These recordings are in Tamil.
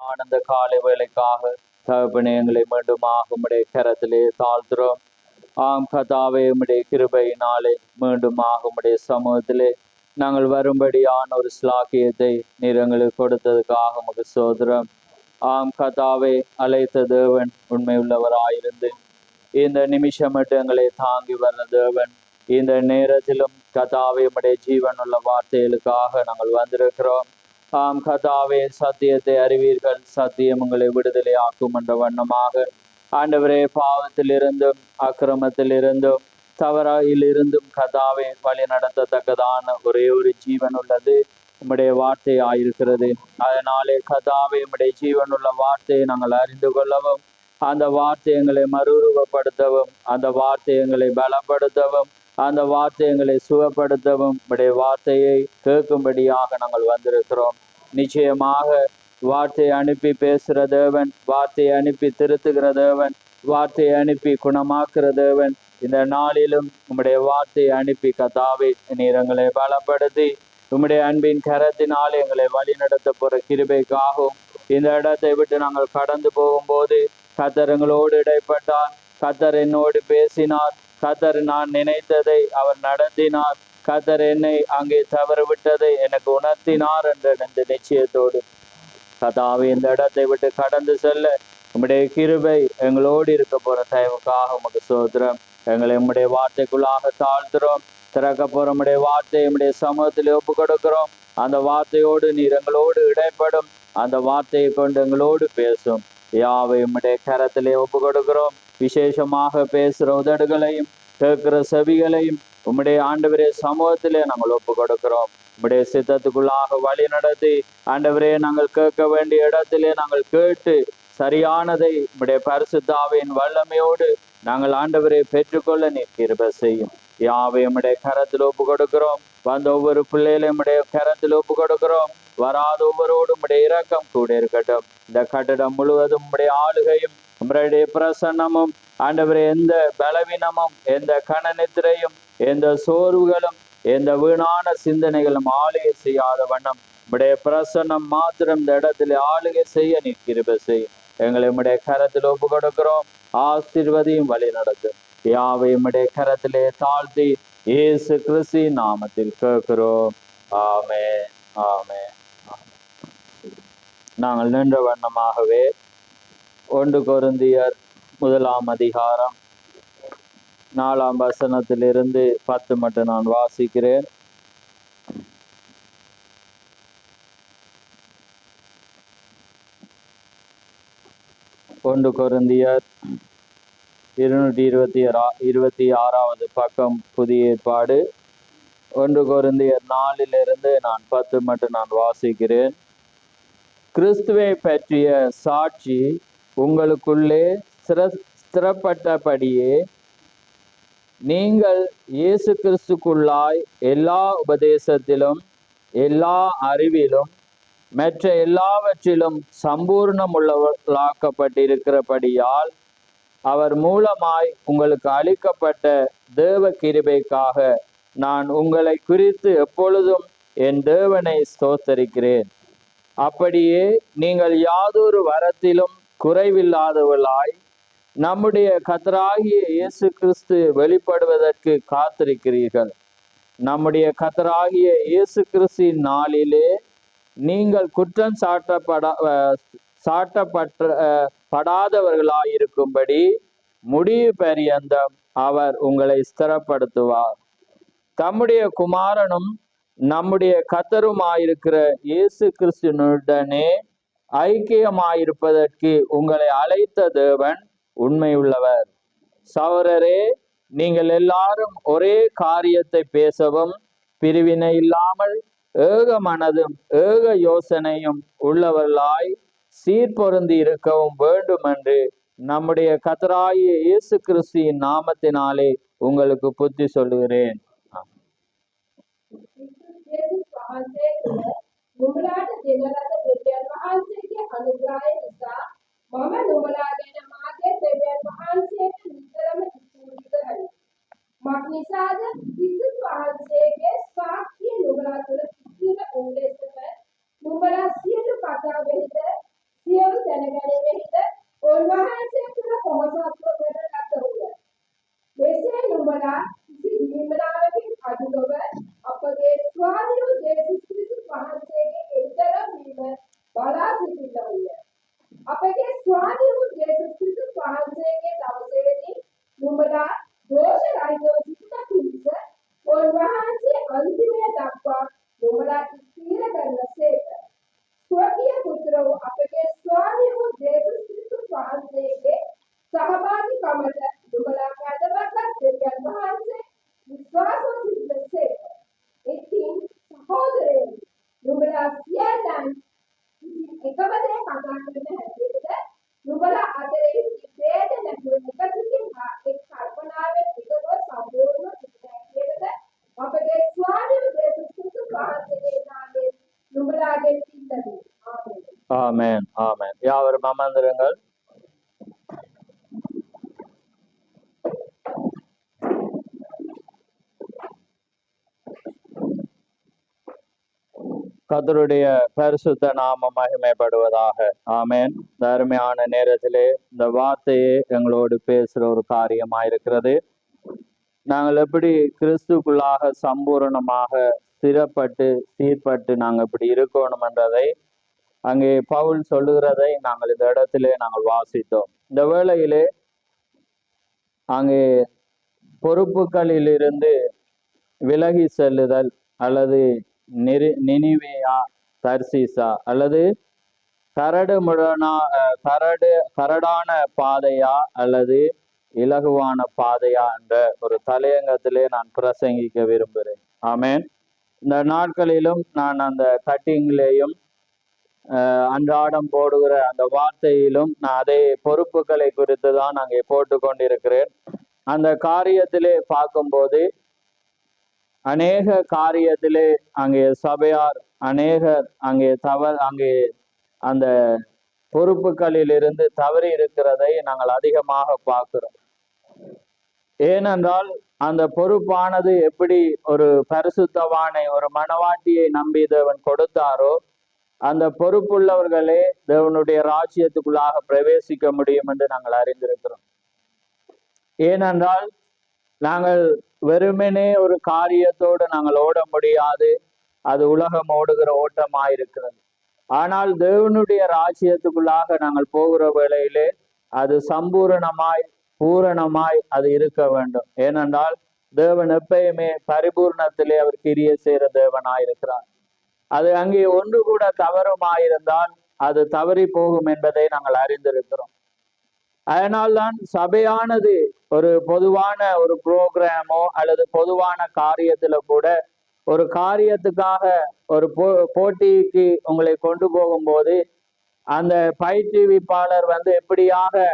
ஆனந்த காலை வேலைக்காக தகப்பனே எங்களை மீண்டுமாக உம்முடைய கரத்திலே தாழ்த்துறோம். ஆம் கதாவே, உம்முடைய கிருபையினாலே மீண்டுமாக உம்முடைய சமூகத்திலே நாங்கள் வரும்படியான ஒரு ஸ்லாக்கியத்தை நீர் எங்களுக்கு கொடுத்ததுக்காக உமக்கு சோதரம். ஆம் கதாவே, அழைத்த தேவன் உண்மை உள்ளவராயிருந்து இந்த நிமிஷம் மட்டும் எங்களை தாங்கி வர்ற தேவன். இந்த நேரத்திலும் கதாவே உம்முடைய ஜீவன் உள்ள வார்த்தைகளுக்காக நாங்கள் வந்திருக்கிறோம். ஆம் கதாவே, சத்தியத்தை அறிவீர்கள், சத்தியம் உங்களை விடுதலை ஆக்கும் என்ற வண்ணமாக ஆண்டவரே, பாவத்திலிருந்தும் அக்கிரமத்திலிருந்தும் தவறாயிலிருந்தும் கதாவே வழி நடத்தத்தக்கதான ஒரே ஒரு ஜீவன் உள்ளது உம்முடைய வார்த்தை ஆயிருக்கிறது. அதனாலே கதாவே உம்முடைய ஜீவன் உள்ள வார்த்தையை நாங்கள் அறிந்து கொள்ளவும், அந்த வார்த்தை எங்களை மறுரூபப்படுத்தவும், அந்த வார்த்தை எங்களை பலப்படுத்தவும், அந்த வார்த்தை எங்களை சுகப்படுத்தவும் உம்முடைய வார்த்தையை கேட்கும்படியாக நாங்கள் வந்திருக்கிறோம். நிச்சயமாக வார்த்தையை அனுப்பி பேசுகிற தேவன், வார்த்தையை அனுப்பி திருத்துகிற தேவன், வார்த்தையை அனுப்பி குணமாக்குற தேவன். இந்த நாளிலும் உம்முடைய வார்த்தையை அனுப்பி கதாவே நீர் எங்களை பலப்படுத்தி உம்முடைய அன்பின் கரத்தினால் எங்களை வழி நடத்த போற கிருபைக்காகவும் இந்த இடத்தை விட்டு நாங்கள் கடந்து போகும்போது கர்த்தர் எங்களோடு இடைப்பட்டார், கர்த்தர் என்னோடு பேசினார், கர்த்தர் நான் நினைத்ததை அவர் நடத்தினார், கர்த்தர் என்னை அங்கே தவறு விட்டதை எனக்கு உணர்த்தினார் என்ற இந்த நிச்சயத்தோடு கதாவே இந்த இடத்தை விட்டு கடந்து செல்ல உம்முடைய கிருபை எங்களோடு இருக்க போற தயவுக்காக உமக்கு சோதரம். எங்களை உம்முடைய வார்த்தைக்குள்ளாக தாழ்த்துறோம். திறக்க போற உம்முடைய வார்த்தை உம்முடைய சமூகத்தில் ஒப்பு கொடுக்கிறோம். அந்த வார்த்தையோடு நீர் எங்களோடு இடைப்படும், அந்த வார்த்தையை கொண்டு எங்களோடு பேசும். யாவை உம்முடைய கரத்திலே ஒப்பு கொடுக்கிறோம். விசேஷமாக பேசுகிற உதடுகளையும் கேட்கிற செவிகளையும் உம்முடைய ஆண்டவரே சமூகத்திலே நாங்கள் ஒப்பு கொடுக்கிறோம். உம்முடைய சித்தத்துக்குள்ளாக வழி நடத்தி ஆண்டவரே நாங்கள் கேட்க வேண்டிய இடத்திலே நாங்கள் கேட்டு சரியானதை உம்முடைய பரிசுத்தாவின் வல்லமையோடு நாங்கள் ஆண்டவரை பெற்றுக்கொள்ள நீர் கிருபை செய்யும். யாவை உம்முடைய கரத்தில் ஒப்பு கொடுக்கிறோம். வந்த ஒவ்வொரு பிள்ளைகளையும் உம்முடைய கரத்தில் ஒப்பு கொடுக்கிறோம். வராத ஒவ்வொருவோடு உம்முடைய இரக்கம் கூட இருக்கட்டும். இந்த கட்டிடம் முழுவதும் உம்முடைய ஆளுகையும் உம்முடைய பிரசன்னமும் ஆண்டவரே எந்த பலவீனமும் எந்த கனநித்திரையும் எந்த சோர்வுகளும் எந்த வீணான சிந்தனைகளும் ஆளுகை செய்யாத வண்ணம் உம்முடைய பிரசன்னம் மாத்திரம் இந்த இடத்துல ஆளுகை செய்ய நீர் கிருபை செய்யும். எங்களை உம்முடைய கரத்தில் ஒப்பு கொடுக்கிறோம். ஆசீர்வதியும் வழி நடத்தும். யாவை உம்முடைய கரத்திலே தாழ்த்தி இயேசு கிறிஸ்து நாமத்தில் கேட்கிறோம். ஆமென், ஆமென். நாங்கள் நின்ற வண்ணமாகவே 1 கொரிந்தியர் 1 அதிகாரம் 4 வசனத்திலிருந்து 10 மட்டும் நான் வாசிக்கிறேன். கொரிந்தியர் 226 பக்கம் புதிய ஏற்பாடு. 1 கொரிந்தியர் 4 நான் 10 மட்டும் நான் வாசிக்கிறேன். கிறிஸ்துவை பற்றிய சாட்சி உங்களுக்குள்ளே ஸ்திரப்பட்டபடியே நீங்கள் இயேசு கிறிஸ்துக்குள்ளாய் எல்லா உபதேசத்திலும் எல்லா அறிவிலும் மற்ற எல்லாவற்றிலும் சம்பூர்ணம் உள்ளவர்களாக்கப்பட்டிருக்கிறபடியால் அவர் மூலமாய் உங்களுக்கு அளிக்கப்பட்ட தேவ கிருபைக்காக நான் உங்களை குறித்து எப்பொழுதும் என் தேவனை ஸ்தோத்தரிக்கிறேன். அப்படியே நீங்கள் யாதொரு வரத்திலும் குறைவில்லாதவர்களாய் நம்முடைய கர்த்தராகிய இயேசு கிறிஸ்து வெளிப்படுவதற்கு காத்திருக்கிறீர்கள். நம்முடைய கர்த்தராகிய இயேசு கிறிஸ்துவின் நாளிலே நீங்கள் குற்றம் சாட்டப்படாதவர்களாயிருக்கும்படி முடிவு பரியந்தம் அவர் உங்களை ஸ்திரப்படுத்துவார். தம்முடைய குமாரனும் நம்முடைய கர்த்தருமாயிருக்கிற இயேசு கிறிஸ்துவனுடனே ஐக்கியமாயிருப்பதற்கு உங்களை அழைத்த தேவன் உண்மையுள்ளவர். சகோதரரே, நீங்கள் எல்லாரும் ஒரே காரியத்தை பேசவும் பிரிவினை இல்லாமல் ஏக மனதும் ஏக யோசனையும் உள்ளவர்களாய் சீர்பொருந்தி இருக்கவும் வேண்டும் என்று நம்முடைய கர்த்தராகிய இயேசு கிறிஸ்துவின் நாமத்தினாலே உங்களுக்கு புத்தி சொல்லுகிறேன். නුඹලා සියලු කතා වෙහිද සියලු සිටිනවා. අපගේ ස්වාමී වූ යේසුස් ක්‍රිස්තුස් වහන්සේගේ දවසේදී නුඹලා දෝෂ රහිතව සිටින පිණිස උන්වහන්සේ අන්තිමය දක්වා නුඹලා ස්ථිර කරනසේක. ස්වකීය පුත්‍ර වූ අපගේ ස්වාමී වූ යේසුස් ක්‍රිස්තුස් වහන්සේගේ සහභාගීකමට නුඹලා කැදවගත් දෙවියන් වහන්සේ විශ්වාසව සිටිනසේක. ඉතින් සහෝදරයනි, නුඹලා සියල්ලන් එකම දේ කතා කරන හැටියට නුඹලා අතරේ විභේද නැතුව එකසිතින් එක් කල්පනාවෙන් එකව සම්පූර්ණ සිටින හැටියට අපගේ ස්වාමී යේසුස් ක්‍රිස්තුස් වහන්සේගේ නාමයෙන් නුඹලාගෙන් සිතමි. ආමේන්. ஆமென் ஆமென். யாவரும் அமர்ந்திருங்கள். கர்த்தருடைய பரிசுத்த நாமம் மகிமைப்படுவதாக. ஆமென். இந்த அருமையான நேரத்திலே இந்த வார்த்தையே எங்களோடு பேசுகிற ஒரு காரியமாயிருக்கிறது. நாங்கள் எப்படி கிறிஸ்துக்குள்ளாக சம்பூரணமாக ஸ்திரப்பட்டு சீர்பட்டு நாங்கள் இப்படி இருக்கணும் என்றதை அங்கே பவுல் சொல்லுகிறதை நாங்கள் இந்த இடத்திலே நாங்கள் வாசித்தோம். இந்த வேளையிலே அங்கே பொறுப்புகளிலிருந்து விலகி செல்லுதல் அல்லது நினிவேயா தர்சீசா அல்லது கரடான பாதையா அல்லது இலகுவான பாதையா என்ற ஒரு தலையங்கத்திலே நான் பிரசங்கிக்க விரும்புகிறேன். ஆமென். இந்த நாட்களிலும் நான் அந்த கட்டிங்லேயும் அன்றாடம் போடுகிற அந்த வார்த்தையிலும் நான் அதே பொறுப்புகளை குறித்து தான் அங்கே போட்டு கொண்டிருக்கிறேன். அந்த காரியத்திலே பார்க்கும்போது அநேக காரியத்திலே அங்கே சபையார் அநேகர் அங்கே அந்த பொறுப்புகளிலிருந்து தவறி இருக்கிறதை நாங்கள் அதிகமாக பார்க்கிறோம். ஏனென்றால் அந்த பொறுப்பானது எப்படி ஒரு பரிசுத்தவானை ஒரு மணவாட்டியை நம்பி தேவன் கொடுத்தாரோ அந்த பொறுப்புள்ளவர்களே தேவனுடைய ராஜ்யத்துக்குள்ளாக பிரவேசிக்க முடியும் என்று நாங்கள் அறிந்திருக்கிறோம். ஏனென்றால் நாங்கள் வெறுமனே ஒரு காரியத்தோடு நாங்கள் ஓட முடியாது. அது உலகம் ஓடுகிற ஓட்டமாயிருக்கிறது. ஆனால் தேவனுடைய ராஜ்யத்துக்குள்ளாக நாங்கள் போகிற வேளையிலே அது சம்பூரணமாய் பூரணமாய் அது இருக்க வேண்டும். ஏனென்றால் தேவன் எப்பயுமே பரிபூர்ணத்திலே அவர் கிரிய செய்கிற தேவனாயிருக்கிறார். அது அங்கே ஒன்று கூட தவறுமாயிருந்தால் அது தவறி போகும் என்பதை நாங்கள் அறிந்திருக்கிறோம். அதனால்தான் சபையானது ஒரு பொதுவான ஒரு புரோகிராமோ அல்லது பொதுவான காரியத்துல கூட ஒரு காரியத்துக்காக ஒரு போட்டிக்கு உங்களை கொண்டு போகும்போது அந்த பயிற்றுவிப்பாளர் எப்படியாக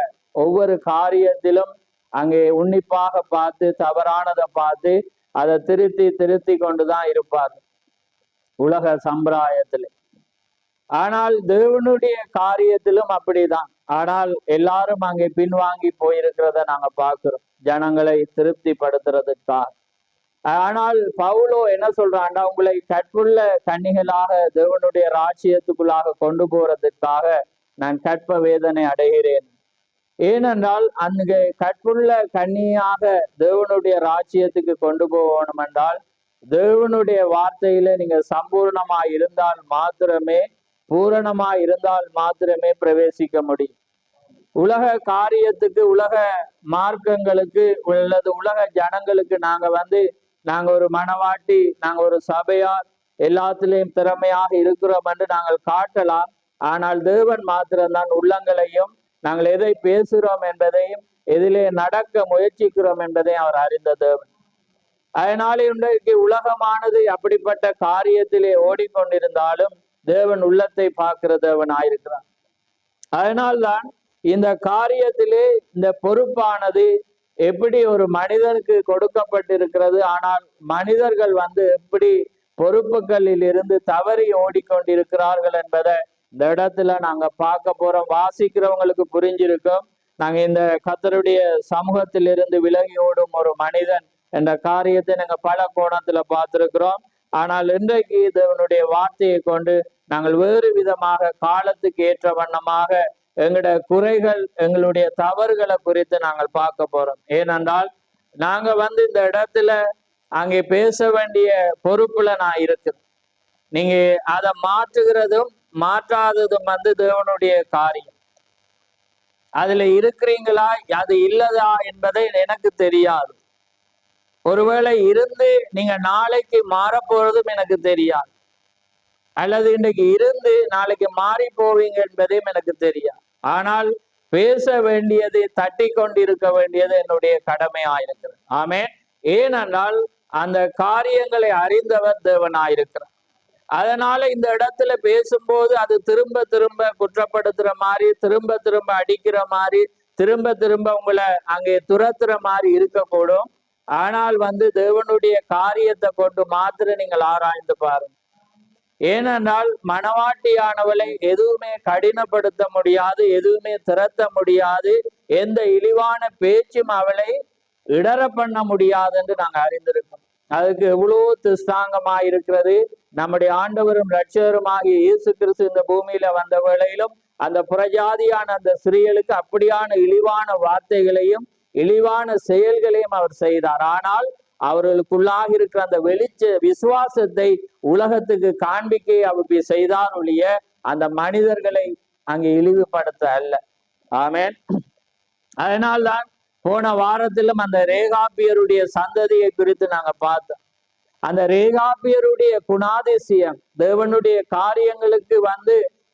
ஒவ்வொரு காரியத்திலும் அங்கே உன்னிப்பாக பார்த்து தவறானதை பார்த்து அதை திருத்தி கொண்டுதான் இருப்பார் உலக சம்பிரதாயத்தில். ஆனால் தேவனுடைய காரியத்திலும் அப்படிதான். ஆனால் எல்லாரும் அங்கே பின்வாங்கி போயிருக்கிறத நாங்க பார்க்கிறோம் ஜனங்களை திருப்திப்படுத்துறதுக்காக. ஆனால் பவுலோ என்ன சொல்றாண்டா, உங்களை கற்புள்ள கன்னிகளாக தேவனுடைய ராஜ்யத்துக்குள்ளாக கொண்டு போறதுக்காக நான் கற்ப வேதனை அடைகிறேன். ஏனென்றால் அங்கே கற்புள்ள கன்னியாக தேவனுடைய ராஜ்யத்துக்கு கொண்டு போகணும் என்றால் தேவனுடைய வார்த்தையில நீங்க சம்பூர்ணமாய் இருந்தால் மாத்திரமே, பூரணமாய் இருந்தால் மாத்திரமே பிரவேசிக்க முடியும். உலக காரியத்துக்கு, உலக மார்க்கங்களுக்கு உள்ளது உலக ஜனங்களுக்கு நாங்க ஒரு மனவாட்டி, நாங்க ஒரு சபையார், எல்லாத்திலையும் திறமையாக இருக்கிறோம் என்று நாங்கள் காட்டலாம். ஆனால் தேவன் மாத்திரம்தான் உள்ளங்களையும் நாங்கள் எதை பேசுகிறோம் என்பதையும் எதிலே நடக்க முயற்சிக்கிறோம் என்பதையும் அவர் அறிந்த தேவன். அதனால இன்றைக்கு உலகமானது அப்படிப்பட்ட காரியத்திலே ஓடிக்கொண்டிருந்தாலும் தேவன் உள்ளத்தை பார்க்கிற தேவன் ஆயிருக்கிறார். அதனால்தான் இந்த காரியத்திலே இந்த பொறுப்பானது எப்படி ஒரு மனிதனுக்கு கொடுக்கப்பட்டிருக்கிறது. ஆனால் மனிதர்கள் எப்படி பொறுப்புகளில் இருந்து தவறி ஓடிக்கொண்டிருக்கிறார்கள் என்பதை இந்த இடத்துல நாங்க பார்க்க போறோம். வாசிக்கிறவங்களுக்கு புரிஞ்சிருக்கும். நாங்க இந்த கர்த்தருடைய சமூகத்திலிருந்து விலகி ஓடும் ஒரு மனிதன் என்ற காரியத்தை நாங்க பல கோணத்துல பார்த்திருக்கிறோம். ஆனால் இன்றைக்கு தேவனுடைய வார்த்தையை கொண்டு நாங்கள் வேறு விதமாக காலத்துக்கு ஏற்ற வண்ணமாக எங்களுடைய குறைகள், எங்களுடைய தவறுகளை குறித்து நாங்கள் பார்க்க போறோம். ஏனென்றால் நாங்க இந்த இடத்துல அங்கே பேச வேண்டிய பொறுப்புல நான் இருக்கு. நீங்க அதை மாற்றுகிறதும் மாற்றாததும் தேவனுடைய காரியம். அதுல இருக்கிறீங்களா அது இல்லதா என்பதை எனக்கு தெரியாது. ஒருவேளை இருந்து நீங்க நாளைக்கு மாறப்போறதும் எனக்கு தெரியாது, அல்லது இன்னைக்கு இருந்து நாளைக்கு மாறி போவீங்க என்பதையும் எனக்கு தெரியாது. ஆனால் பேச வேண்டியது, தட்டி கொண்டிருக்க வேண்டியது என்னுடைய கடமையாயிருக்கிறது. ஆமென். ஏனென்றால் அந்த காரியங்களை அறிந்தவர் தேவனாயிருக்கிறார். அதனால இந்த இடத்துல பேசும்போது அது திரும்ப திரும்ப குற்றப்படுத்துற மாதிரி, திரும்ப திரும்ப அடிக்கிற மாதிரி, திரும்ப திரும்ப உங்களை அங்கே துரத்துற மாதிரி இருக்கக்கூடும். ஆனால் தேவனுடைய காரியத்தை கொண்டு மாத்திரம் நீங்கள் ஆராய்ந்து பாருங்க. ஏனென்றால் மனவாட்டியானவளை எதுவுமே கடினப்படுத்த முடியாது, எதுவுமே திரட்ட முடியாது, எந்த இழிவான பேச்சும் அவளை இடர பண்ண முடியாது என்று நாங்க அறிந்திருக்கோம். அதுக்கு எவ்வளவு திஸ்தாங்கமாயிருக்கிறது. நம்முடைய ஆண்டவரும் இரட்சகருமாகிய இயேசு கிறிஸ்து இந்த பூமியில வந்த வேளையிலும் அந்த புறஜாதியான அந்த ஸ்திரீகளுக்கு அப்படியான இழிவான வார்த்தைகளையும் இழிவான செயல்களையும் அவர் செய்தார். ஆனால் அவர்களுக்குள்ளாக இருக்கிற அந்த வெளிச்ச விசுவாசத்தை உலகத்துக்கு காண்பிக்க அவர் செய்தார் ஒழிய அந்த மனிதர்களை அங்கே இழிவுபடுத்த அல்ல. ஆமென். அதனால்தான் போன வாரத்திலும் அந்த ரேகாபியருடைய சந்ததியை குறித்து நாங்க பார்த்தோம். அந்த ரேகாபியருடைய குணாதிசயம் தேவனுடைய காரியங்களுக்கு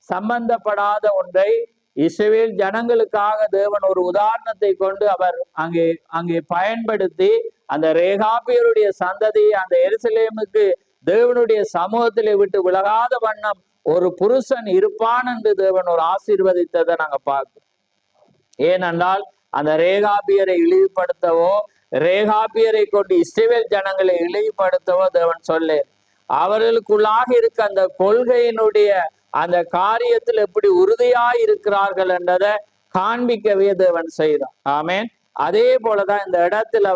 சம்பந்தப்படாத ஒன்றை இஸ்ரவேல் ஜனங்களுக்காக தேவன் ஒரு உதாரணத்தை கொண்டு அவர் அங்கே பயன்படுத்தி அந்த ரேகாபியருடைய சந்ததியை அந்த எருசலேமுக்கு தேவனுடைய சமூகத்திலே விட்டு விலகாத வண்ணம் ஒரு புருஷன் இருப்பான் என்று தேவன் ஒரு ஆசீர்வதித்ததை நாங்க பார்க்கிறோம். ஏனென்றால் அந்த ரேகாபியரை இழிவுபடுத்தவோ, ரேகாபியரை கொண்டு இஸ்ரவேல் ஜனங்களை இழிவுபடுத்தவோ தேவன் சொல்ல. அவர்களுக்குள்ளாக இருக்க அந்த கொள்கையினுடைய அந்த காரியத்தில் எப்படி உறுதியாய் இருக்கிறார்கள் என்றதை காண்பிக்கவே தேவன் செய்தார். ஆமென். அதே போலதான் இந்த இடத்துல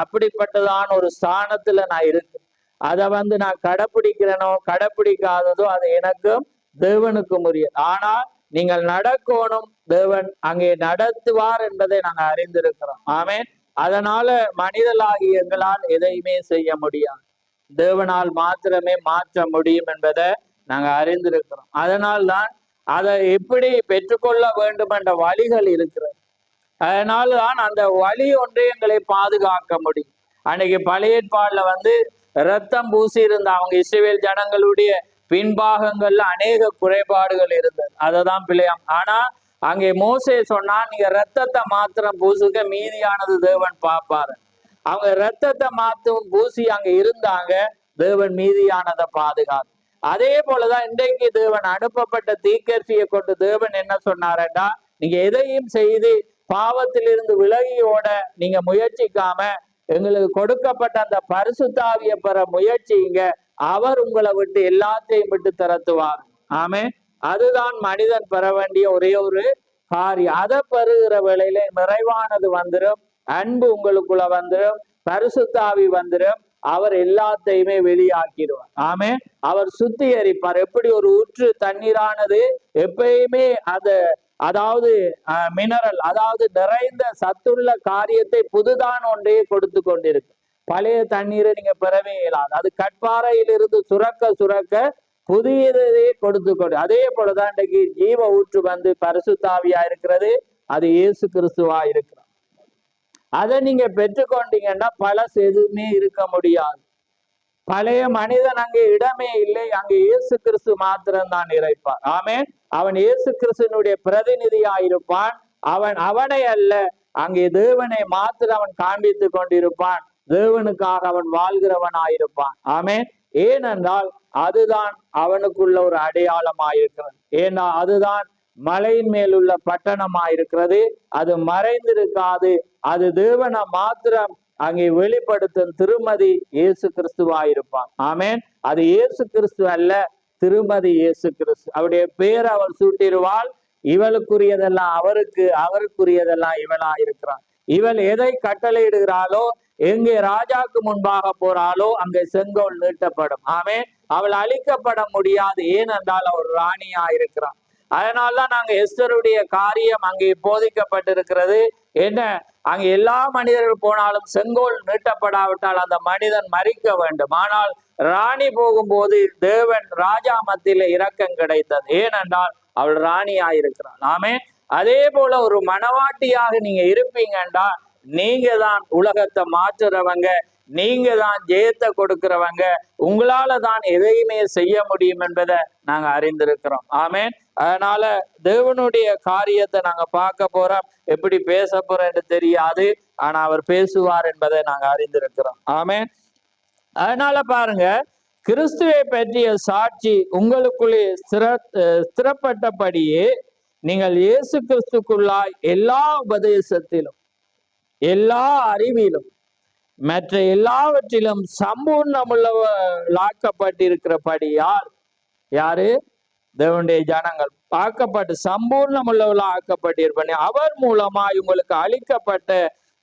அப்படிப்பட்டதான ஒரு ஸ்தானத்துல நான் இருக்கு. அதை நான் கடைப்பிடிக்கிறேனோ கடைப்பிடிக்காததோ அது எனக்கும் தேவனுக்கும் உரிய. ஆனால் நீங்கள் நடக்கணும், தேவன் அங்கே நடத்துவார் என்பதை நாங்க அறிந்திருக்கிறோம். ஆமென். அதனால மனிதர்களாகிய எங்களால் எதையுமே செய்ய முடியாது, தேவனால் மாத்திரமே மாற்ற முடியும் என்பதை நாங்க அறிந்திருக்கிறோம். அதனால்தான் அதை எப்படி பெற்றுக்கொள்ள வேண்டும் என்ற வழிகள் இருக்கிறது. அதனால்தான் அந்த வழி ஒன்றை எங்களை பாதுகாக்க முடியும். அன்னைக்கு பழைய ஏற்பாடுல ரத்தம் பூசி இருந்த அவங்க இஸ்ரவேல் ஜனங்களுடைய பின்பாகங்கள்ல அநேக குறைபாடுகள் இருந்தது. அததான் பிள்ளையாம். ஆனா அங்கே மோசே சொன்னா, நீங்க ரத்தத்தை மாத்திரம் பூசுக, மீதியானது தேவன் பார்ப்பாரு. அவங்க ரத்தத்தை மாத்தும் பூசி அங்க இருந்தாங்க, தேவன் மீதியானதை பாதுகாத்து. அதே போலதான் இன்றைக்கு தேவன் அனுப்பப்பட்ட தீர்க்கதரிசியை கொண்டு தேவன் என்ன சொன்னாரண்டா, நீங்க எதையும் செய்து பாவத்திலிருந்து விலகியோட நீங்க முயற்சிக்காம எங்களுக்கு கொடுக்கப்பட்ட அந்த பரிசுத்த ஆவியை பெற முயற்சிங்க, அவர் உங்களை விட்டு எல்லாத்தையும் விட்டு திரட்டுவார். ஆமென். அதுதான் மனிதன் பெற வேண்டிய ஒரே ஒரு காரியம். அதை பெறுகிற வேளையில நிறைவானது வந்துடும், அன்பு உங்களுக்குள்ள வந்துடும், பரிசுத்த ஆவி வந்துடும், அவர் எல்லாத்தையுமே வெளியாக்கிடுவார். ஆமென். அவர் சுத்திகரிப்பார். எப்படி ஒரு ஊற்று தண்ணீரானது எப்பயுமே அதாவது மினரல், அதாவது நிறைந்த சத்துள்ள காரியத்தை புதுதான் ஒன்றையே கொடுத்து கொண்டிருக்கு. பழைய தண்ணீரை நீங்க பெறவே இயலாது. அது கற்பாறையிலிருந்து சுரக்க சுரக்க புதியதையே கொடுத்து கொண்டு. அதே போலதான் இன்றைக்கு ஜீவ ஊற்று பரிசுத்தாவியா இருக்கிறது, அது இயேசு கிறிஸ்துவா இருக்கிறார். அதை நீங்க பெற்றுக்கொண்டீங்கன்னா பழசு எதுவுமே இருக்க முடியாது. பழைய மனிதன் அங்கே இடமே இல்லை, அங்கே இயேசு கிறிஸ்து மாத்திரம்தான் இறைப்பார். ஆமென். அவன் இயேசு கிறிஸ்துனுடைய பிரதிநிதியாயிருப்பான். அவனை அல்ல, அங்கே தேவனை மாத்திரம் அவன் காண்பித்து கொண்டிருப்பான். தேவனுக்காக அவன் வாழ்கிறவனாயிருப்பான். ஆமென். ஏனென்றால் அதுதான் அவனுக்குள்ள ஒரு அடையாளமாயிருக்கிறது. ஏன்னா அதுதான் மலையின் மேலுள்ள பட்டணமாயிருக்கிறது. அது மறைந்திருக்காது. அது தேவனை மாத்திரம் அங்கே வெளிப்படுத்தும் திருமதி இயேசு கிறிஸ்துவாயிருப்பான். ஆமென். அது இயேசு கிறிஸ்து அல்ல, திருமதி இயேசு கிறிஸ்து. அவருடைய பேர் அவள் சூட்டிடுவாள். இவளுக்குரியதெல்லாம் அவருக்கு, அவருக்குரியதெல்லாம் இவளா இருக்கிறாள். இவள் எதை கட்டளையிடுகிறாளோ, எங்கே ராஜாக்கு முன்பாக போறாளோ அங்கே செங்கோல் நீட்டப்படும். ஆமென். அவள் அழிக்கப்பட முடியாது. ஏனென்றால் அவள் ராணியா இருக்கிறாள். அதனால்தான் நாங்க எஸ்தருடைய காரியம் அங்கே போதிக்கப்பட்டிருக்கிறது. என்ன, அங்க எல்லா மனிதர்கள் போனாலும் செங்கோல் நீட்டப்படாவிட்டால் அந்த மனிதன் மரிக்க வேண்டும். ஆனால் ராணி போகும்போது தேவன் ராஜா மத்தியில இரக்கம் கிடைத்தது. ஏனென்றால் அவள் ராணியாயிருக்கிறாள். ஆமே. அதே போல ஒரு மனவாட்டியாக நீங்க இருப்பீங்கன்றா நீங்க தான் உலகத்தை மாற்றுறவங்க, நீங்க தான் ஜெயத்தை கொடுக்கிறவங்க, உங்களால தான் எதையுமே செய்ய முடியும் என்பதை நாங்க அறிந்திருக்கிறோம். ஆமேன். அதனால தேவனுடைய காரியத்தை நாங்க பார்க்க போறோம். எப்படி பேச போறோம்னு தெரியாது, ஆனா அவர் பேசுவார் என்பதை நாங்க அறிந்திருக்கிறோம். ஆமேன். அதனால பாருங்க, கிறிஸ்துவை பற்றிய சாட்சி உங்களுக்குள்ளே ஸ்திரப்பட்டபடியே நீங்கள் இயேசு கிறிஸ்துக்குள்ளாய் எல்லா உபதேசத்திலும் எல்லா அறிவிலும் மற்ற எல்லாவற்றிலும் சம்பூர்ணமுள்ளவர்களாக்கப்பட்டிருக்கிறபடியால், யாரு? தேவனுடைய ஜனங்கள் ஆக்கப்பட்டு சம்பூர்ணமுள்ளவர்களா ஆக்கப்பட்டிருப்பேன். அவர் மூலமாய் உங்களுக்கு அளிக்கப்பட்ட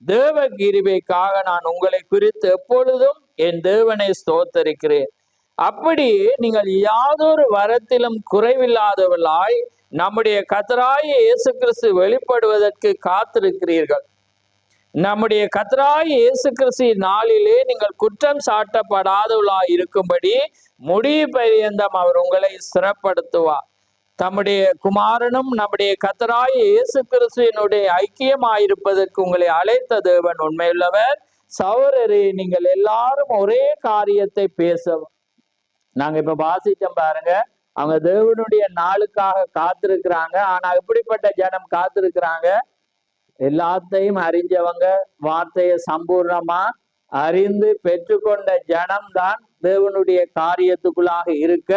தேவ கிருபைக்காக நான் உங்களை குறித்து எப்பொழுதும் என் தேவனை ஸ்தோத்தரிக்கிறேன். அப்படி நீங்கள் யாதொரு வரத்திலும் குறைவில்லாதவர்களாய் நம்முடைய கர்த்தராகிய இயேசு கிறிஸ்து வெளிப்படுவதற்கு காத்திருக்கிறீர்கள். நம்முடைய கர்த்தராகிய இயேசு கிறிஸ்து நாளிலே நீங்கள் குற்றம் சாட்டப்படாதவர்களாய் இருக்கும்படி முடிவு பரியந்தம் அவர் உங்களை ஸ்திரப்படுத்துவார். தம்முடைய குமாரனும் நம்முடைய கர்த்தராகிய இயேசு கிறிஸ்துவினுடைய ஐக்கியமாயிருப்பதற்கு உங்களை அழைத்த தேவன் உண்மையுள்ளவர். சகோதரரே, நீங்கள் எல்லாரும் ஒரே காரியத்தை பேசவும். நாங்க இப்ப வாசிச்சோம் பாருங்க, அவங்க தேவனுடைய நாளுக்காக காத்திருக்கிறாங்க. ஆனா எப்படிப்பட்ட ஜனம் காத்திருக்கிறாங்க? எல்லாத்தையும் அறிஞ்சவங்க, வார்த்தையை சம்பூர்ணமா அறிந்து பெற்றுக்கொண்ட ஜனம்தான் தேவனுடைய காரியத்துக்குள்ளாக இருக்க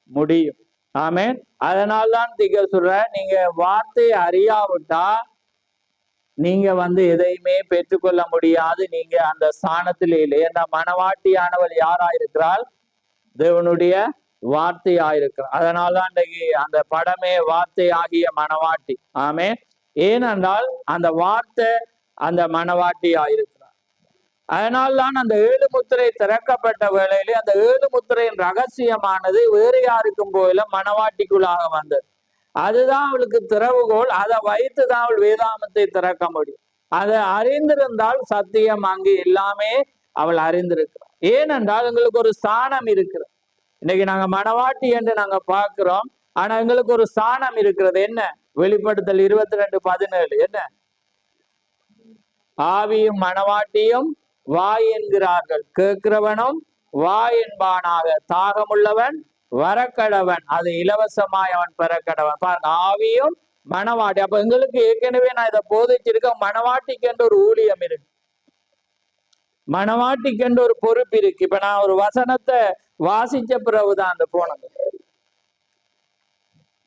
முடியும். ஆமேன். அதனால்தான் சொல்ற, நீங்க வார்த்தையை அறியாவிட்டா நீங்க எதையுமே பெற்றுக்கொள்ள முடியாது. நீங்க அந்த ஸ்தானத்திலே இல்லை. ஏன்னா மனவாட்டியானவள் யாராயிருக்கிறாள்? தேவனுடைய வார்த்தையாயிருக்கிறார். அதனால்தான் இன்றைக்கு அந்த படமே வார்த்தை ஆகிய மனவாட்டி. ஆமே. ஏனென்றால் அந்த வார்த்தை அந்த மனவாட்டி ஆயிருக்கிறார். அதனால்தான் அந்த 7 முத்திரை திறக்கப்பட்ட வேளையிலே அந்த 7 முத்திரையின் ரகசியமானது வேறு யாருக்கும் போயில மனவாட்டிக்குள்ளாக வந்தது. அதுதான் அவளுக்கு திறவுகோல். அதை வைத்துதான் அவள் வேதாமத்தை திறக்க முடியும். அதை அறிந்திருந்தால் சத்தியம் அங்கு எல்லாமே அவள் அறிந்திருக்கிறாள். ஏனென்றால் எங்களுக்கு ஒரு ஸ்தானம் இருக்கிறது. இன்னைக்கு நாங்க மனவாட்டி என்று நாங்க பார்க்கிறோம். ஆனா எங்களுக்கு ஒரு ஸ்தானம் இருக்கிறது. என்ன? வெளிப்படுத்தல் 22:17 என்ன? ஆவியும் மனவாட்டியும் வாய் என்கிறார்கள், கேட்கிறவனும் வாய் என்பானாக, தாகமுள்ளவன் வரக்கடவன், அது இலவசமாய் அவன் பெறக்கடவன். பாருங்க, ஆவியும் மனவாட்டி. அப்ப எங்களுக்கு ஏற்கனவே நான் இதை போதிச்சிருக்கேன். மனவாட்டிக்கு என்று ஒரு ஊழியம் இருக்கு, மனவாட்டிக்கு என்று ஒரு பொறுப்பு இருக்கு. இப்ப நான் ஒரு வசனத்தை வாசிச்ச பிறகுதான் அந்த போனது,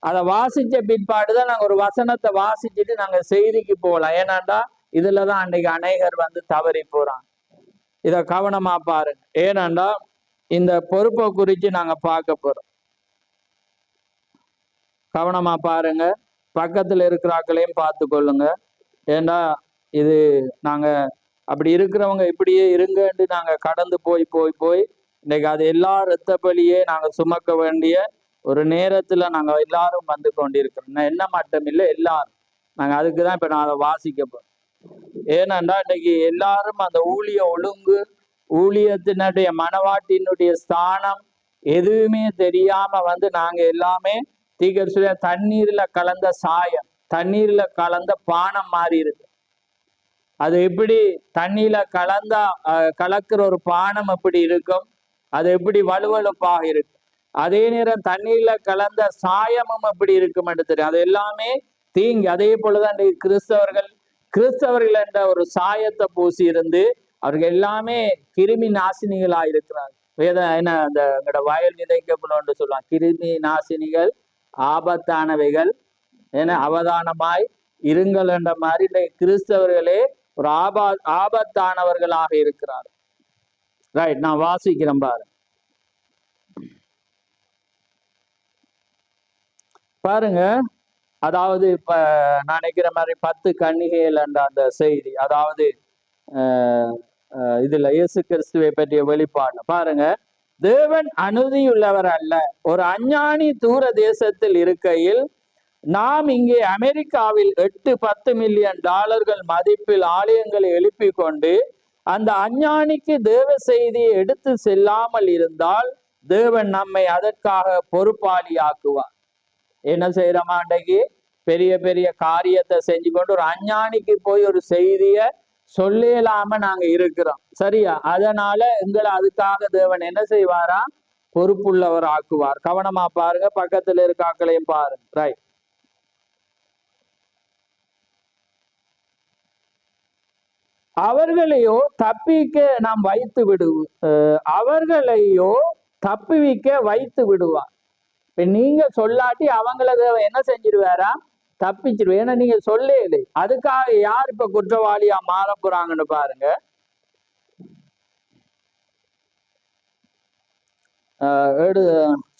அதை வாசிச்ச பிற்பாடுதான் நாங்க ஒரு வசனத்தை வாசிச்சுட்டு நாங்க செய்திக்கு போகலாம். ஏன்னாண்டா இதுலதான் அன்னைக்கு அநேகர் தவறி போறாங்க. இத கவனமா பாருங்க. ஏனண்டா இந்த பொறுப்பை குறித்து நாங்க பார்க்க போறோம். கவனமா பாருங்க. பக்கத்துல இருக்கிறாக்களையும் பார்த்து கொள்ளுங்க. ஏண்டா இது நாங்க அப்படி இருக்கிறவங்க இப்படியே இருங்கன்னு நாங்க கடந்து போய் இன்னைக்கு அது எல்லா இரத்த பலியே நாங்க சுமக்க வேண்டிய ஒரு நேரத்துல நாங்க எல்லாரும் வந்து கொண்டிருக்கிறோம். என்ன மட்டும் இல்லை, எல்லாரும் நாங்க அதுக்குதான் இப்ப நான் அதை வாசிக்க போறோம். ஏனென்றா இன்னைக்கு எல்லாரும் அந்த ஊழிய ஒழுங்கு, ஊழியத்தினுடைய மனவாட்டினுடைய ஸ்தானம் எதுவுமே தெரியாம நாங்க எல்லாமே தீர்க்க தண்ணீர்ல கலந்த சாயம், தண்ணீர்ல கலந்த பானம் மாறி இருக்கு. அது எப்படி தண்ணீர்ல கலக்கிற ஒரு பானம் எப்படி இருக்கும், அது எப்படி வலுவழுப்பாக இருக்கு. அதே நேரம் தண்ணீர்ல கலந்த சாயமும் எப்படி இருக்கும் என்று தெரியும். அது எல்லாமே தீங்கு. அதே போலதான் கிறிஸ்தவர்கள் என்ற ஒரு சாயத்தை பூசி இருந்து அவர்கள் எல்லாமே கிருமி நாசினிகளா இருக்கிறார். என்ன அந்த எங்களோட வயல் விதைக்கப்படும் சொல்லுவாங்க, கிருமி நாசினிகள் ஆபத்தானவைகள் என அவதானமாய் இருங்கள் என்ற மாதிரி கிறிஸ்தவர்களே ஒரு ஆபத்தானவர்களாக இருக்கிறார். ரைட், நான் வாசிக்கிறேன் பாருங்க. அதாவது இப்ப நான் நினைக்கிற மாதிரி 10 கன்னிகைகள் என்ற அந்த செய்தி, அதாவது இதுல இயேசு கிறிஸ்துவை பற்றிய வெளிப்பாடு பாருங்க. தேவன் அநீதியுள்ளவர் அல்ல, ஒரு அஞ்ஞானி தூர தேசத்தில் இருக்கையில் நாம் இங்கே அமெரிக்காவில் 8-10 மில்லியன் டாலர்கள் மதிப்பில் ஆலயங்களை எழுப்பிக் கொண்டு அந்த அஞ்ஞானிக்கு தேவ செய்தியை எடுத்து செல்லாமல் இருந்தால் தேவன் நம்மை அதற்காக பொறுப்பாளியாக்குவார். என்ன செய்யறோமா, அன்றைக்கு பெரிய பெரிய காரியத்தை செஞ்சு கொண்டு ஒரு அஞ்ஞானிக்கு போய் ஒரு செய்திய சொல்லலாம நாங்க இருக்கிறோம், சரியா? அதனால எங்களை அதுக்காக தேவன் என்ன செய்வாரா, பொறுப்புள்ளவர் ஆக்குவார். கவனமா பாருங்க, பக்கத்துல இருக்காக்களையும் பாருங்க. ரைட். அவர்களையோ தப்பிக்க நாம் வைத்து விடுவோம், அவர்களையோ தப்புவிக்க வைத்து விடுவார். இப்ப நீங்க சொல்லாட்டி அவங்கள என்ன செஞ்சிருவாரா, தப்பிச்சிருவேன். ஏன்னா நீங்க சொல்லலே. அதுக்காக யார் இப்ப குற்றவாளியா மாற போறாங்கன்னு பாருங்க.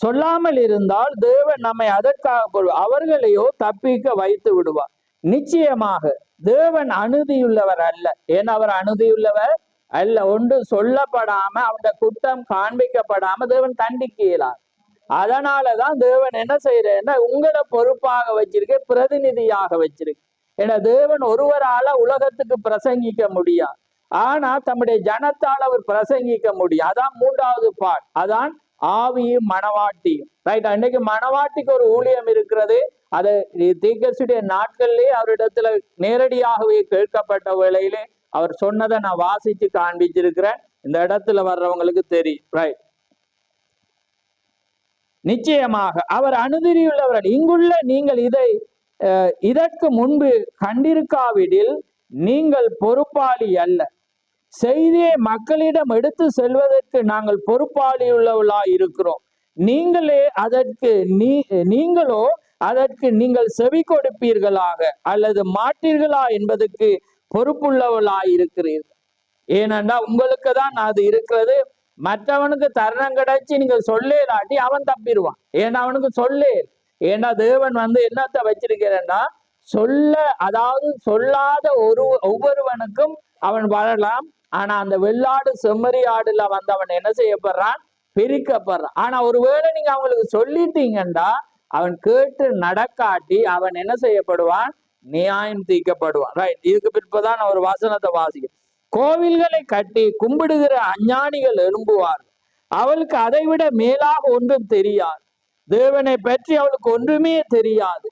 சொல்லாமல் இருந்தால் தேவன் நம்மை அதற்காக அவர்களையோ தப்பிக்க வைத்து விடுவார். நிச்சயமாக தேவன் அநீதியுள்ளவர் அல்ல. ஏன்னா அவர் அநீதியுள்ளவர் அல்ல. ஒன்று சொல்லப்படாம அவனுடைய குற்றம் காண்பிக்கப்படாம தேவன் தண்டிக்க இயலார். அதனாலதான் தேவன் என்ன செய்யறேன்னா உங்களை பொறுப்பாக வச்சிருக்க, பிரதிநிதியாக வச்சிருக்கு. ஏன்னா தேவன் ஒருவரால உலகத்துக்கு பிரசங்கிக்க முடியாது, ஆனா தம்முடைய ஜனத்தால் அவர் பிரசங்கிக்க முடியும். அதான் 3வது பாட், அதான் ஆவியும் மணவாட்டியும். ரைட். அன்னைக்கு மணவாட்டிக்கு ஒரு ஊழியம் இருக்கிறது. அதை தீர்க்கதரிசியுடைய நாட்கள்லயே அவரிடத்துல நேரடியாகவே கேட்கப்பட்ட வேளையிலே அவர் சொன்னதை நான் வாசிச்சு காண்பிச்சிருக்கிறேன். இந்த இடத்துல வர்றவங்களுக்கு தெரியும். ரைட். நிச்சயமாக அவர் அநீதியுள்ளவர். இங்குள்ள நீங்கள் இதற்கு முன்பு கண்டிருக்காவிடில் நீங்கள் பொறுப்பாளி அல்ல. செய்தியை மக்களிடம் எடுத்து செல்வதற்கு நாங்கள் பொறுப்பாளியுள்ளவர்களாய் இருக்கிறோம். நீங்களோ அதற்கு நீங்கள் செவி கொடுப்பீர்களாக அல்லது மாட்டீர்களா என்பதற்கு பொறுப்புள்ளவர்களாய் இருக்கிறீர்கள். ஏனென்றா உங்களுக்கு தான் அது இருக்கிறது. மற்றவனுக்கு தருணம் கிடைச்சி நீங்க சொல்லலாட்டி அவன் தப்பிடுவான். ஏன்னா அவனுக்கு சொல்லே. ஏன்னா தேவன் என்னத்தை வச்சிருக்கிறேன்னா அதாவது சொல்லாத ஒவ்வொருவனுக்கும் அவன் வரலாம். ஆனா அந்த வெள்ளாடு செம்மறி ஆடுல அவன் என்ன செய்யப்படுறான், பிரிக்கப்படுறான். ஆனா ஒருவேளை நீங்க அவங்களுக்கு சொல்லிட்டீங்கன்னா அவன் கேட்டு நடக்காட்டி அவன் என்ன செய்யப்படுவான், நியாயம் தீர்க்கப்படுவான். ரைட். இதுக்கு பிற்பதான் ஒரு வசனத்தை வாசிக்க. கோவில்களை கட்டி கும்பிடுகிற அஞ்ஞானிகள் எழும்புவார்கள். அவளுக்கு அதை விட மேலாக ஒன்றும் தெரியாது. தேவனை பற்றி அவளுக்கு ஒன்றுமே தெரியாது.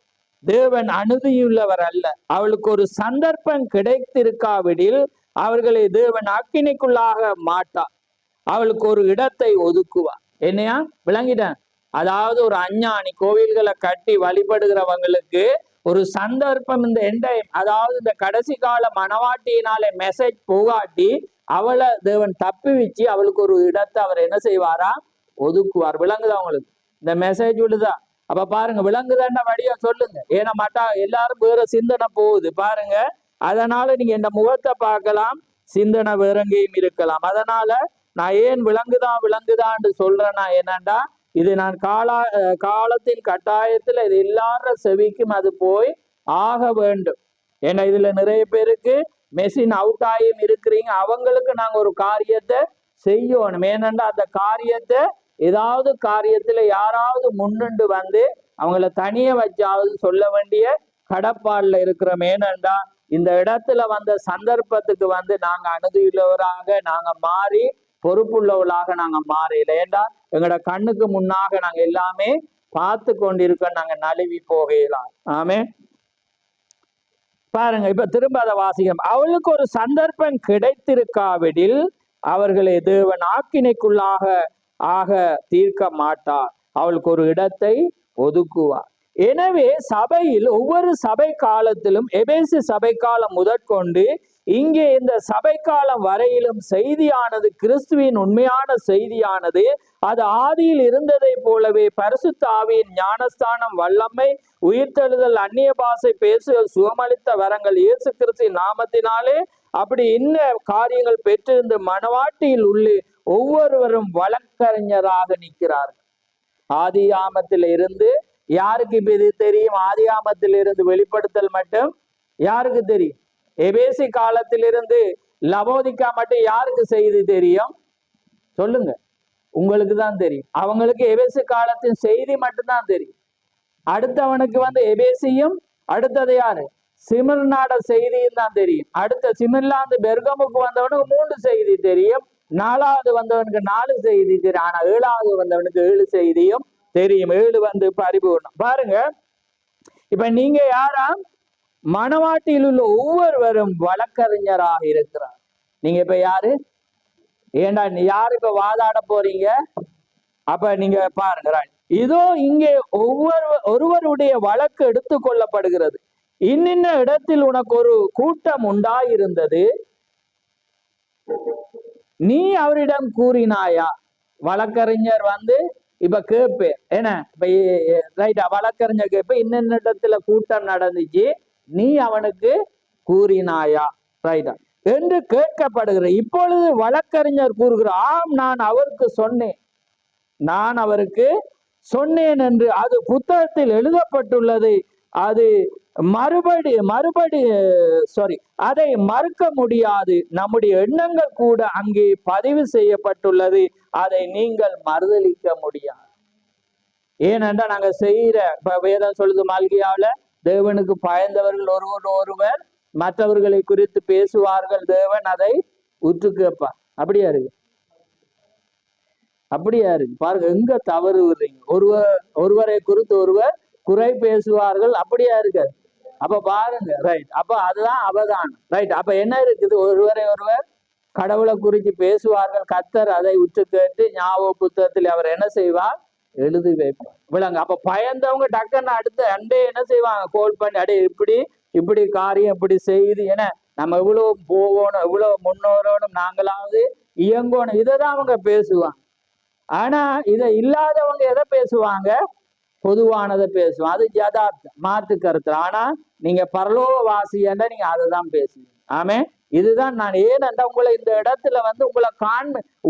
தேவன் அநீதியுள்ளவர் அல்ல. அவளுக்கு ஒரு சந்தர்ப்பம் கிடைத்திருக்காவிடில் அவர்களை தேவன் அக்கினிக்குள்ளாக மாட்டார். அவளுக்கு ஒரு இடத்தை ஒதுக்குவார். என்னையா விளங்கிட்டேன்? அதாவது ஒரு அஞ்ஞானி கோவில்களை கட்டி வழிபடுகிறவங்களுக்கு ஒரு சந்தர்ப்பம், இந்த எண்டைம், அதாவது இந்த கடைசி கால மனவாட்டியினாலே மெசேஜ் போகாட்டி அவளை தேவன் தப்பி வச்சு அவளுக்கு ஒரு இடத்தை அவர் என்ன செய்வாரா, ஒதுக்குவார். விளங்குதா உங்களுக்கு இந்த மெசேஜ்? விழுதா? அப்ப பாருங்க, விளங்குதான்னா வழியா சொல்லுங்க. ஏன்னா எல்லாரும் வேற சிந்தனை போகுது பாருங்க. அதனால நீங்க இந்த முகத்தை பார்க்கலாம், சிந்தனை வேற எங்கேயும் இருக்கலாம். அதனால நான் ஏன் விளங்குதான்னு சொல்றேன்னா என்னண்டா, இது நான் காலத்தின் கட்டாயத்துல இது எல்லார செவிக்கும் அது போய் ஆக வேண்டும். ஏன்னா இதுல நிறைய பேருக்கு மெஷின் அவுட் ஆகியும் இருக்கிறீங்க. அவங்களுக்கு நாங்க ஒரு காரியத்தை செய்யணும். ஏனென்றா அந்த காரியத்தை ஏதாவது காரியத்துல யாராவது முன்னின்று அவங்கள தனிய வச்சாவது சொல்ல வேண்டிய கடப்பாடுல இருக்கிறோம். ஏனென்றா இந்த இடத்துல சந்தர்ப்பத்துக்கு நாங்க அநீதியுள்ளவராக நாங்க மாறி பொறுப்புள்ளவர்களாக நாங்க மாறல. ஏண்டா எங்களோட கண்ணுக்கு முன்னாக நாங்க எல்லாமே பார்த்து கொண்டிருக்க, நாங்க நழுவி போகலாம். ஆமே. பாருங்க, இப்ப திரும்ப அதை வாசிக்கிறோம். அவளுக்கு ஒரு சந்தர்ப்பம் கிடைத்திருக்காவிடில் அவர்களை தேவன் ஆக்கினைக்குள்ளாக தீர்க்க மாட்டார். அவளுக்கு ஒரு இடத்தை ஒதுக்குவார். எனவே சபையில் ஒவ்வொரு சபை காலத்திலும், எபேசு சபை காலம் முதற்கொண்டு இங்கே இந்த சபை காலம் வரையிலும் செய்தியானது, கிறிஸ்துவின் உண்மையான செய்தியானது, அது ஆதியில் இருந்ததை போலவே பரிசுத்த ஆவியின் ஞானஸ்தானம், வல்லமை, உயிர்த்தெழுதல், அந்நிய பாஷை பேசுதல், சுகமளித்த வரங்கள் இயேசு கிறிஸ்துவின் நாமத்தினாலே அப்படி இன்ன காரியங்கள் பெற்றிருந்த மனவாட்டியில் உள்ள ஒவ்வொருவரும் வழக்கறிஞராக நிற்கிறார்கள். ஆதியாமத்தில் இருந்து யாருக்கு இப்ப இது தெரியும்? ஆதியாமத்தில் இருந்து வெளிப்படுத்தல் மட்டும் யாருக்கு தெரியும்? எபேசி காலத்திலிருந்து லவோதிக்கா மட்டும் யாருக்கு செய்தி தெரியும்? சொல்லுங்க. உங்களுக்கு தான் தெரியும். அவங்களுக்கு எபேசு காலத்தின் செய்தி மட்டும்தான் தெரியும். அடுத்தவனுக்கு எபேசியும், அடுத்தது யாரு சிமிர்னாட செய்தியும் தான் தெரியும். அடுத்த சிமிர்லாந்து பெர்கமுக்கு வந்தவனுக்கு 3 செய்தி தெரியும். 4வது வந்தவனுக்கு 4 செய்தி தெரியும். ஆனா 7வது வந்தவனுக்கு 7 செய்தியும் தெரியும். 7 பரிபூர்ணம். பாருங்க, இப்ப நீங்க யாரா? மனவாட்டியில் உள்ள ஒவ்வொருவரும் வழக்கறிஞராக இருக்கிறார். நீங்க இப்ப யாரு? ஏண்டா யாரு இப்ப வாதாட போறீங்க? அப்ப நீங்க பாருங்க, இதோ இங்கே ஒருவருடைய வழக்கு எடுத்துக்கொள்ளப்படுகிறது. இன்னின்ன இடத்தில் உனக்கு ஒரு கூட்டம் உண்டாயிருந்தது, நீ அவரிடம் கூறினாயா? வழக்கறிஞர் இப்ப கேட்பு என்ன, இப்ப ரைட்டா, வழக்கறிஞர் கேட்ப இன்னின்ன இடத்துல கூட்டம் நடந்துச்சு, நீ அவனுக்கு கூறினாயா? ரைட்டா என்று கேட்கப்படுகிற. இப்பொழுது வழக்கறிஞர் கூறுகிற, ஆம், நான் அவருக்கு சொன்னேன் என்று அது புத்தகத்தில் எழுதப்பட்டுள்ளது. அது அதை மறுக்க முடியாது. நம்முடைய எண்ணங்கள் கூட அங்கே பதிவு செய்யப்பட்டுள்ளது. அதை நீங்கள் மறுதலிக்க முடியாது. ஏனென்றா நாங்க செய்யற வேதம் சொல்லுது மல்கியாவில, தேவனுக்கு பயந்தவர்கள் ஒருவர் மற்றவர்களை குறித்து பேசுவார்கள், தேவன் அதை உற்று கேட்பார். அப்படியா இருக்கு பாருங்க, எங்க தவறு விடுறீங்க? ஒருவரை குறித்து ஒருவர் குறை பேசுவார்கள், அப்படியா இருக்காது? அப்ப பாருங்க, ரைட். அப்ப அதுதான் அவதானம், ரைட். அப்ப என்ன இருக்குது? ஒருவரை ஒருவர் கடவுளை குறித்து பேசுவார்கள், கர்த்தர் அதை உற்று கேட்டு ஞாபக புத்தகத்தில் அவர் என்ன செய்வார்? எழுதி வைப்பார். விளங்க. அப்ப பயந்தவங்க டக்குன்னு அடுத்த அண்டே என்ன செய்வாங்க? கோல் பண்ணி, அடே இப்படி காரியம் இப்படி செய்யுது, ஏன்னா நம்ம எவ்வளவு போகணும், எவ்வளவு முன்னோரணும், நாங்களாவது இயங்கணும், இதைதான் அவங்க பேசுவாங்க. ஆனா இதை இல்லாதவங்க எதை பேசுவாங்க? பொதுவானதை பேசுவாங்க. அது யதார்த்தம், மாற்று கருத்து. ஆனா நீங்க பரலோக வாசியண்டா நீங்க அதை தான் பேசுவீங்க. ஆமே, இதுதான் நான் ஏனென்றா உங்களை இந்த இடத்துல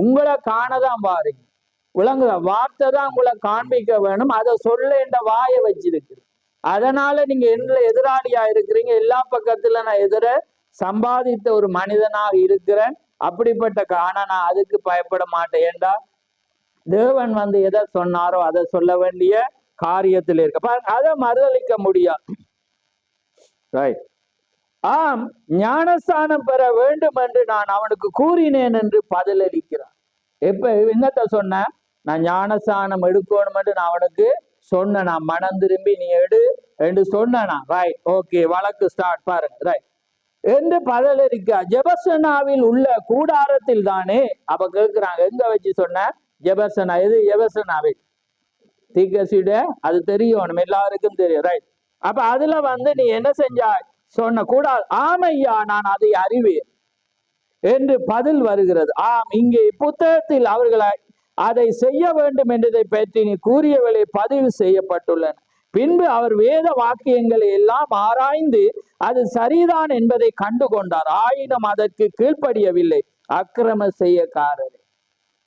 உங்களை காணதான் பாருங்க. விளங்குற வார்த்தை தான் உங்களை காண்பிக்க வேணும். அதை சொல்ல என்ற வாயை வச்சிருக்கு. அதனால நீங்க என்ன எதிராளியா இருக்கிறீங்க? எல்லா பக்கத்துல நான் எதிர சம்பாதித்த ஒரு மனிதனாக இருக்கிறேன். அப்படிப்பட்ட ஆனா நான் அதுக்கு பயப்பட மாட்டேன். ஏண்டா தேவன் எதை சொன்னாரோ அதை சொல்ல வேண்டிய காரியத்தில் இருக்க, அதை மறுதளிக்க முடியாது. ஆம், ஞானஸ்தானம் பெற வேண்டும் என்று நான் அவனுக்கு கூறினேன் என்று பதிலளிக்கிறான். எப்ப என்னத்த சொன்ன? நான் ஞானஸ்தானம் எடுக்கணும் என்று நான் அவனுக்கு சொன்னேன். நான் மனம் திரும்பி நீ எடு என்று சொன்னா, ரைட், ஓகே, வழக்கு ஸ்டார்ட். பாருங்க, ரைட் என்று பதிலளிக்க. ஜெபசனாவில் உள்ள கூடாரத்தில் தானே. அப்ப கேட்கிறாங்க, எங்க வச்சு சொன்ன? ஜெபசனா. எது ஜெபசனாவில்? தீக்கசிட, அது தெரியும், எல்லாருக்கும் தெரியும், ரைட். அப்ப அதுல நீ என்ன செஞ்சா? சொன்ன கூடாது. ஆமையா, நான் அதை அறிவேன் என்று பதில் வருகிறது. ஆம், இங்கே புத்தகத்தில் அவர்களை அதை செய்ய வேண்டும் என்றதை பற்றி நீ கூறியவளை பதிவு செய்யப்பட்டுள்ளன. பின்பு அவர் வேத வாக்கியங்களை எல்லாம் ஆராய்ந்து அது சரிதான் என்பதை கண்டு கொண்டார். ஆயினும் அதற்கு கீழ்ப்படியவில்லை அக்கிரம செய்யக்காரரே.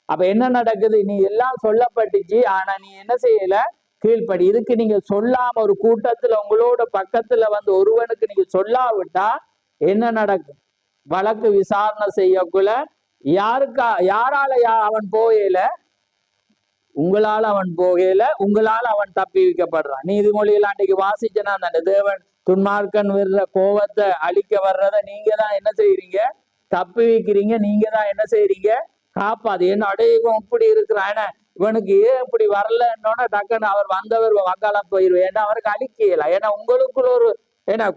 அப்ப என்ன நடக்குது? நீ எல்லாம் சொல்லப்பட்டுச்சு, ஆனா நீ என்ன செய்யல? கீழ்ப்படி. இதுக்கு நீங்க சொல்லாம ஒரு கூட்டத்துல உங்களோட பக்கத்துல ஒருவனுக்கு நீங்க சொல்லாவிட்டா என்ன நடக்கும்? வழக்கு விசாரணை செய்யக்குள்ள யாரால அவன் போகல? உங்களால அவன் போகல, உங்களால அவன் தப்பி வைக்கப்படுறான். நீதிமொழியில அன்னைக்கு வாசிச்சனா தானே, தேவன் துன்மார்க்கன் விடுற கோபத்தை அழிக்க வர்றத நீங்க தான் என்ன செய்யறீங்க? தப்பி வைக்கிறீங்க. நீங்க தான் என்ன செய்யறீங்க? காப்பாது. என்ன அடையகம் இப்படி இருக்கிறான், ஏன்னா இவனுக்கு ஏன் இப்படி வரலன்னோட டக்குன்னு அவர் வந்தவர் வக்கால போயிருவேன். ஏன்னா அவருக்கு அழிக்கல. ஏன்னா உங்களுக்குள்ள ஒரு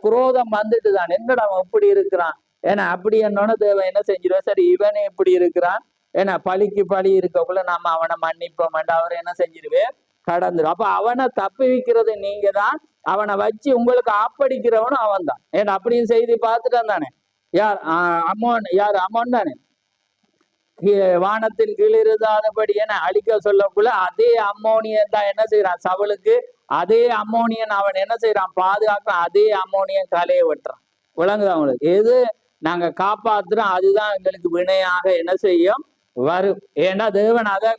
குரோதம் வந்துட்டு தான், என்னடா அவன் இப்படி இருக்கிறான், ஏன்னா அப்படி என்னோட தேவன் என்ன செஞ்சிருவேன்? சரி, இவனே இப்படி இருக்கிறான், ஏன்னா பழிக்கு பழி இருக்கக்குள்ள நம்ம அவனை மன்னிப்போம், அவர் என்ன செஞ்சிருவேன்? கடந்துடும். அப்ப அவனை தப்பி வைக்கிறது நீங்க தான். அவனை வச்சு உங்களுக்கு ஆப்படிக்கிறவனும் அவன் தான். ஏன்னா அப்படியும் செய்தி பார்த்துட்டான் தானே. அம்மோன் தானே, வானத்தின் கீழ் இருந்தாதபடி என அழிக்க சொல்லக்குள்ள அதே அம்மோனியன் தான் என்ன செய்யறான்? சவுலுக்கு அதே அம்மோனியன் அவன் என்ன செய்யறான்? பாதுகாக்கிறான். அதே அம்மோனியன் தலையை வெட்டுறான். விளங்குதான் அவங்களுக்கு? எது நாங்க காப்பாத்துறோம் அதுதான் எங்களுக்கு வினையாக என்ன செய்யும்? வரும். ஏன்னா தேவன் அதை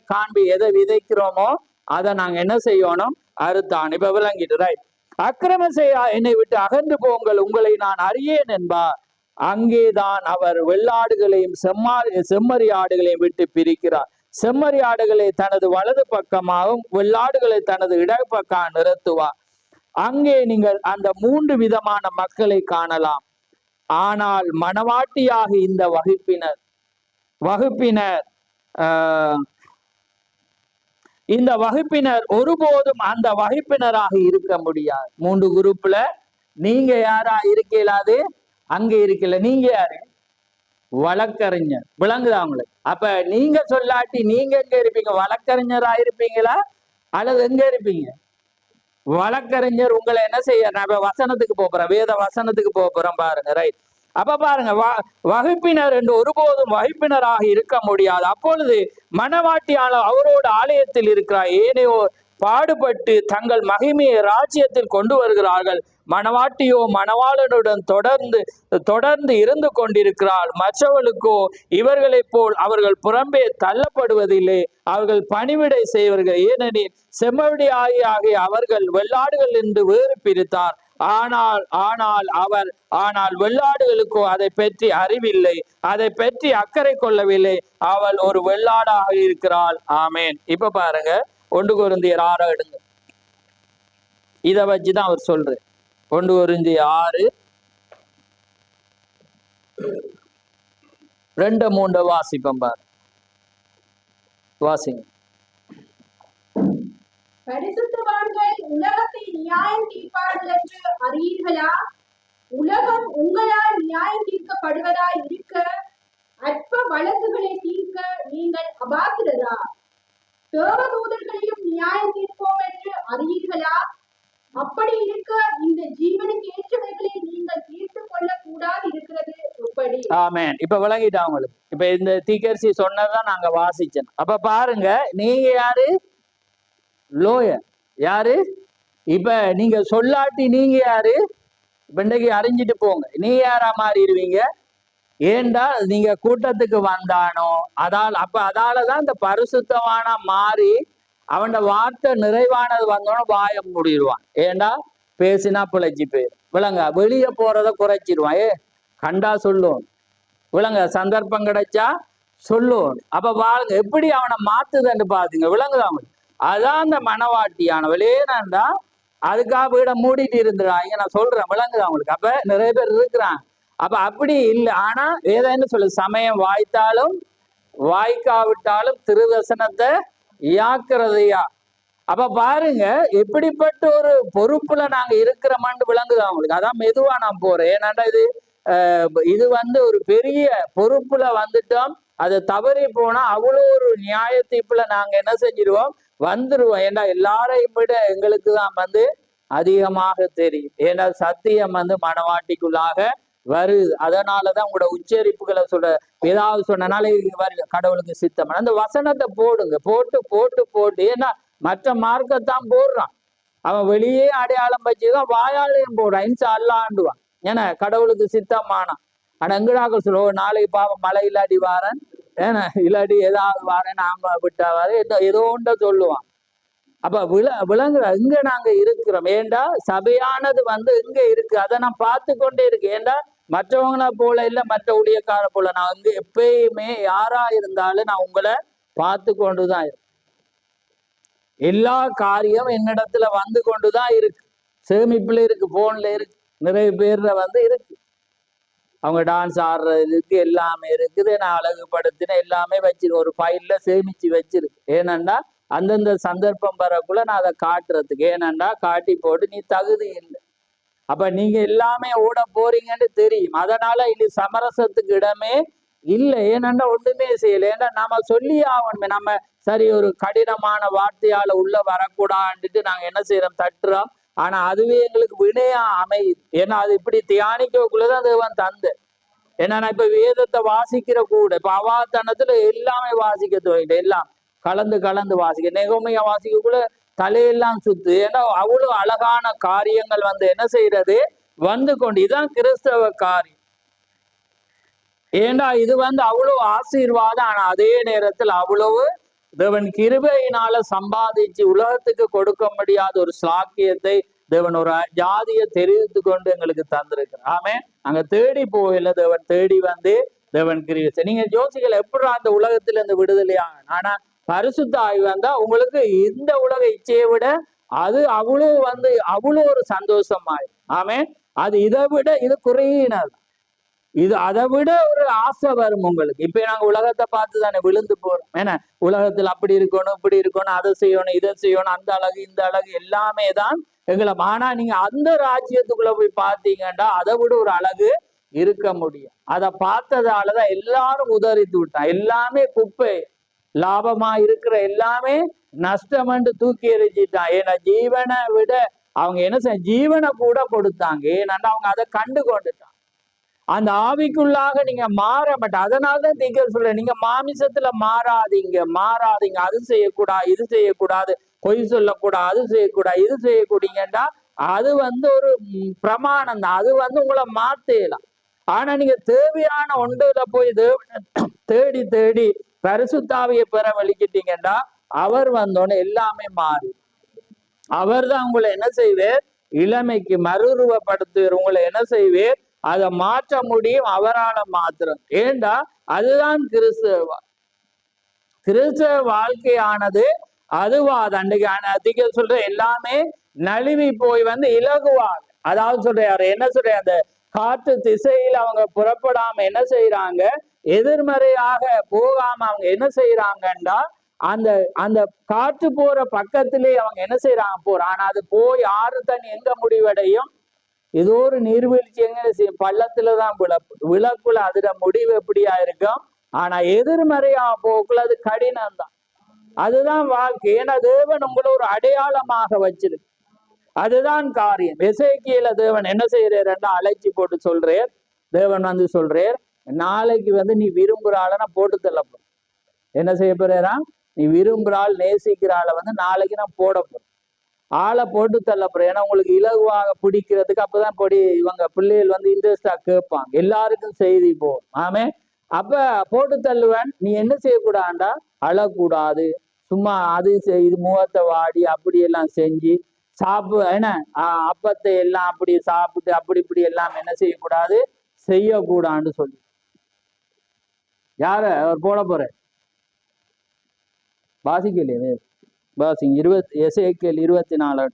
எதை விதைக்கிறோமோ அதை நாங்க என்ன செய்யணும்? அறுத்தான். இப்ப விளங்கிட்டு, ரைட். அக்கிரம செய்ய என்னை விட்டு அகன்று போங்கள், உங்களை நான் அறியேன் என்பார். அங்கேதான் அவர் வெள்ளாடுகளையும் செம்மறி ஆடுகளையும் விட்டு பிரிக்கிறார். செம்மறி ஆடுகளை தனது வலது பக்கமாகவும் வெள்ளாடுகளை தனது இடப்பக்கம் நிறுத்துவார். அங்கே நீங்கள் அந்த 3 விதமான மக்களை காணலாம். ஆனால் மணவாட்டியாக இந்த இந்த வகுப்பினர் ஒருபோதும் அந்த வகுப்பினராக இருக்க முடியாது. 3 குரூப்ல நீங்க யாரா இருக்கலாது, அங்க இருக்கல. நீங்க யாரு? வழக்கறிஞர். விளங்குதா உங்களுக்கு? அப்ப நீங்க சொல்லாட்டி நீங்க எங்க இருப்பீங்க? வழக்கறிஞரா இருப்பீங்களா அல்லது எங்க இருப்பீங்க? வழக்கறிஞர் உங்களை என்ன செய்ய? நான் வசனத்துக்கு போறேன், வேத வசனத்துக்கு போறோம் பாருங்க. ரைட். அப்ப பாருங்க, வகுப்பினர் என்று ஒருபோதும் வகுப்பினராக இருக்க முடியாது. அப்பொழுது மணவாட்டியான அவரோட ஆலயத்தில் இருக்கிறார். ஏனையோ பாடுபட்டு தங்கள் மகிமையை ராஜ்யத்தில் கொண்டு வருகிறார்கள். மணவாட்டியோ மணவாளனுடன் தொடர்ந்து இருந்து கொண்டிருக்கிறாள். மற்றவர்களுக்கோ இவர்களைப் போல் அவர்கள் புறம்பே தள்ளப்படுவதில்லை. அவர்கள் பணிவிடை செய்வர்கள். ஏனெனில் செம்மடி ஆகிய அவர்கள் வெள்ளாடுகள் என்று வேறு பிரித்தார். ஆனால் வெள்ளாடுகளுக்கோ அதை பற்றி அறிவில்லை, அதை பற்றி அக்கறை கொள்ளவில்லை. அவள் ஒரு வெள்ளாடாக இருக்கிறாள். ஆமேன். இப்ப பாருங்க, 1 கொரிந்தியர் 6 எடுங்க. இதை வச்சுதான் அவர் சொல்றாரு. 1 கொரிந்தியர் 6 2, 3 வாசிப்போம் பாரு. வாசிங்க. பரிசுத்தவான்கள் உலகத்தை நியாயம் தீர்ப்பார்கள் என்று அறியீர்களா? உலகம் உங்களால் நியாயம் தீர்க்கப்படுவதாய் இருக்க அற்ப வழக்குகளை தீர்க்க நீங்கள் அபாத்திரரா? தேவதூதர்களையும் நியாயம் தீர்ப்போம் என்று அறியீர்களா? அப்படி இருக்க இந்த ஜீவனுக்கு ஏற்றவைகளை நீங்கள் தீர்த்து கொள்ள கூடாது இருக்கிறது எப்படி? ஆமென். இப்ப விளங்கிட்டா உங்களுக்கு? இப்ப இந்த தீக்கரிசி சொன்னதான் நாங்க வாசிச்சோம். அப்ப பாருங்க, நீங்க யாரு? லோயர். யாரு? இப்ப நீங்க சொல்லாட்டி நீங்க யாரு? இன்னைக்கு அறிஞ்சிட்டு போங்க. நீ யாரா மாறிடுவீங்க? ஏண்டா நீங்க கூட்டத்துக்கு வந்தானோ அதாலதான் இந்த பரிசுத்தவான மாறி அவன் வார்த்தை நிறைவானது வந்தோன்னு வாய முடிடுவான். ஏண்டா பேசினா பிழைச்சி போயிடும். விளங்க, வெளியே போறத குறைச்சிடுவான். கண்டா சொல்லுவோம். விளங்க, சந்தர்ப்பம் கிடைச்சா சொல்லுவோம். அப்ப பாருங்க எப்படி அவனை மாத்துதுன்னு பாத்தீங்க. விளங்குதா அவனுக்கு? அதான் அந்த மனவாட்டியானவளே நான்டா அதுக்காக வீட மூடிட்டு இருந்துடாங்க. நான் சொல்றேன். விளங்குதா அவங்களுக்கு? அப்ப நிறைய பேர் இருக்கிறாங்க. அப்ப அப்படி இல்லை. ஆனா ஏதான்னு சொல்லு, சமயம் வாய்த்தாலும் வாய்க்காவிட்டாலும் திருவசனத்தை யாக்கிறதையா. அப்ப பாருங்க எப்படிப்பட்ட ஒரு பொறுப்புல நாங்க இருக்கிறோமான்னு விளங்குதா அவங்களுக்கு? அதான் மெதுவா நான் போறேன். ஏன்னாண்டா இது ஒரு பெரிய பொறுப்புல வந்துட்டோம். அதை தவறி போனா அவ்வளோ ஒரு நியாய தீர்ப்புல நாங்க என்ன செஞ்சிருவோம்? வந்துருவோம். ஏண்டா எல்லாரையும் விட எங்களுக்கு தான் அதிகமாக தெரியும். ஏன்னா சத்தியம் மனவாட்டிக்குள்ளாக வருது. அதனாலதான் உங்களோட உச்சரிப்புகளை சொல்ற ஏதாவது சொன்னனால கடவுளுக்கு சித்தம். அந்த வசனத்தை போடுங்க. போட்டு ஏன்னா மற்ற மார்க்கத்தான் போடுறான். அவன் வெளியே அடையாளம் வச்சுதான் வாயாலையும் போடுறான். இன்சா அல்லாண்டுவான். ஏன்னா கடவுளுக்கு சித்தமானான். ஆனா எங்கடாக்க சொல்லுவோம், நாளைக்கு பாவம் மழை இல்லாட்டி வாரேன், ஏன்னா இல்லாட்டி ஏதாவது வாரேன், நாம விட்டா வாரேன், ஏதோ ஒன்ற சொல்லுவான். அப்ப விளங்குற எங்க நாங்க இருக்கிறோம்? ஏண்டா சபையானது எங்க இருக்கு, அதை நான் பார்த்து கொண்டே இருக்கு. ஏண்டா மற்றவங்களை போல இல்ல, மற்ற ஊழியக்கார போல நான் எப்பயுமே யாரா இருந்தாலும் நான் உங்களை பார்த்து கொண்டுதான் இருக்கு. எல்லா காரியம் என்னிடத்துல வந்து கொண்டுதான் இருக்கு. சேமிப்புல இருக்கு, போன்ல இருக்கு, நிறைய பேர்ல இருக்கு. அவங்க டான்ஸ் ஆடுறதுக்கு எல்லாமே இருக்குது. நான் அழகுபடுத்தின எல்லாமே வச்சிருக்கு, ஒரு ஃபைல்ல சேமிச்சு வச்சிருக்கு. ஏனண்டா அந்தந்த சந்தர்ப்பம் வரக்குள்ள நான் அதை காட்டுறதுக்கு. ஏனண்டா காட்டி போட்டு நீ தகுதி இல்லை, அப்ப நீங்க எல்லாமே ஓட போறீங்கன்னு தெரியும். அதனால இனி சமரசத்துக்கு இடமே இல்லை. ஏனண்டா ஒண்ணுமே செய்யலை. ஏன்னா நம்ம சொல்லி ஆகணுமே. நம்ம சரி ஒரு கடினமான வார்த்தையால உள்ள வரக்கூடாதுன்ட்டு நாங்க என்ன செய்யறோம்? தட்டுறோம். ஆனா அதுவே எங்களுக்கு வினையா அமையுது. ஏன்னா அது இப்படி தியானிக்கக்குள்ளதான் தேவன் தந்து. ஏன்னா நான் இப்ப வேதத்தை வாசிக்கிற கூட இப்ப அவாத்தனத்துல எல்லாமே வாசிக்க துவங்கிட்டு, எல்லாம் கலந்து வாசிக்க. நெகமையா வாசிக்கக்குள்ள தலையெல்லாம் சுத்து. ஏன்னா அவ்வளவு அழகான காரியங்கள் என்ன செய்யறது? கொண்டு. இதுதான் கிறிஸ்தவ காரியம். ஏண்டா இது அவ்வளவு ஆசீர்வாதம். ஆனா அதே நேரத்தில் அவ்வளவு தேவன் கிருபையினால சம்பாதிச்சு உலகத்துக்கு கொடுக்க முடியாத ஒரு சாக்கியத்தை தேவன் ஒரு ஜாதியை தெரிவித்து கொண்டு எங்களுக்கு தந்திருக்கிறார். ஆமே, அங்க தேடி போகல, தேவன் தேடி தேவன் கிருபை. நீங்க யோசிக்கல எப்படி அந்த உலகத்துல இருந்து விடுதலையா. ஆனா பரிசுத்த ஆய்வு உங்களுக்கு இந்த உலக இச்சையை விட அது அவ்வளோ ஒரு சந்தோஷமாய். ஆமென். அது இதை விட இது குறையினது. இது அதை விட ஒரு ஆசை வரும் உங்களுக்கு. இப்ப நாங்க உலகத்தை பார்த்து தானே விழுந்து போறோம். ஏன்னா உலகத்துல அப்படி இருக்கணும், இப்படி இருக்கணும், அதை செய்யணும், இதை செய்யணும், அந்த அழகு இந்த அழகு எல்லாமே தான் எங்களை. ஆனா நீங்க அந்த ராஜ்யத்துக்குள்ள போய் பார்த்தீங்கன்னா அதை விட ஒரு அழகு இருக்க முடியும். அதை பார்த்ததாலதான் எல்லாரும் உதறித்து விட்டான். எல்லாமே குப்பை, லாபமா இருக்கிற எல்லாமே நஷ்டம் தூக்கி எறிஞ்சிட்டான். ஏன்னா ஜீவனை விட அவங்க என்ன செய்ய, ஜீவனை கூட கொடுத்தாங்க. ஏன்னா அவங்க அதை கண்டு கொண்டுட்டான். அந்த ஆவிக்குள்ளாக நீங்க மாற மாட்டேன். அதனாலதான் தீர்க்க சொல்ற, நீங்க மாமிசத்துல மாறாதீங்க. அது செய்யக்கூடாது, இது செய்யக்கூடாது, பொய் சொல்லக்கூடாது, அது செய்யக்கூடாது, இது செய்யக்கூடியங்கன்னா அது ஒரு பிரமாணம் தான். அது உங்களை மாத்தலாம். ஆனா நீங்க தேவையான ஒன்றுல போய் தேடி தேடி பரிசுத்தாவியை பெற வலிக்கிட்டீங்கன்னா அவர் வந்தோடனே எல்லாமே மாறி. அவர் தான் உங்களை என்ன செய்வார், இளமைக்கு மறுரூபப்படுத்துவார். உங்களை என்ன செய்வார், அதை மாற்ற முடியும் அவரால் மாத்திரம். ஏண்டா அதுதான் கிறிஸ்தவ வாழ்க்கையானது. அதுவாது அன்றைக்கு அதிக சொல்ற எல்லாமே நழுவி போய் இலகுவாக, அதாவது சொல்றாரு என்ன சொல்ற, அந்த காற்று திசையில் அவங்க புறப்படாம என்ன செய்யறாங்க, எதிர்மறையாக போகாம அவங்க என்ன செய்யறாங்கன்னா அந்த அந்த காற்று போற பக்கத்திலே அவங்க என்ன செய்யறாங்க போறாங்க. ஆனா அது போய் ஆறு தண்ணி எங்க முடிவடையும், ஏதோ ஒரு நீர்வீழ்ச்சி எங்க பள்ளத்துலதான் விளக்குள்ள அதோட முடிவு எப்படியா இருக்கும். ஆனா எதிர்மறையா போக்குள்ள அது கடினம் தான். அதுதான் வாழ்க்கை. ஏன்னா தேவன் உங்களை ஒரு அடையாளமாக வச்சிருக்கு. அதுதான் காரியம். எசேக்கியேல தேவன் என்ன செய்யறாருன்னா அழைச்சி போட்டு சொல்றார். தேவன் சொல்றார், நாளைக்கு நீ விரும்புற ஆளை போட்டு தள்ளப்போ. என்ன செய்ய போறா, நீ விரும்புற ஆள் நேசிக்கிற ஆளை நாளைக்கு நான் போட போறேன். ஆளை போட்டு தள்ளப்படுறேன். ஏன்னா உங்களுக்கு இலகுவாக பிடிக்கிறதுக்கு. அப்பதான் இவங்க பிள்ளைகள் இன்ட்ரெஸ்டா கேட்பாங்க. எல்லாருக்கும் செய்தி போகும். ஆமே. அப்ப போட்டு தள்ளுவேன். நீ என்ன செய்யக்கூடாண்டா, அழக்கூடாது, சும்மா அது இது முகத்தை வாடி அப்படி எல்லாம் செஞ்சு என்ன அப்பத்தை எல்லாம் அப்படி சாப்பிட்டு அப்படி இப்படி எல்லாம் என்ன செய்யக்கூடாது, செய்யக்கூடாதுன்னு சொல்லி யார அவர் போட போற வாசிக்கலையே. வாசிங்க எசேக்கியேல் 24.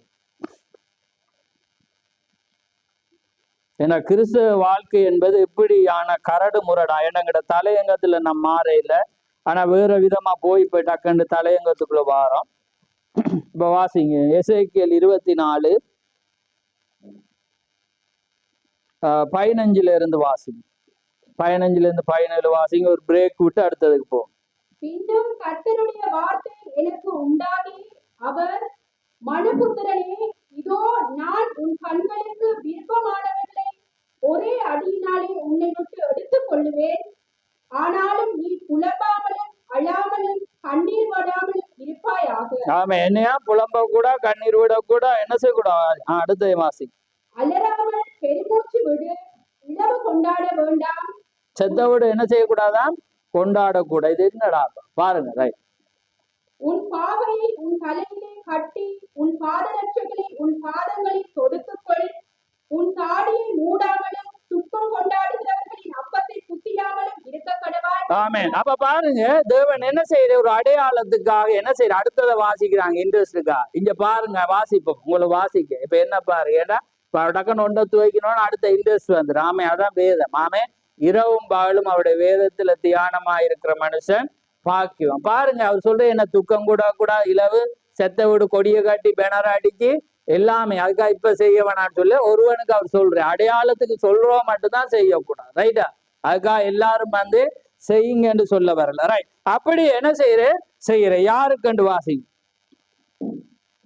ஏன்னா கிறிஸ்தவ வாழ்க்கை என்பது இப்படியான கரடு முரடா. என்னங்கிட்ட தலையங்கத்துல நம்ம மாறையில, ஆனா வேற விதமா போய் டக்குன்னு தலையங்கத்துக்குள்ள வாரோம். இப்ப வாசிங்க எசேக்கியேல் 24 15 வாசிங்க. 15 17 வாசிங்க. ஒரு பிரேக் விட்டு அடுத்ததுக்கு போ. பின்னும் கர்த்தருடைய வார்த்தை எனக்கு உண்டாகி, அவர் மனுபுத்திரனே, இதோ நான் உன் கண்களுக்கு விருப்பமானவர்களை ஒரே அடியினாலே உன்னை விட்டு எடுத்துக் கொள்ளுவேன். ஆனாலும் நீ புலம்பாமலும் அழாமலும் கண்ணீர் விடாமலும் இருப்பாயாக. ஆமா, என்னையா புலம்ப கூட கண்ணீர் விட கூட என்ன செய்யக்கூடாது. அடுத்த வாசி. அலறாமல் பெருமூச்சு விடு, இளவு கொண்டாட வேண்டாம். செத்த விட என்ன செய்யக்கூடாதான், கொண்டாடக்கூட. இது என்னடா பாருங்க. ரைட். உன் பாவையை உன் தலையிலே கட்டி, உன் பாதரட்சைகளை உன் பாதங்களில் தொடுத்துக்கொள். உன் தாடியை மூடாமலும் துக்கம் கொண்டாடுகிறவர்களின் அப்பத்தை குத்திடாமலும் இருக்க கடவாய். ஆமென். அப்ப பாருங்க, தேவன் என்ன செய்யற, ஒரு அடையாளத்துக்காக என்ன செய்யற. அடுத்ததை வாசிக்கிறாங்க இன்ட்ரெஸ்டுக்கா. இங்க பாருங்க, வாசிப்போம் உங்களுக்கு வாசிக்க. இப்ப என்ன பாரு, ஏன்னா டக்குன்னு ஒன்றை துவைக்கணும்னு அடுத்த இன்ட்ரெஸ்ட் வந்துடும். ஆமே, அதான் வேதம். ஆமே, இரவும் பகலும் அவருடைய வேதத்துல தியானமா இருக்கிற மனுஷன் பாக்கியம். பாருங்க, அவர் சொல்ற என்ன துக்கம் கூட இலவு, செத்த வீடு கொடியை காட்டி பேனர அடிச்சு எல்லாமே. அதுக்காக இப்ப செய்ய வேணான்னு சொல்லி ஒருவனுக்கு அவர் சொல்ற அடையாளத்துக்கு சொல்றோம் மட்டும்தான் செய்யக்கூடாது. ரைட்டா? அதுக்காக எல்லாரும் செய்யுங்கன்னு சொல்ல வரல. ரைட். அப்படி என்ன செய்யற யாருக்கண்டு வாசிங்க.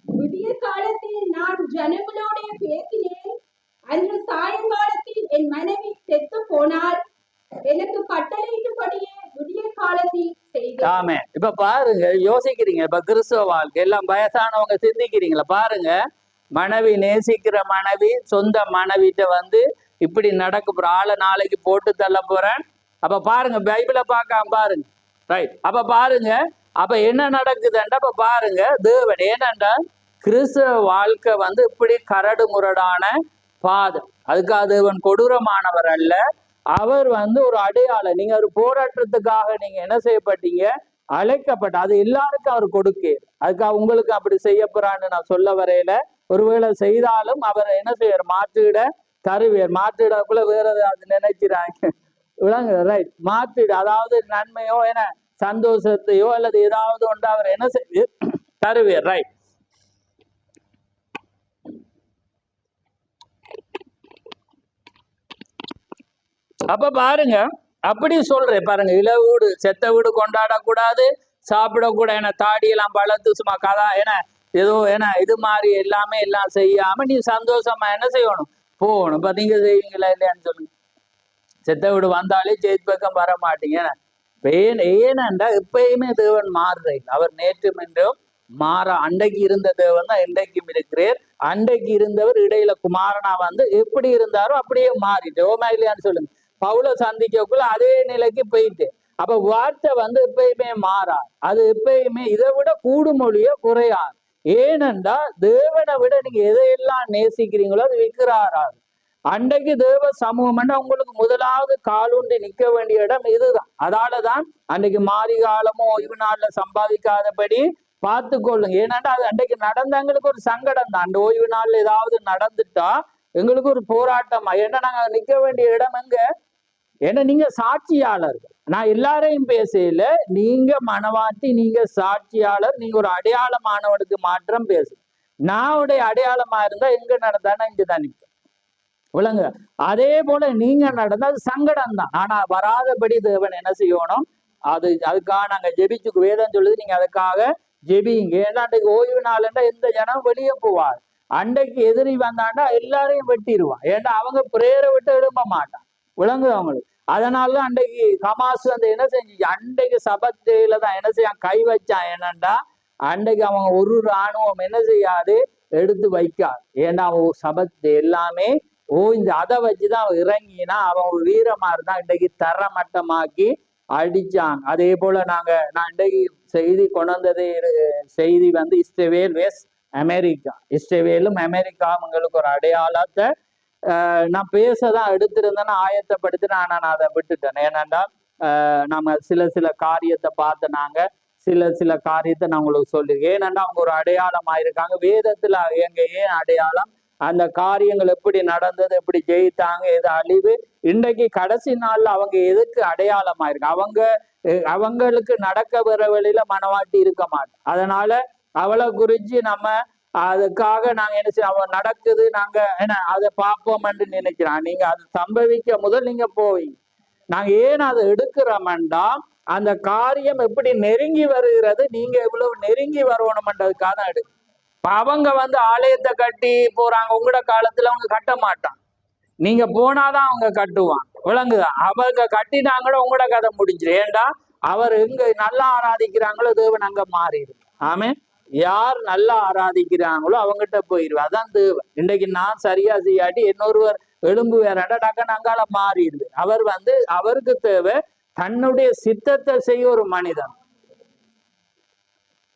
விடிய காலத்தில் நான் ஜனங்களோட பேசினேன். அன்று சாயங்காலத்தில் என் மனைவி செத்து போனால் எனக்கு கட்டளையிட்டபடியே விடிய காலத்தில் செய்தேன். ஆமே. இப்ப பாருங்க, யோசிக்கிறீங்க. இப்ப கிறிஸ்தவ வாழ்க்கை எல்லாம் வயசானவங்க சிந்திக்கிறீங்களா? பாருங்க, மனைவி நேசிக்கிற மனைவி சொந்த மனைவிட்ட இப்படி நடக்க போற ஆளை நாளைக்கு போட்டு தள்ள போறேன். அப்ப பாருங்க, பைபிளை பார்க்காம பாருங்க. ரைட். அப்ப பாருங்க, அப்ப என்ன நடக்குதுண்டா, அப்ப பாருங்க, தேவன் ஏனண்டா கிறிஸ்தவ வாழ்க்கை இப்படி கரடு முரடான பாதம். அதுக்காக தேவன் கொடூரமானவர் அல்ல. அவர் ஒரு அடையாளம். நீங்க ஒரு போராட்டத்துக்காக நீங்க என்ன செய்யப்பட்டீங்க, அழைக்கப்பட்ட அது எல்லாருக்கும் அவர் கொடுக்க. அதுக்காக உங்களுக்கு அப்படி செய்ய போறான்னு நான் சொல்ல வரையில, ஒருவேளை செய்தாலும் அவர் என்ன செய்வார், மாற்றிட தருவார். மாற்றிடக்குள்ள வேற ஏதாவது நினைக்கிறாங்க, விளங்குது ரைட்? மாற்றிட அதாவது நன்மையோ என சந்தோஷத்தையோ அல்லது ஏதாவது ஒன்று அவர் என்ன செய்ய தருவார், ரைட்? அப்ப பாருங்க, அப்படி சொல்றேன் பாருங்க, இள வீடு செத்த வீடு கொண்டாடக்கூடாது, சாப்பிடக்கூட என தாடியெல்லாம் வளர்த்து சும்மா கதா என ஏதோ ஏன்னா இது மாதிரி எல்லாமே எல்லாம் செய்யாம நீ சந்தோஷமா என்ன செய்யணும், போகணும். இப்ப நீங்க செய்வீங்களா இல்லையான்னு சொல்லுங்க. செத்த வீடு வந்தாலே சேத் பக்கம் வர மாட்டீங்க. ஏனென்றா எப்பயுமே தேவன் மாறுறேன். அவர் நேற்றும் என்றும் மாற, அன்றைக்கு இருந்த தேவன் தான் இன்றைக்கும் இருக்கிறார். அன்றைக்கு இருந்தவர் இடையில குமாரனா வந்து எப்படி இருந்தாரோ அப்படியே மாறிட்டு, ஓமா இல்லையான்னு சொல்லுங்க. பவுல சந்திக்கக்குள்ள அதே நிலைக்கு போயிட்டு. அப்ப வார்த்தை வந்து எப்பயுமே மாறா, அது எப்பயுமே இதை விட கூடுமொழிய குறையாது. ஏனென்றா தேவனை விட நீங்க எதையெல்லாம் நேசிக்கிறீங்களோ அது விற்கிறாராது. அன்றைக்கு தேவ சமூகம் உங்களுக்கு முதலாவது காலூண்டி நிற்க வேண்டிய இடம் இதுதான். அதாலதான் அன்றைக்கு மாறி காலமோ ஓய்வு நாள்ல சம்பாதிக்காதபடி பார்த்து கொள்ளுங்க. ஏன்னாண்டா அது அன்றைக்கு நடந்த எங்களுக்கு ஒரு சங்கடம் தான். அந்த ஓய்வு நாள்ல ஏதாவது நடந்துட்டா எங்களுக்கு ஒரு போராட்டமா. ஏன்னா நாங்க நிற்க வேண்டிய இடம் எங்க? ஏன்னா நீங்க சாட்சியாளர்கள். நான் எல்லாரையும் பேசல, நீங்க மனவாட்டி, நீங்க சாட்சியாளர், நீங்க ஒரு அடையாளமானவனுக்கு மாற்றம் பேசு. நான் உடைய அடையாளமா இருந்தா எங்க நடந்தானா இங்கதான் நிற்பேன், விளங்க. அதே போல நீங்க நடந்தா அது சங்கடம் தான். ஆனா வராதபடி தேவன் என்ன செய்யணும், அதுக்காக நாங்க ஜெபிச்சுக்கு வேதம் சொல்லுது, நீங்க அதுக்காக ஜெபிங்க. ஏன்னா அன்றைக்கு ஓய்வு நாள்ன்றா எந்த ஜனம் வெளியே போவார். அன்றைக்கு எதிரி வந்தாண்டா எல்லாரையும் வெட்டிடுவான். ஏன்னா அவங்க பிரேயரை விட்டு எழும்ப மாட்டான், விளங்குது அவங்களுக்கு. அதனாலதான் அன்றைக்கு ஹமாஸ் வந்து என்ன செஞ்சு, அன்றைக்கு சபத்தையில தான் என்ன செய்ய கை வச்சான். என்னண்டா அன்றைக்கு அவங்க ஒரு இராணுவம் என்ன செய்யாது, எடுத்து வைக்காது. ஏன்னா அவன் சபத்து எல்லாமே இந்த அதை வச்சுதான் அவன் இறங்கினா அவன் ஒரு வீரமா இருந்தான். இன்றைக்கு தரமட்டமாக்கி அடிச்சான். அதே போல நான் இன்றைக்கு செய்தி கொண்டதே செய்தி வந்து இஸ்ரேல் வெஸ்ட் அமெரிக்கா, இஸ்ரேலும் அமெரிக்காவும் எங்களுக்கு ஒரு அடையாளத்தை நான் பேசதான் எடுத்திருந்தேன்னு ஆயத்தப்படுத்தி நான் அதை விட்டுட்டேன். ஏன்னாண்டா நம்ம சில காரியத்தை பார்த்து நாங்க சில காரியத்தை நான் உங்களுக்கு சொல்லிருக்கேன். ஏன்னாண்டா அவங்க ஒரு அடையாளம் ஆயிருக்காங்க வேதத்துல. எங்க ஏன் அடையாளம், அந்த காரியங்கள் எப்படி நடந்தது, எப்படி ஜெயித்தாங்க, எது அழிவு, இன்றைக்கு கடைசி நாள்ல அவங்க எதுக்கு அடையாளமா இருக்கு. அவங்களுக்கு நடக்க வர வழியில மனவாட்டி இருக்க மாட்டோம். அதனால அவளை குறிச்சு நம்ம அதுக்காக நாங்க என்ன செய்ய, அவன் நடக்குது நாங்க என்ன அதை பார்ப்போம்னு நினைக்கிறான். நீங்க அது சம்பவிக்க முதல் நீங்க போவீங்க. நாங்க ஏன் அதை எடுக்கிறோம்டா, அந்த காரியம் எப்படி நெருங்கி வருகிறது, நீங்க எவ்வளவு நெருங்கி வரணும்ன்றதுக்காக தான் எடு. அவங்க வந்து ஆலயத்தை கட்டி போறாங்க, உங்களோட காலத்துல அவங்க கட்ட மாட்டான். நீங்க போனாதான் அவங்க கட்டுவான், விளங்குதா? அவங்க கட்டினாங்களோ உங்களோட கதை முடிஞ்சிடும். ஏண்டா அவர் எங்க நல்லா ஆராதிக்கிறாங்களோ தேவன் அங்க மாறிடும். ஆமே, யார் நல்லா ஆராதிக்கிறாங்களோ அவங்ககிட்ட போயிடுவேன். அதான் தேவன். இன்றைக்கு நான் சரியா செய்யாட்டி இன்னொருவர் எலும்பு வேறாண்டா டக்குன்னு அங்கால மாறிடுது. அவர் வந்து அவருக்கு தேவை தன்னுடைய சித்தத்தை செய்ய ஒரு மனிதன்,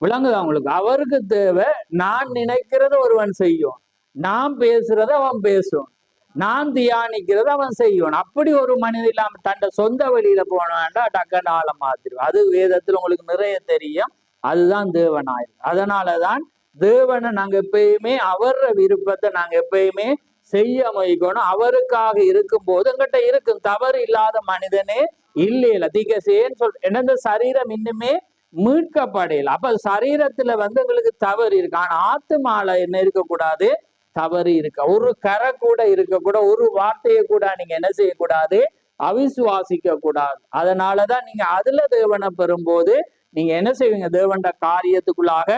விளங்குது அவங்களுக்கு. அவருக்கு தேவை நான் நினைக்கிறத ஒருவன் செய்யும், நான் பேசுறத அவன் பேசும், நான் தியானிக்கிறத அவன் செய்வான். அப்படி ஒரு மனிதன் இல்லாம தன்னை சொந்த வழியில போனாண்டா டக்குன்னு ஆள மாத்திரும். அது வேதத்துல உங்களுக்கு நிறைய தெரியும். அதுதான் தேவனாயிரும். அதனாலதான் தேவனை நாங்க எப்பயுமே அவர விருப்பத்தை நாங்க எப்பயுமே செய்ய முயக்கணும். அவருக்காக இருக்கும் போது எங்கிட்ட இருக்கும். தவறு இல்லாத மனிதனே இல்லையில தீகசேன்னு சொல்ற. என்ன சரீரம் இன்னுமே மீட்கப்படையில. அப்ப சரீரத்துல வந்து எங்களுக்கு தவறு இருக்கு. ஆனா ஆத்துமால என்ன இருக்கக்கூடாது, தவறு இருக்க. ஒரு கரை கூட இருக்கக்கூட, ஒரு வார்த்தையை கூட நீங்க என்ன செய்யக்கூடாது, அவிசுவாசிக்க கூடாது. அதனாலதான் நீங்க அதுல தேவனை பெறும்போது நீங்க என்ன செய்வீங்க, தேவண்ட காரியத்துக்குள்ளாக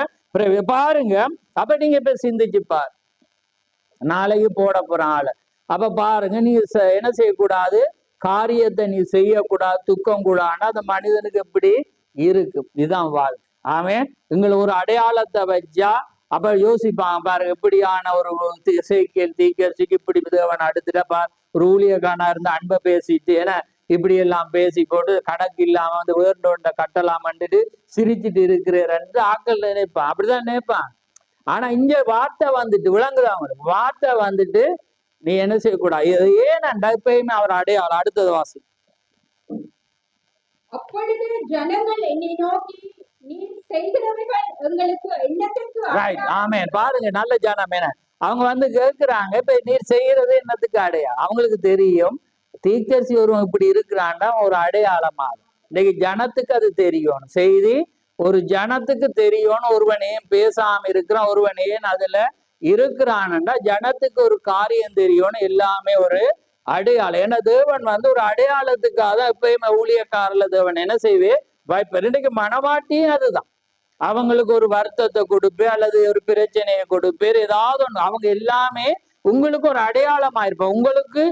பாருங்க. அப்ப நீங்க இப்ப சிந்திச்சு பாரு, நாளைக்கு போட போற ஆளு. அப்ப பாருங்க, நீ என்ன செய்யக்கூடாது, காரியத்தை நீ செய்யக்கூடாது, துக்கம் கூடாதுன்னா அந்த மனிதனுக்கு எப்படி இருக்கு. இதுதான் வாழ்க்கை. ஆமே, எங்களை ஒரு அடையாளத்தை வச்சா அப்ப யோசிப்பாங்க பாருங்க, எப்படியான ஒரு தீக்கரிசிக்கு இப்படி தேவன் அடுத்துட்ட பார், ஒரு ஊழியக்காரனா இருந்து அன்பை பேசிட்டு ஏன்னா இப்படி எல்லாம் பேசி போட்டு கணக்கு இல்லாம வந்து வேண்டோண்ட கட்டலாமன்ட்டு சிரிச்சுட்டு இருக்கிறேன்னு ஆக்கள் நினைப்பான். அப்படிதான் நினைப்பான். ஆனா இங்க வார்த்தை வந்துட்டு விளங்குதான் அவங்களுக்கு. வார்த்தை வந்துட்டு நீ என்ன செய்யக்கூடாது. ஏன்னா எப்பயுமே அவர் அடையாளம். அடுத்தது வாசி. அப்பொழுது ஜனங்கள் என்னை நோக்கி, நீர் செய்கிறவைகள் எங்களுக்கு என்னத்திற்கு ரைட், ஆமென். பாருங்க, நல்ல ஜனம் என்ன அவங்க வந்து கேட்கிறாங்க, இப்ப நீர் செய்யறது என்னத்துக்கு அடையாளம்? அவங்களுக்கு தெரியும் தீர்க்கதரிசி ஒருவன் இப்படி இருக்கிறான்டா ஒரு அடையாளமாகும். இன்னைக்கு ஜனத்துக்கு அது தெரியும், செய்தி ஒரு ஜனத்துக்கு தெரியும். ஒருவன் ஏன் பேசாம இருக்கிறான், ஒருவன் ஏன் அதுல இருக்கிறான்டா ஜனத்துக்கு ஒரு காரியம் தெரியும்னு எல்லாமே ஒரு அடையாளம். ஏன்னா தேவன் வந்து ஒரு அடையாளத்துக்காக தான் எப்பயுமே ஊழியக்காரர்ல தேவன் என்ன செய்வே வாய்ப்பு. இன்னைக்கு மனவாட்டியும் அதுதான், அவங்களுக்கு ஒரு வருத்தத்தை கொடுப்பேன் அல்லது ஒரு பிரச்சனையை கொடுப்பேன், ஏதாவது ஒண்ணு. அவங்க எல்லாமே உங்களுக்கு ஒரு அடையாளமா இருப்பாங்க, உங்களுக்கு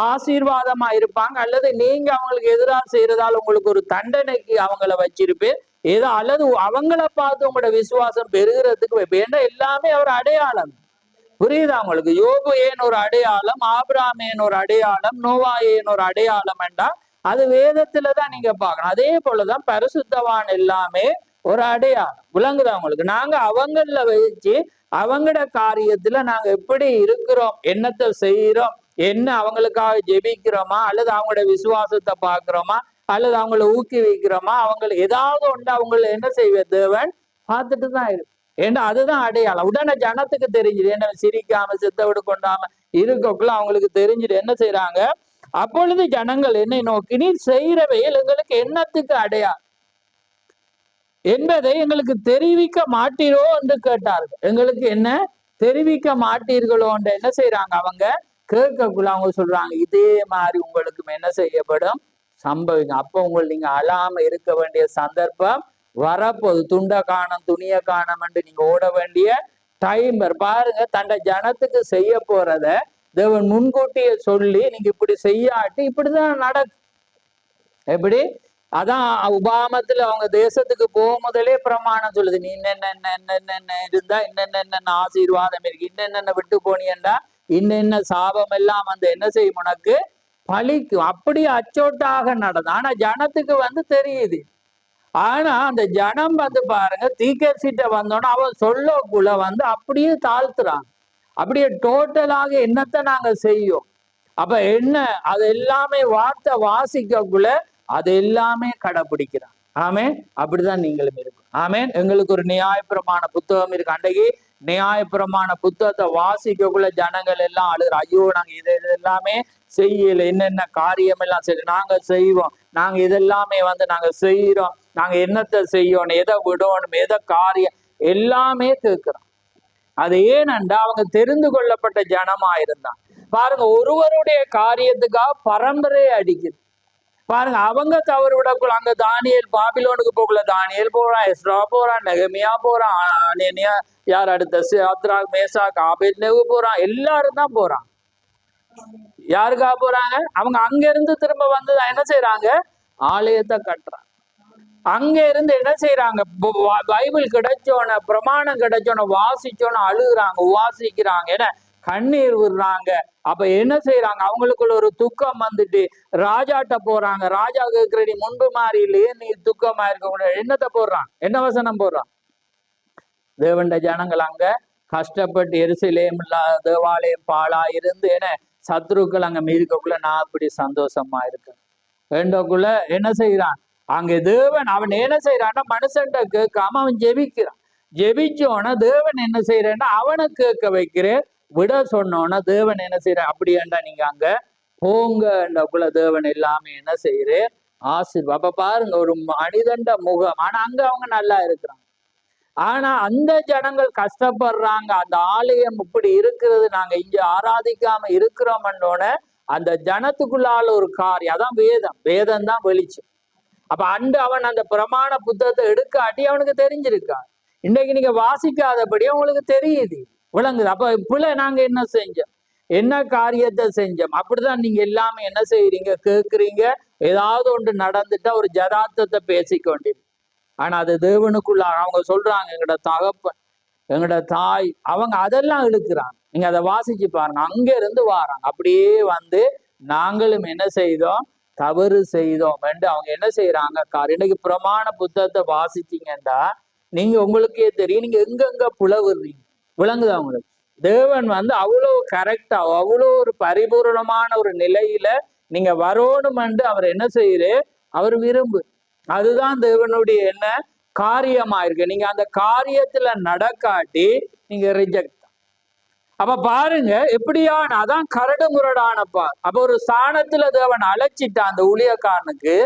ஆசீர்வாதமா இருப்பாங்க, அல்லது நீங்க அவங்களுக்கு எதிராக செய்யறதால உங்களுக்கு ஒரு தண்டனைக்கு அவங்கள வச்சிருப்பேன் ஏதோ, அல்லது அவங்கள பார்த்து உங்களோட விசுவாசம் பெருகிறதுக்கு வைப்பேன். ஏன்னா எல்லாமே ஒரு அடையாளம். புரியுதா உங்களுக்கு? யோபு ஏன் ஒரு அடையாளம், ஆபிரகாம் ஏன் ஒரு அடையாளம், நோவா ஏன் ஒரு அடையாளம் என்றா அது வேதத்துலதான் நீங்க பார்க்கணும். அதே போலதான் பரிசுத்தவான் எல்லாமே ஒரு அடையாளம். விளங்குதா உங்களுக்கு? நாங்க அவங்கள வச்சு அவங்களோட காரியத்துல நாங்க எப்படி இருக்கிறோம், என்னத்தை செய்யறோம், என்ன அவங்களுக்காக ஜெபிக்கிறோமா, அல்லது அவங்களோட விசுவாசத்தை பாக்குறோமா, அல்லது அவங்கள ஊக்குவிக்கிறோமா, அவங்களை ஏதாவது ஒன்று அவங்கள என்ன செய்வ தேவன் பார்த்துட்டு தான் இருக்கு. ஏன்னா அதுதான் அடையாளம். உடனே ஜனத்துக்கு தெரிஞ்சுது, என்ன சிரிக்காம செத்தவிடு கொண்டாம இருக்கக்குள்ள அவங்களுக்கு தெரிஞ்சுது. என்ன செய்யறாங்க? அப்பொழுது ஜனங்கள் என்னை நோக்கி, நீ செய்யறவையில் எங்களுக்கு என்னத்துக்கு அடையாளம் என்பதை எங்களுக்கு தெரிவிக்க மாட்டீரோ என்று கேட்டார்கள். எங்களுக்கு என்ன தெரிவிக்க மாட்டீர்களோ என்று என்ன செய்யறாங்க அவங்க கேட்கக்குள்ள அவங்க சொல்றாங்க, இதே மாதிரி உங்களுக்கு என்ன செய்யப்படும், சம்பவிங்க. அப்ப நீங்க அழாம இருக்க வேண்டிய சந்தர்ப்பம் வரப்போகுது. துண்டை காணும் துணியை காணும் என்று நீங்க ஓட வேண்டிய டைம் பாருங்க. தன்னை ஜனத்துக்கு செய்ய போறத தேவன் முன்கூட்டியே சொல்லி நீங்க இப்படி செய்யாட்டி இப்படிதான் நடக்கும். எப்படி? அதான் உபாமத்துல அவங்க தேசத்துக்கு போகும் முதலே பிரமாணம் சொல்லுது, நீ என்னென்ன இருந்தா என்னென்ன ஆசீர்வாதம் இருக்கு, இன்னென்ன விட்டு போனியண்டா இன்னென்ன சாபம் எல்லாம் வந்து என்ன செய்யும் உனக்கு பழிக்கும். அப்படி அச்சோட்டாக நடந்தது. ஆனா ஜனத்துக்கு வந்து தெரியுது. ஆனா அந்த ஜனம் வந்து பாருங்க, தீர்க்கதரிசிட்ட வந்தோன்னா அவன் சொல்லக்குள்ள வந்து அப்படியே தாழ்த்துறான். அப்படியே டோட்டலாக என்னத்தை நாங்க செய்யும். அப்ப என்ன, அது எல்லாமே வார்த்தை வாசிக்கக்குள்ள அது எல்லாமே கடைபிடிக்கிறான். ஆமேன். அப்படிதான் நீங்களும் இருக்கும். ஆமேன். எங்களுக்கு ஒரு நியாயப்பிரமாண புத்தகம் இருக்கு. அன்றைக்கு நியாயப்பிரமாண புத்தகத்தை வாசிக்கக்குள்ள ஜனங்கள் எல்லாம் அழுகிற, ஐயோ நாங்க இது எல்லாமே செய்யல, என்னென்ன காரியம் எல்லாம் சரி நாங்க செய்வோம், நாங்க இதெல்லாமே வந்து நாங்க செய்யறோம், நாங்க என்னத்தை செய்யணும், எதை விடணும், எதை காரியம் எல்லாமே கேட்கிறோம். அது ஏனென்றா அவங்க தெரிந்து கொள்ளப்பட்ட ஜனமா இருந்தான். பாருங்க, ஒருவருடைய காரியத்துக்காக பரம்பரையை அடிக்குது. பாருங்க, அவங்க தவறு விடக்குள்ள அங்க தானியேல் பாபிலோனுக்கு போகல, தானியேல் போறான், எஸ்ரா போறான், நெகமியா போறான், அனனியா, யார் அடுத்த சாத்ராக் மேசாக் ஆபேத்நேகோ போறான், எல்லாரும் தான் போறான். யாருக்காக போறாங்க? அவங்க அங்க இருந்து திரும்ப வந்து என்ன செய்யறாங்க, ஆலயத்தை கட்டுறாங்க. அங்க இருந்து என்ன செய்யறாங்க, பைபிள் கிடைச்சோன, பிரமாணம் கிடைச்சோன வாசிச்சோன்னு அழுகுறாங்க, வாசிக்கிறாங்க, என்ன கண்ணீர் விடுறாங்க. அப்ப என்ன செய்யறாங்க, அவங்களுக்குள்ள ஒரு துக்கம் வந்துட்டு ராஜாட்ட போறாங்க. ராஜா கேட்கிற, நீ முன்பு மாதிரி இல்லையே, நீ துக்கமா இருக்க, என்னத்தை போடுறான், என்ன வசனம் போடுறான்? தேவண்ட ஜனங்கள் அங்க கஷ்டப்பட்டு எருசலேம் தேவாலயம் பாழா இருந்து என்ன சத்ருக்கள் அங்க மீறிக்கக்குள்ள நான் அப்படி சந்தோஷமா இருக்கேன் வேண்டக்குள்ள என்ன செய்யறான், அங்க தேவன் அவன் என்ன செய்யறான்னா மனுஷன்ட கேட்காம அவன் ஜெபிக்கிறான். ஜெபிச்சோன்னா தேவன் என்ன செய்யறேன்னா அவனை கேட்க வைக்கிறேன். விட சொன்னோன்னா தேவன் என்ன செய்யறான், அப்படியாண்டா நீங்க அங்க போங்கக்குள்ள தேவன் எல்லாமே என்ன செய்யறேன் ஆசீர்வாதம். அப்ப பாருங்க, ஒரு மனிதண்ட முகம். ஆனா அங்க அவங்க நல்லா இருக்கிறாங்க. ஆனா அந்த ஜனங்கள் கஷ்டப்படுறாங்க, அந்த ஆலயம் இப்படி இருக்கிறது, நாங்க இங்க ஆராதிக்காம இருக்கிறோம்னோட அந்த ஜனத்துக்குள்ளால ஒரு காரியம். அதான் வேதம், வேதம் தான் வெளிச்சம். அப்ப அவன் அந்த பிரமாண புத்தகத்தை எடுக்காட்டி அவனுக்கு தெரிஞ்சிருக்கா. இன்னைக்கு நீங்க வாசிக்காதபடி அவங்களுக்கு தெரியுது, விளங்குது. அப்ப இப்ப நாங்க என்ன செஞ்சோம், என்ன காரியத்தை செஞ்சோம், அப்படிதான் நீங்க எல்லாமே என்ன செய்யறீங்க, கேட்குறீங்க. ஏதாவது ஒன்று நடந்துட்டா ஒரு ஜதார்த்தத்தை பேசிக்கொண்டீங்க. ஆனா அது தேவனுக்குள்ள அவங்க சொல்றாங்க, எங்களோட தகப்பன், எங்களோட தாய், அவங்க அதெல்லாம் இழுக்கிறாங்க. நீங்க அதை வாசிச்சு பாருங்க, அங்க இருந்து வாராங்க. அப்படியே வந்து நாங்களும் என்ன செய்தோம், தவறு செய்தோம் என்று அவங்க என்ன செய்யறாங்க. இன்னைக்கு பிரமாண புத்தகத்தை வாசிச்சீங்கன்னா நீங்க உங்களுக்கே தெரியும், நீங்க எங்கெங்க புலவுறீங்க, விளங்குதா உங்களுக்கு? தேவன் வந்து அவ்வளவு கரெக்டா, அவ்வளோ ஒரு பரிபூர்ணமான ஒரு நிலையில நீங்க வரணும் என்று அவர் என்ன செய்யறே, அவர் விரும்பு. அதுதான் தேவனுடைய என்ன காரியமா இருக்கு. நீங்க அந்த காரியத்துல நடக்காட்டி நீங்க ரிஜெக்ட். அப்ப பாருங்க எப்படியான அதான் கரடு முரடானப்பா. அப்ப ஒரு ஸ்தானத்துல தேவன் அழைச்சிட்டான் அந்த ஊழியக்காரனுக்கு.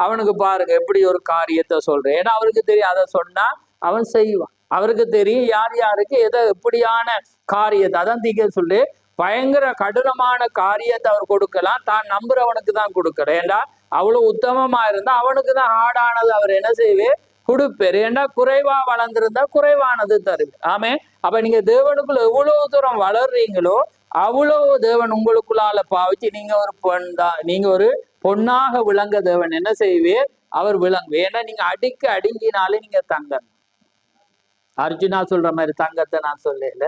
அவனுக்கு பாருங்க எப்படி ஒரு காரியத்தை சொல்றேன். ஏன்னா அவருக்கு தெரியும் அதை சொன்னா அவன் செய்வான். அவருக்கு தெரியும் யார் யாருக்கு எதை எப்படியான காரியத்தை. அதான் தீக்க சொல்லு பயங்கர கடினமான காரியத்தை அவர் கொடுக்கலாம், தான் நம்புறவனுக்கு தான் கொடுக்கற. ஏண்டா அவ்வளவு உத்தமமா இருந்தா அவனுக்கு தான் ஹார்டானது அவர் என்ன செய்வே கொடுப்பேரு. ஏண்டா குறைவா வளர்ந்திருந்தா குறைவானது தருது. ஆமே. அப்ப நீங்க தேவனுக்குள்ள எவ்வளவு தூரம் வளர்றீங்களோ அவ்வளவு தேவன் உங்களுக்குள்ளால பாவிச்சு நீங்க ஒரு பொன் தான், நீங்க ஒரு பொன்னாக விளங்க தேவன் என்ன செய்வீர் அவர் விளங்கு. ஏன்னா நீங்க அடிக்க அடிங்கினாலே நீங்க தங்கம். அர்ஜுனா சொல்ற மாதிரி தங்கத்தை நான் சொல்லல.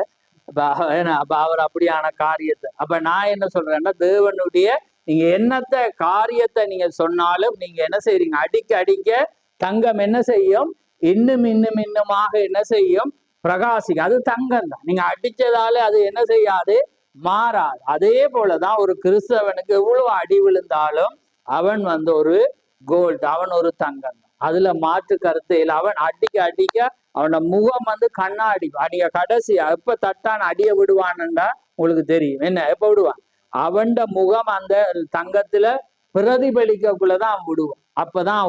அப்ப அவர் அப்படியான காரியத்தை. அப்ப நான் என்ன சொல்றேன்னா தேவனுடைய நீங்க என்னத்த காரியத்தை நீங்க சொன்னாலும் நீங்க என்ன செய்றீங்க அடிக்க அடிக்க தங்கம் என்ன செய்யும் இன்னும் இன்னும் இன்னுமாக என்ன செய்யும் பிரகாசிக்கும். அது தங்கம் தான். நீங்க அடிச்சதால அது என்ன செய்யாது மாறாது. அதே போலதான் ஒரு கிறிஸ்தவனுக்கு எவ்வளவு அடி விழுந்தாலும் அவன் ஒரு கோல்டு, அவன் ஒரு தங்கம். அதுல மாற்று கருத்து இல்லை. அவன் அடிக்க அடிக்க அவனோட முகம் கண்ணாடி. நீங்க கடைசியா எப்ப தட்டான் அடிய விடுவான்டா உங்களுக்கு தெரியும். என்ன எப்ப விடுவான்? அவன் முகம் அந்த தங்கத்துல பிரதிபலிக்கக்குள்ளதான் அவன் விடுவான். அப்பதான்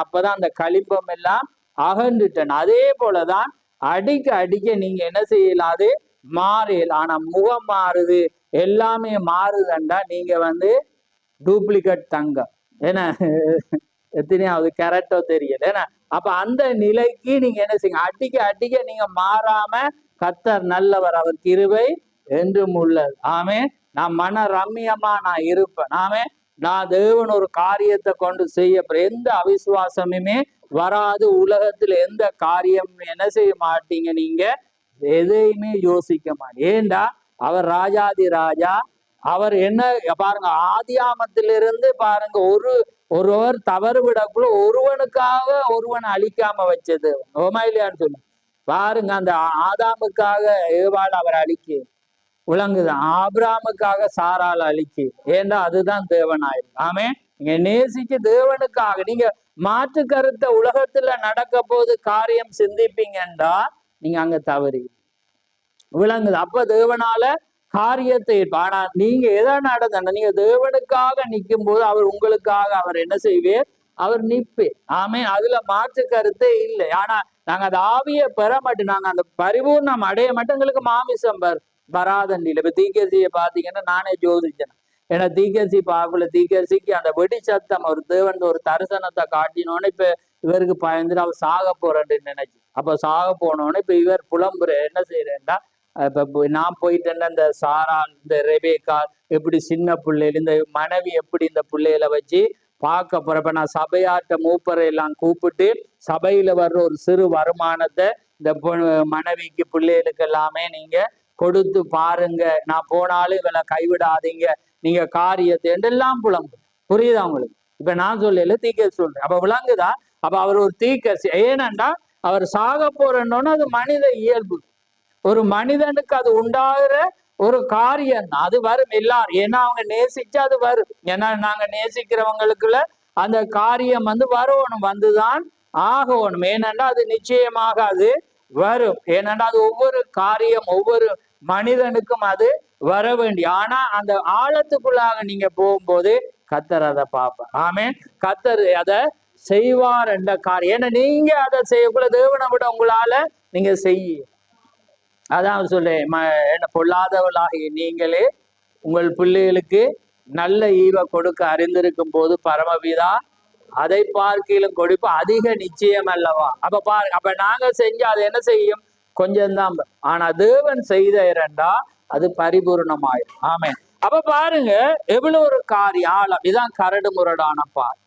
அப்பதான் அந்த களிம்பம் எல்லாம் அகன்றுட்டன். அதே போலதான் அடிக்க அடிக்க நீங்க என்ன செய்யலாது மாறல. ஆனா முகம் மாறுது, எல்லாமே மாறுதுண்டா நீங்க டூப்ளிகேட் தங்கம். ஏன்னா எத்தனையாவது கேரட்டோ தெரியல. ஏன்னா அப்ப அந்த நிலைக்கு நீங்க என்ன செய்யுங்க அடிக்க அடிக்க நீங்க மாறாம கர்த்தர் நல்லவர், அவர் கிருபை என்றும் உள்ளது. ஆமே. நான் மன ரம்மியமா நான் இருப்பேன். ஆமே. நான் தேவன் ஒரு காரியத்தை கொண்டு செய்ய எந்த அவிசுவாசமுமே வராது. உலகத்துல எந்த காரியம் என்ன செய்ய மாட்டீங்க, நீங்க எதையுமே யோசிக்க மாட்டீங்க. ஏண்டா அவர் ராஜாதி ராஜா. அவர் என்ன பாருங்க ஆதியாமத்திலிருந்து பாருங்க ஒருவர் தவறு விடக்குள்ள ஒருவனுக்காக ஒருவன் அழிக்காம வச்சது ஓமையிலையான்னு சொல்லு பாருங்க. அந்த ஆதாமுக்காக ஏவாள் அவர் அழிக்கு விளங்குது, ஆபிராமுக்காக சாரால் அழிக்கு. ஏண்டா அதுதான் தேவனாயிரு. ஆமே. நீங்க நேசிச்சு தேவனுக்காக நீங்க மாற்று கருத்தை உலகத்துல நடக்க போது காரியம் சிந்திப்பீங்கன்றா நீங்க அங்க தவறி விளங்குது. அப்ப தேவனால காரியத்தை. ஆனா நீங்க எதை நடந்த நீங்க தேவனுக்காக நிற்கும் போது அவர் உங்களுக்காக அவர் என்ன செய்வீர் அவர் நிற்பேர். ஆமே. அதுல மாற்று கருத்தே இல்லை. ஆனா நாங்க அந்த ஆவியை பெற மாட்டோம், நாங்க அந்த பரிபூர்ணம் அடைய மாட்டோம். எங்களுக்கு மாமிசம் வராதண்டில. இப்ப தீக்கசியை பாத்தீங்கன்னா நானே ஜோதிச்சேன். ஏன்னா தீக்கசி பார்க்கல, தீக்கசிக்கு அந்த வெடி சத்தம் ஒரு தேவன் ஒரு தரிசனத்தை காட்டினோன்னு இப்ப இவருக்கு பயந்துட்டு அவர் சாக போறேன்னு நினைச்சு. அப்ப சாக போனோன்னு இப்ப இவர் புலம்புற என்ன செய்யறேன்டா இப்ப நான் போயிட்டேன்னா இந்த சாரால் இந்த ரெபேக்கால் எப்படி சின்ன பிள்ளைகள் இந்த மனைவி எப்படி இந்த பிள்ளைகளை வச்சு பார்க்க போறப்ப நான் சபையாட்ட மூப்பரை எல்லாம் கூப்பிட்டு சபையில வர்ற ஒரு சிறு வருமானத்தை இந்த மனைவிக்கு பிள்ளைகளுக்கு எல்லாமே நீங்க கொடுத்து பாருங்க. நான் போனாலும் இவளை கைவிடாதீங்க, நீங்க காரியத்தை என்றெல்லாம் புலம்பு. புரியுதா உங்களுக்கு? இப்ப நான் சொல்லல தீக்கசி சொல்றேன். அப்ப விளங்குதா? அப்ப அவர் ஒரு தீக்கசி. ஏனண்டா அவர் சாக போறோன்னு அது மனித இயல்பு. ஒரு மனிதனுக்கு அது உண்டாகிற ஒரு காரியம் அது வரும் எல்லாரும். ஏன்னா அவங்க நேசிச்சா அது வரும். ஏன்னா நாங்க நேசிக்கிறவங்களுக்குள்ள அந்த காரியம் வரணும், வந்துதான் ஆகணும். ஏனென்றா அது நிச்சயமாக அது வரும். ஏனென்றா அது ஒவ்வொரு காரியம் ஒவ்வொரு மனிதனுக்கும் அது வர வேண்டிய. ஆனா அந்த ஆழத்துக்குள்ளாக நீங்க போகும்போது கர்த்தர் அதை பார்ப்பார். ஆமே. கர்த்தர் அதை செய்வார் என்ற காரியம். ஏன்னா நீங்க அதை செய்யக்குள்ள தேவனை விட உங்களால நீங்க செய்ய. அதான் சொல்ல என்ன பொல்லாதவளாகிய நீங்களே உங்கள் பிள்ளைகளுக்கு நல்ல ஈவை கொடுக்க அறிந்திருக்கும் போது பரமபிதா அதை பார்க்கிலும் கொடுப்பு அதிக நிச்சயம் அல்லவா? அப்ப பாருங்க. அப்ப நாங்க செஞ்சு அது என்ன செய்யும் கொஞ்சம்தான். ஆனா தேவன் செய்த இரண்டா அது பரிபூர்ணமாயிரும். ஆமே. அப்ப பாருங்க எவ்வளவு ஒரு காரியம் ஆழம். இதான் கரடு முரடான பாதை.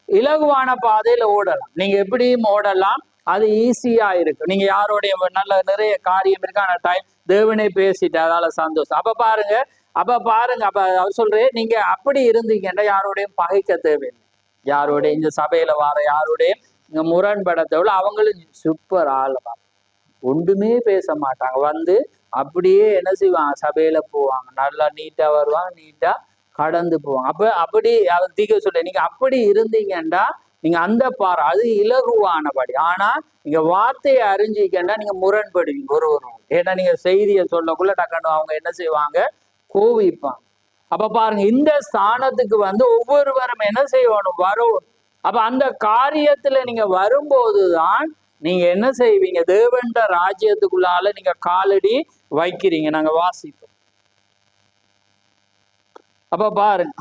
இலகுவான பாதையில ஓடலாம், நீங்க எப்படியும் ஓடலாம், அது ஈஸியா இருக்கு. நீங்க யாரோடைய நல்ல நிறைய காரியம் இருக்கான டைம் தேவனே பேசிட்டு அதால சந்தோஷம். அப்ப பாருங்க அப்ப அவர் சொல்றேன் நீங்க அப்படி இருந்தீங்கன்னா யாரோடையும் பகைக்க தேவையில்லை. யாரோடைய இந்த சபையில வர யாரோடையும் இங்க முரண்பட தேவையில்லை. அவங்களும் சூப்பர் ஆளுவாங்க, ஒன்றுமே பேச மாட்டாங்க. அப்படியே என்ன செய்வாங்க சபையில போவாங்க, நல்லா நீட்டா வருவாங்க, நீட்டா கடந்து போவாங்க. அப்படி அவர் தீக்க சொல்ல நீங்க அப்படி இருந்தீங்கன்னா நீங்க அந்த பாரு அது இலகுவானபடி. ஆனா நீங்க வார்த்தையை அறிஞ்சிக்கன்னா நீங்க முரண்படுவீங்க ஒரு ஏன்னா நீங்க செய்தியை சொல்லக்குள்ள டக்குன்னு அவங்க என்ன செய்வாங்க, கோவிப்பாங்க. அப்ப பாருங்க, இந்த ஸ்தானத்துக்கு வந்து ஒவ்வொருவரும் என்ன செய்யணும், வரும். அப்ப அந்த காரியத்துல நீங்க வரும்போதுதான் நீங்க என்ன செய்வீங்க, தேவண்ட ராஜ்யத்துக்குள்ளால நீங்க காலடி வைக்கிறீங்க. நாங்க வாசிப்போம். அப்ப பாருங்க,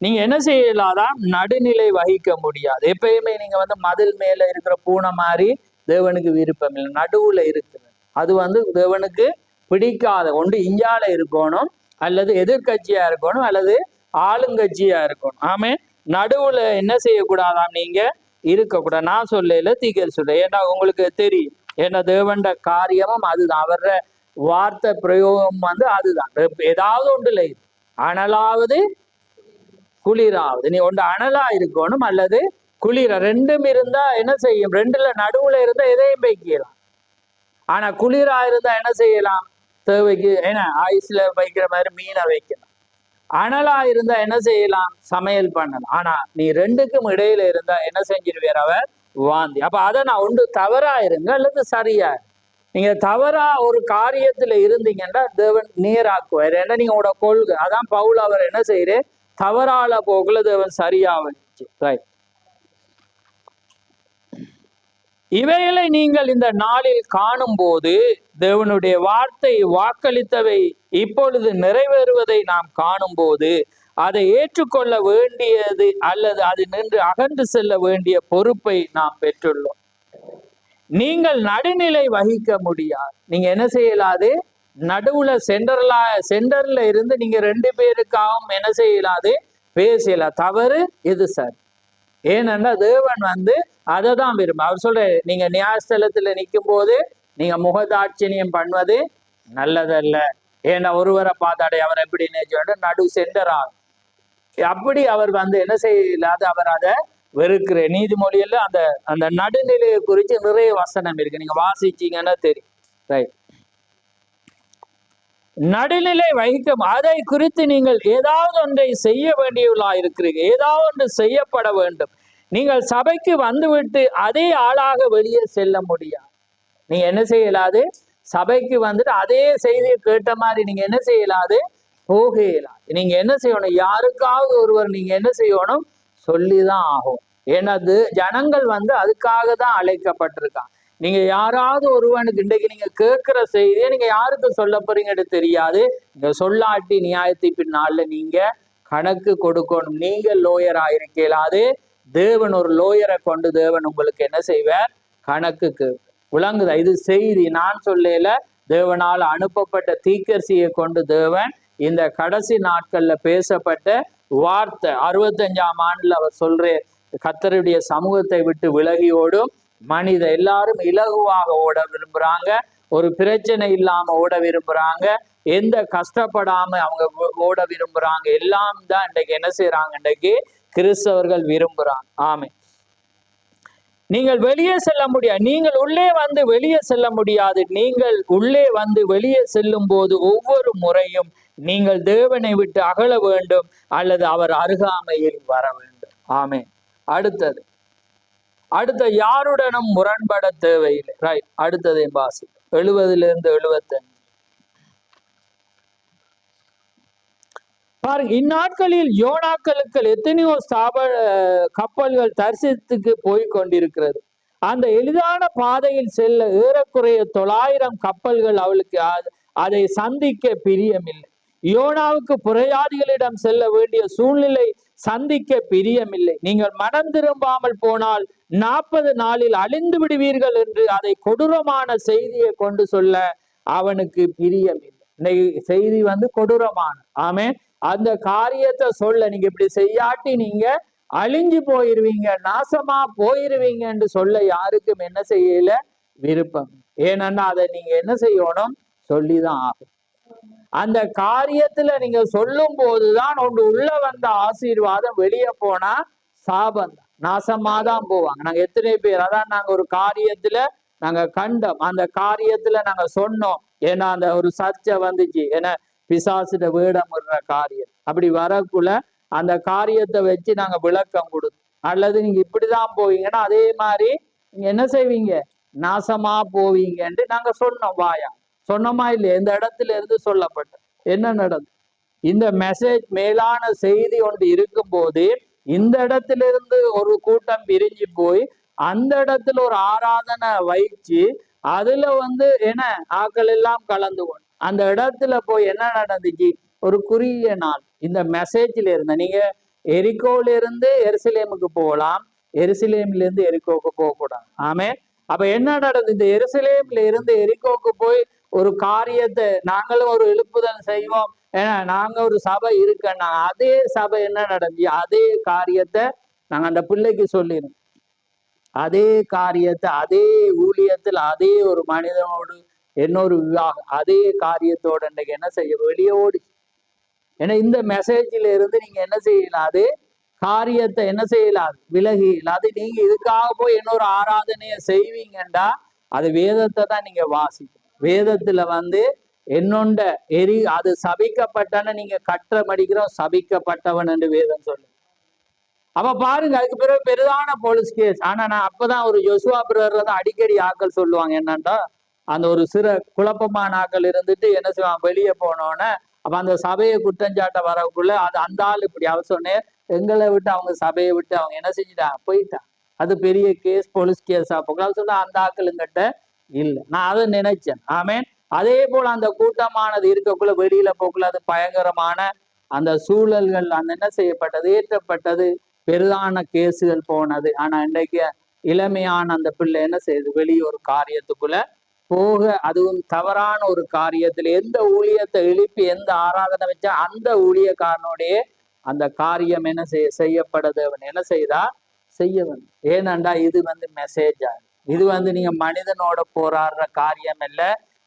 நீங்க என்ன செய்யலாதான் நடுநிலை வகிக்க முடியாது. எப்பயுமே நீங்க வந்து மதில் மேல இருக்கிற பூனை மாதிரி தேவனுக்கு விருப்பம் இல்லை, நடுவுல இருக்குது. அது வந்து தேவனுக்கு பிடிக்காத ஒன்று. இஞ்சால இருக்கணும், அல்லது எதிர்கட்சியா இருக்கணும், அல்லது ஆளுங்கட்சியா இருக்கணும். ஆமே, நடுவுல என்ன செய்யக்கூடாதாம், நீங்க இருக்கக்கூடாது. நான் சொல்லல, தீக்கர் சொல்ல. ஏன்னா உங்களுக்கு தெரியும், ஏன்னா தேவண்ட காரியமும் அதுதான், அவர வார்த்தை பிரயோகம் வந்து அதுதான். ஏதாவது ஒன்றுல இது அனலாவது குளிராவது. நீ ஒன்று அனலா இருக்கணும் அல்லது குளிர, ரெண்டும் இருந்தா என்ன செய்யும், ரெண்டுல நடுவுல இருந்தா எதையும் வைக்கலாம். ஆனா குளிரா இருந்தா என்ன செய்யலாம், தேவைக்கு ஏன்னா ஐஸ்ல வைக்கிற மாதிரி மீனை வைக்கலாம். அனலா இருந்தா என்ன செய்யலாம், சமையல் பண்ணலாம். ஆனா நீ ரெண்டுக்கும் இடையில இருந்தா என்ன செஞ்சிருவார், அவர் வாந்தி. அப்ப அதை நான் ஒன்று தவறா இருங்க அல்லது சரியா. நீங்க தவறா ஒரு காரியத்துல இருந்தீங்கன்னா தேவன் நேராக்குவார். ஏன்னா நீங்க உங்களோட கொள்கை அதான். பவுல் அவர் என்ன செய்யறே, தவறால போக்குல தேவன் சரியா வச்சு. ரைட். இவைகளை நீங்கள் இந்த நாளில் காணும் போது தேவனுடைய வார்த்தை வாக்களித்தவை இப்பொழுது நிறைவேறுவதை நாம் காணும் போது அதை ஏற்றுக்கொள்ள வேண்டியது அல்லது அது நின்று அகன்று செல்ல வேண்டிய பொறுப்பை நாம் பெற்றுள்ளோம். நீங்கள் நடுநிலை வகிக்க முடியாது. நீங்க என்ன செய்யலாது, நடுவுல சென்டர்ல இருந்து நீங்க ரெண்டு பேருக்காகவும் என்ன செய்யலாது, பேசல. தவறு இது சார். ஏனென்றா தேவன் வந்து அதை தான் விரும்ப. அவர் சொல்ற, நீங்க நியாயஸ்தலத்துல நிற்கும் போது நீங்க முகதாட்சியம் பண்ணுவது நல்லதல்ல. ஏன்னா ஒருவரை பார்த்தாடே அவர் எப்படி நினைச்சு நடு சென்டராகும். அப்படி அவர் வந்து என்ன செய்யலாது, அவர் அதை வெறுக்கிற. நீதிமொழியில அந்த அந்த நடுநிலையை குறித்து நிறைய வசனம் இருக்கு, நீங்க வாசிச்சீங்கன்னா தெரியும். ரைட். நடுநிலை வகிக்கும், அதை குறித்து நீங்கள் ஏதாவது ஒன்றை செய்ய வேண்டியவர்களா இருக்கிறீங்க, ஏதாவது ஒன்று செய்யப்பட வேண்டும். நீங்கள் சபைக்கு வந்துவிட்டு அதே ஆளாக வெளியே செல்ல முடியாது. நீங்க என்ன செய்யலாது, சபைக்கு வந்துட்டு அதே செய்தியை கேட்ட மாதிரி நீங்க என்ன செய்யலாது, போகலாம். நீங்க என்ன செய்யணும், யாருக்காவது ஒருவர் நீங்க என்ன செய்யணும், சொல்லிதான் ஆகும். ஏன்னா ஜனங்கள் வந்து அதுக்காக தான் அழைக்கப்பட்டிருக்காங்க. நீங்க யாராவது ஒருவனுக்கு இன்றைக்கு நீங்க கேட்கிற செய்தியை நீங்க யாருக்கு சொல்ல போறீங்கன்னு தெரியாது. நீங்க சொல்லாட்டி நியாயத்தை பின்னால நீங்க கணக்கு கொடுக்கணும். நீங்க லோயர் ஆயிருக்கலாது, தேவன் ஒரு லோயரை கொண்டு தேவன் உங்களுக்கு என்ன செய்வார், கணக்குக்கு விளங்குதா. இது செய்தி நான் சொல்லல, தேவனால் அனுப்பப்பட்ட தீர்க்கதரிசியை கொண்டு தேவன் இந்த கடைசி நாட்கள்ல பேசப்பட்ட வார்த்தை. 65ஆம் ஆண்டுல அவர் சொல்ற, கர்த்தருடைய சமூகத்தை விட்டு விலகி ஓடும் மனித எல்லாரும் இலகுவாக ஓட விரும்புறாங்க, ஒரு பிரச்சனை இல்லாம ஓட விரும்புறாங்க, எந்த கஷ்டப்படாம அவங்க ஓட விரும்புறாங்க. எல்லாம் தான் இன்றைக்கு என்ன செய்யறாங்க, இன்றைக்கு கிறிஸ்தவர்கள் விரும்புறாங்க. ஆமே. நீங்கள் வெளியே செல்ல முடியாது, நீங்கள் உள்ளே வந்து வெளியே செல்ல முடியாது. நீங்கள் உள்ளே வந்து வெளியே செல்லும் போது ஒவ்வொரு முறையும் நீங்கள் தேவனை விட்டு அகல வேண்டும் அல்லது அவர் அருகாமையில் வர வேண்டும். ஆமே. அடுத்த யாருடனும் முரண்பட தேவையில்லை. ரைட். அடுத்ததை வாசி 70 75. பாருங்க, இந்நாட்களில் யோனாக்களுக்கு எத்தனையோ கப்பல்கள் தரிசனத்துக்கு போய் கொண்டிருக்கிறது. அந்த எளிதான பாதையில் செல்ல ஏறக்குறைய 900 கப்பல்கள் அவளுக்கு அதை சந்திக்க பிரியமில்லை. யோனாவுக்கு புறையாதிகளிடம் செல்ல வேண்டிய சூழ்நிலை சந்திக்க பிரியமில்லை. நீங்கள் மனம் திரும்பாமல் போனால் 40 நாளில் அழிந்து விடுவீர்கள் என்று அதை கொடூரமான செய்தியை கொண்டு சொல்ல அவனுக்கு பிரியமில்லை. இன்னைக்கு செய்தி வந்து கொடூரமான. ஆமே. அந்த காரியத்தை சொல்ல, நீங்க இப்படி செய்யாட்டி நீங்க அழிஞ்சு போயிருவீங்க, நாசமா போயிருவீங்க என்று சொல்ல யாருக்கும் என்ன செய்யல விருப்பம். ஏன்னா அதை நீங்க என்ன செய்யணும், சொல்லிதான் ஆகும். அந்த காரியத்துல நீங்க சொல்லும் போதுதான் ஒன்று உள்ள வந்த ஆசீர்வாதம் வெளியே போனா சாபம் தான், நாசமாதான் போவாங்க. நாங்க எத்தனை பேர் அதான் நாங்க ஒரு காரியத்துல நாங்க கண்டோம், அந்த காரியத்துல நாங்க சொன்னோம். ஏன்னா அந்த ஒரு சர்ச்சை வந்துச்சு, ஏன்னா பிசாசிட வேடம் காரியம் அப்படி வரக்குள்ள அந்த காரியத்தை வச்சு நாங்க விளக்கம் கொடுத்தோம். அல்லது நீங்க இப்படிதான் போவீங்கன்னா அதே மாதிரி நீங்க என்ன செய்வீங்க, நாசமா போவீங்கன்னு நாங்க சொன்னோம். வாயா சொன்னோமா இல்லையா? இந்த இடத்துல இருந்து சொல்லப்பட்ட என்ன நடந்தது? இந்த மெசேஜ் மேலான செய்தி ஒன்று இருக்கும் போது இந்த இடத்துல இருந்து ஒரு கூட்டம் பிரிஞ்சு போய் அந்த இடத்துல ஒரு ஆராதனை வைச்சு அதுல என்ன ஆக்கள் எல்லாம் கலந்து கொண்டு அந்த இடத்துல போய் என்ன நடந்துச்சு? ஒரு குறுகிய நாள் இந்த மெசேஜ்ல இருந்த நீங்க எரிகோல இருந்து எருசலேமுக்கு போகலாம், எருசலேம்ல இருந்து எரிகோக்கு போக கூடாது. ஆமே. அப்ப என்ன நடந்தது? இந்த எருசலேம்ல இருந்து எரிகோக்கு போய் ஒரு காரியத்தை நாங்களும் ஒரு எழுப்புதல் செய்வோம், ஏன்னா நாங்க ஒரு சபை இருக்கன்னா அதே சபை என்ன நடந்துச்சு? அதே காரியத்தை நாங்க அந்த பிள்ளைக்கு சொல்லிடும். அதே காரியத்தை அதே ஊழியத்தில் அதே ஒரு மனிதனோடு இன்னொரு விவாகம் அதே காரியத்தோட இன்னைக்கு என்ன செய்ய வெளியே ஓடி. ஏன்னா இந்த மெசேஜில இருந்து நீங்க என்ன செய்யலாம்? அது காரியத்தை என்ன செய்யலாம்? விலகி அது நீங்க இதுக்காக போய் இன்னொரு ஆராதனையை செய்வீங்கண்டா அது வேதத்தை தான் நீங்க வாசிக்கணும். வேதத்துல என்னொண்ட அது சபிக்கப்பட்டன நீங்க கற்ற மடிக்கிறோம் சபிக்கப்பட்டவன் என்று வேதம் சொல்லு. அப்ப பாருங்க, அதுக்கு பிறகு பெரிதான போலீஸ் கேஸ். ஆனா நான் அப்பதான் ஒரு ஜோசுவா பிரதர் தான் அடிக்கடி ஆக்கள் சொல்லுவாங்க என்னன்னா, அந்த ஒரு சிறு குழப்பமான ஆக்கள் இருந்துட்டு என்ன செய்வாங்க, வெளியே போனோன்னே அப்ப அந்த சபையை குற்றஞ்சாட்ட வரக்குள்ள அது அந்த ஆள் இப்படி அவர் சொன்னேன் எங்களை விட்டு அவங்க சபையை விட்டு அவங்க என்ன செஞ்சுட்டாங்க, போயிட்டாங்க. அது பெரிய கேஸ், போலீஸ் கேஸா போகலாம் சொன்னா அந்த ஆக்களுங்கிட்ட இல்லை. நான் அதை நினைச்சேன். ஆமேன். அதே போல அந்த கூட்டமானது இருக்கக்குள்ள வெளியில போக்குள்ள அது பயங்கரமான அந்த சூழல்கள் அந்த என்ன செய்யப்பட்டது, ஏற்றப்பட்டது, பெரிதான கேஸுகள் போனது. ஆனா இன்றைக்கு இளமையான அந்த பிள்ளை என்ன செய்யுது, வெளியே ஒரு காரியத்துக்குள்ள போக, அதுவும் தவறான ஒரு காரியத்துல எந்த ஊழியத்தை எழுப்பி எந்த ஆராதனை வச்சா அந்த ஊழியக்காரனுடைய அந்த காரியம் என்ன செய்யப்படுது, அவன் என்ன செய்தா செய்யவன். ஏனண்டா இது மெசேஜா, இது நீங்க மனிதனோட போராடுற காரியம் இல்ல,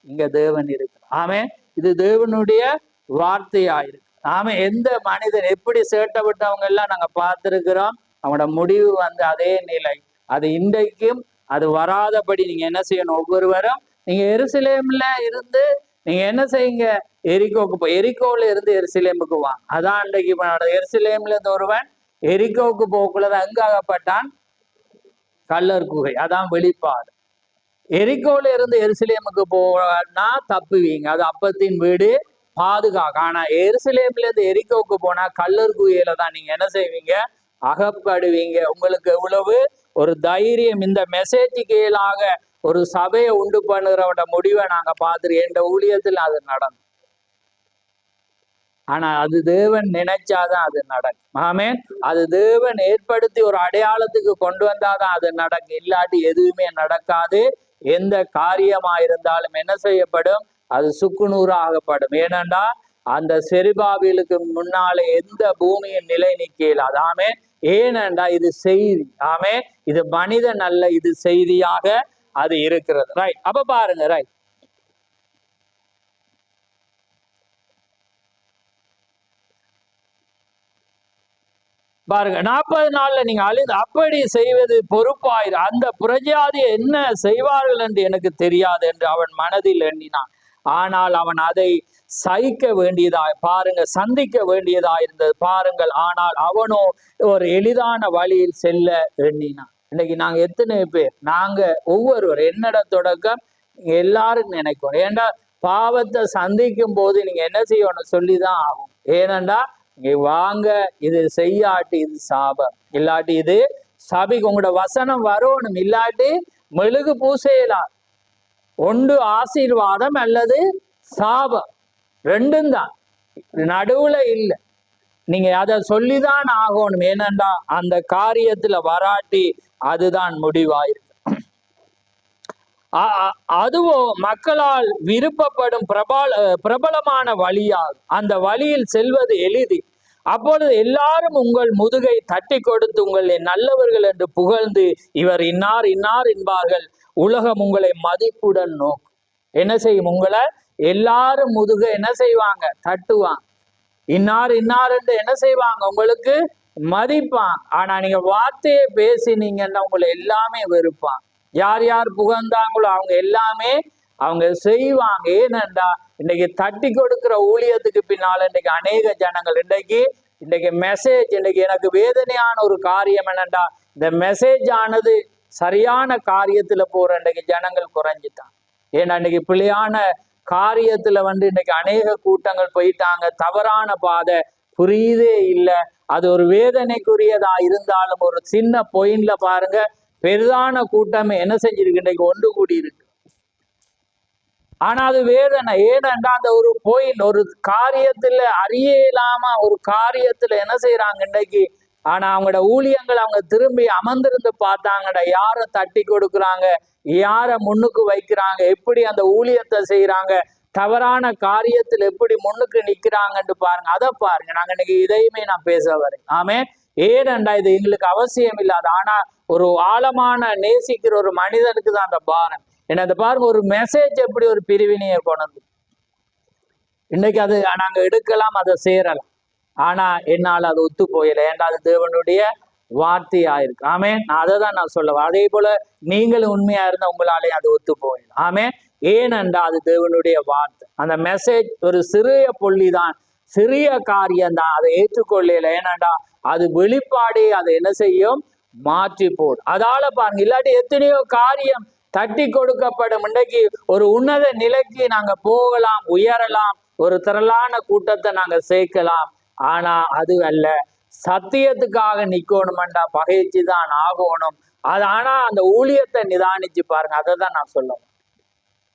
இங்க தேவன் இருக்கு. ஆமே. இது தேவனுடைய வார்த்தையாயிருக்கு. ஆமா. எந்த மனிதன் எப்படி சேட்டை விட்டவங்க எல்லாம் நாங்க பார்த்திருக்கிறோம், அவனோட முடிவு அதே நிலை. அது இன்றைக்கும் அது வராதபடி நீங்க என்ன செய்யணும்? ஒவ்வொருவரும் நீங்க எருசலேம்ல இருந்து நீங்க என்ன செய்யுங்க, எரிகோக்கு போய் எரிகோல இருந்து எருசலேமுக்கு வாங்க. அதான் இன்றைக்கு எருசலேம்ல இருந்து ஒருவன் எரிகோவுக்கு போக்குள்ளதான் எங்க ஆகப்பட்டான்? கல்லர் குகை. அதான் வெளிப்பாடு. எரிகோல இருந்து எருசலேமுக்கு போனா தப்புவீங்க, அது அப்பத்தின் வீடு பாதுகாக்க. ஆனா எருசலேம்ல இருந்து எரிகோவுக்கு போனா கல்லர் குகையில தான் நீங்க என்ன செய்வீங்க, அகப்படுவீங்க. உங்களுக்கு எவ்வளவு ஒரு தைரியம்! இந்த மெசேஜ் கீழாக ஒரு சபையை உண்டு பண்ணுறவட முடிவை நாங்க பார்த்துருக்கோம். என்ற ஊழியத்தில் அது நடக்கும். ஆனா அது தேவன் நினைச்சாதான் அது நடக்கும். ஆமேன். அது தேவன் ஏற்படுத்தி ஒரு அடையாளத்துக்கு கொண்டு வந்தாதான் அது நடக்கும். இல்லாட்டி எதுவுமே நடக்காது. எந்த காரியமா இருந்தாலும் என்ன செய்யப்படும், அது சுக்குநூறாகப்படும். ஏனென்றா அந்த செருபாபிலுக்கு முன்னாலே எந்த பூமியின் நிலை நிற்கலாது. ஆமே. ஏனென்றா இது செய்தி. ஆமே. இது மனிதன் அல்ல, இது செய்தியாக அது இருக்கிறது. ரைட். அப்ப பாருங்க. ரைட். பாருங்க, 40 நாள்ல நீங்க அழிந்து அப்படி செய்வது பொறுப்பாயிரு. அந்த புறஜாதி என்ன செய்வார்கள் என்று எனக்கு தெரியாது என்று அவன் மனதில் எண்ணினான். ஆனால் அவன் அதை சகிக்க வேண்டியதாய் பாருங்க, சந்திக்க வேண்டியதாய் இருந்தது பாருங்கள். ஆனால் அவனோ ஒரு எளிதான வழியில் செல்ல எண்ணினான். இன்னைக்கு நாங்க எத்தனை பேர், நாங்க ஒவ்வொருவர் என்னோட தொடக்கம் எல்லாரும் நினைக்கும். ஏண்டா பாவத்தை சந்திக்கும் போது நீங்க என்ன செய்யணும் சொல்லிதான் ஆகும். ஏனண்டா இங்க வாங்க, இது செய்யாட்டி இது சாபம், இல்லாட்டி இது சபிக்கு. உங்களோட வசனம் வரணும், இல்லாட்டி மெழுகு பூசையலாம். ஒன்று ஆசீர்வாதம் அல்லது சாபம், ரெண்டும் தான், நடுவுல இல்லை. நீங்க அதை சொல்லிதான் ஆகணும். ஏனண்டா அந்த காரியத்துல வராட்டி அதுதான் முடிவாயிருக்கு. அதுவோ மக்களால் விருப்பப்படும் பிரபலமான வழியாகும். அந்த வழியில் செல்வது எளிது. அப்பொழுது எல்லாரும் உங்கள் முதுகை தட்டி கொடுத்து உங்களை நல்லவர்கள் என்று புகழ்ந்து இவர் இன்னார் இன்னார் என்பார்கள். உலகம் உங்களை மதிப்புடன் நோக்கும். என்ன செய்யும்? உங்களை எல்லாரும் முதுகை என்ன செய்வாங்க? தட்டுவாங்க. இன்னார் இன்னார் என்று என்ன செய்வாங்க? உங்களுக்கு மதிப்பான். ஆனா நீங்க வார்த்தையை பேசினீங்கன்னா உங்களை எல்லாமே வெறுப்பான். யார் யார் புகழ்ந்தாங்களோ அவங்க எல்லாமே அவங்க செய்வாங்க. ஏனென்றா இன்னைக்கு தட்டி கொடுக்கிற ஊழியத்துக்கு பின்னால இன்னைக்கு அநேக ஜனங்கள் இன்றைக்கு இன்னைக்கு மெசேஜ், இன்னைக்கு எனக்கு வேதனையான ஒரு காரியம் என்னண்டா, இந்த மெசேஜ் ஆனது சரியான காரியத்துல போற இன்னைக்கு ஜனங்கள் குறைஞ்சிட்டான். ஏன்னா இன்னைக்கு பிள்ளையான காரியத்துல இன்னைக்கு அநேக கூட்டங்கள் போயிட்டாங்க. தவறான பாதை புரியுதே இல்லை. அது ஒரு வேதனைக்குரியதா இருந்தாலும் ஒரு சின்ன பொயின்ல பாருங்க, பெரிதான கூட்டமே என்ன செஞ்சிருக்கு, இன்னைக்கு ஒன்று கூடி இருக்கு. ஆனா அது வேதனை. ஏனென்றா அந்த ஒரு பொயின், ஒரு காரியத்துல அறியலாம ஒரு காரியத்துல என்ன செய்யறாங்க இன்னைக்கு. ஆனா அவங்களோட ஊழியங்கள் அவங்க திரும்பி அமர்ந்திருந்து பார்த்தாங்கடா, யார தட்டி கொடுக்குறாங்க, யார முன்னுக்கு வைக்கிறாங்க, எப்படி அந்த ஊழியத்தை செய்யறாங்க, தவறான காரியத்தில் எப்படி முன்னுக்கு நிக்கிறாங்கன்னு பாருங்க. அதை பாருங்க. நாங்க இன்னைக்கு இதையுமே நான் பேச வரேன். ஆமே. ஏனண்டா இது எங்களுக்கு அவசியம் இல்லாத, ஆனா ஒரு ஆழமான நேசிக்கிற ஒரு மனிதனுக்கு தான் அந்த பாரம். ஏன்னா அதை பாருங்க, ஒரு மெசேஜ் எப்படி ஒரு பிரிவினையை கொண்டு இன்னைக்கு அது நாங்க எடுக்கலாம், அதை சேரலாம். ஆனா என்னால் அது ஒத்து போயில. ஏன்னா அது தேவனுடைய வார்த்தையா இருக்கு. ஆமே. அதை தான் நான் சொல்லுவேன். அதே போல நீங்களும் உண்மையா இருந்தா உங்களாலே அது ஒத்து போயிடும். ஆமே. ஏனென்றா அது தேவனுடைய வார்த்தை. அந்த மெசேஜ் ஒரு சிறிய புள்ளிதான், சிறிய காரியம் தான், அதை ஏற்றுக்கொள்ளல. ஏனென்றா அது வெளிப்பாடே அதை என்ன செய்யும், மாற்றி போடும். அதால பாருங்க, இல்லாட்டி எத்தனையோ காரியம் தட்டி கொடுக்கப்படும். இன்றைக்கு ஒரு உன்னத நிலைக்கு நாங்க போகலாம், உயரலாம், ஒரு திரளான கூட்டத்தை நாங்க சேர்க்கலாம். ஆனா அது அல்ல. சத்தியத்துக்காக நிக்கணும்டா, பகைச்சுதான் ஆகணும். அது ஆனா அந்த ஊழியத்தை நிதானிச்சு பாருங்க. அதை தான் நான் சொல்லுவேன்.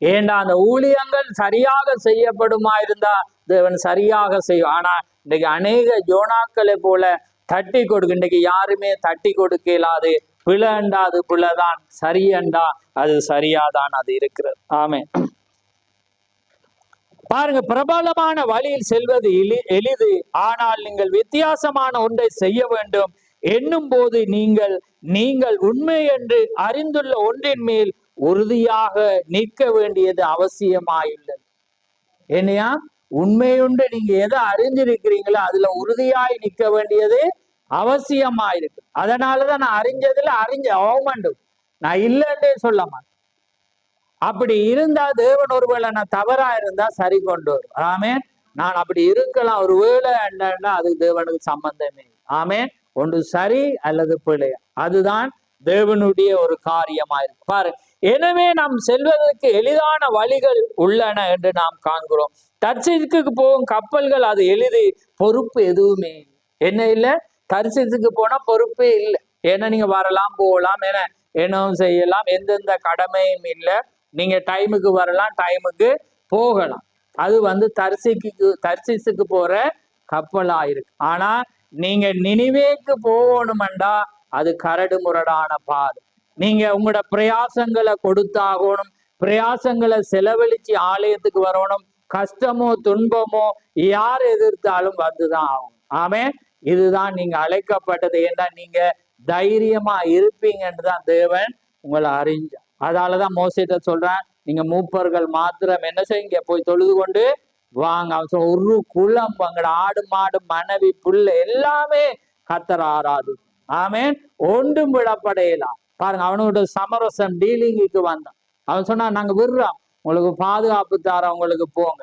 ஏண்டா அந்த ஊழியங்கள் சரியாக செய்யப்படுமா இருந்தா தேவன் சரியாக செய்யும். ஆனா இன்னைக்கு அநேக ஜோனாக்களை போல தட்டி கொடுக்க இன்னைக்கு யாருமே தட்டி கொடுக்க இயலாது. பிழைண்டா அது பிழைதான், சரியண்டா அது சரியாதான் அது இருக்கிறது. ஆமே. பாருங்க, பிரபலமான வழியில் செல்வது எளிது, ஆனால் நீங்கள் வித்தியாசமான ஒன்றை செய்ய வேண்டும் என்னும் போது நீங்கள் உண்மை என்று அறிந்துள்ள ஒன்றின் மேல் உறுதியாக நிற்க வேண்டியது அவசியமாயுள்ளது. என்னையா உண்மையுண்டு, நீங்க எதை அறிஞ்சிருக்கிறீங்களோ அதுல உறுதியாய் நிற்க வேண்டியது அவசியமாயிருக்கு. அதனாலதான் நான் அறிஞ்ச அவமண்டு, நான் இல்லைன்றே சொல்ல மாட்டேன். அப்படி இருந்தா தேவன் ஒருவேளை நான் தவறா இருந்தா சரி கொண்டு வரும். ஆமே. நான் அப்படி இருக்கலாம், ஒரு வேளை என்னன்னா அது தேவனுக்கு சம்பந்தமே. ஆமே. ஒன்று சரி அல்லது பிழை, அதுதான் தேவனுடைய ஒரு காரியமா இருக்கு. பாரு, எனவே நாம் செல்வதற்கு எளிதான வழிகள் உள்ளன என்று நாம் காண்கிறோம். தர்சீசுக்கு போகும் கப்பல்கள் அது எளிது, பொறுப்பு எதுவுமே என்ன இல்லை. தர்சீசுக்கு போனா பொறுப்பே இல்லை. ஏன்னா நீங்க வரலாம் போகலாம், என்னவும் செய்யலாம், எந்தெந்த கடமையும் இல்லை. நீங்க டைமுக்கு வரலாம், டைமுக்கு போகலாம். அது தர்சீசுக்கு போற கப்பலா இருக்கு. ஆனா நீங்க நினிவேக்கு போகணுமெண்டா அது கரடு முரடான பாதை. நீங்க உங்களோட பிரயாசங்களை கொடுத்தாகணும், பிரயாசங்களை செலவழிச்சு ஆலயத்துக்கு வரணும். கஷ்டமோ துன்பமோ யார் எதிர்த்தாலும் வந்துதான் ஆகும். ஆமே. இதுதான் நீங்க அழைக்கப்பட்டது. ஏன்னா நீங்க தைரியமா இருப்பீங்கன்னு தான் தேவன் உங்களை அறிஞ்ச. அதாலதான் மோசேட்ட சொல்றேன், நீங்க மூப்பர்கள் மாத்திரம் என்ன செய்யுங்க, போய் தொழுது கொண்டு வாங்க. அவன் ஒரு குளம், உங்களோட ஆடு மாடு மனைவி புல்லு எல்லாமே கத்தர் ஆராது. ஆமேன். ஒன்றும் விடப்படையலாம். பாருங்க, அவனோட சமரசம் டீலிங்குக்கு வந்தான். அவன் சொன்னா, நாங்க விடுறோம், உங்களுக்கு பாதுகாப்பு தரோம், உங்களுக்கு போங்க.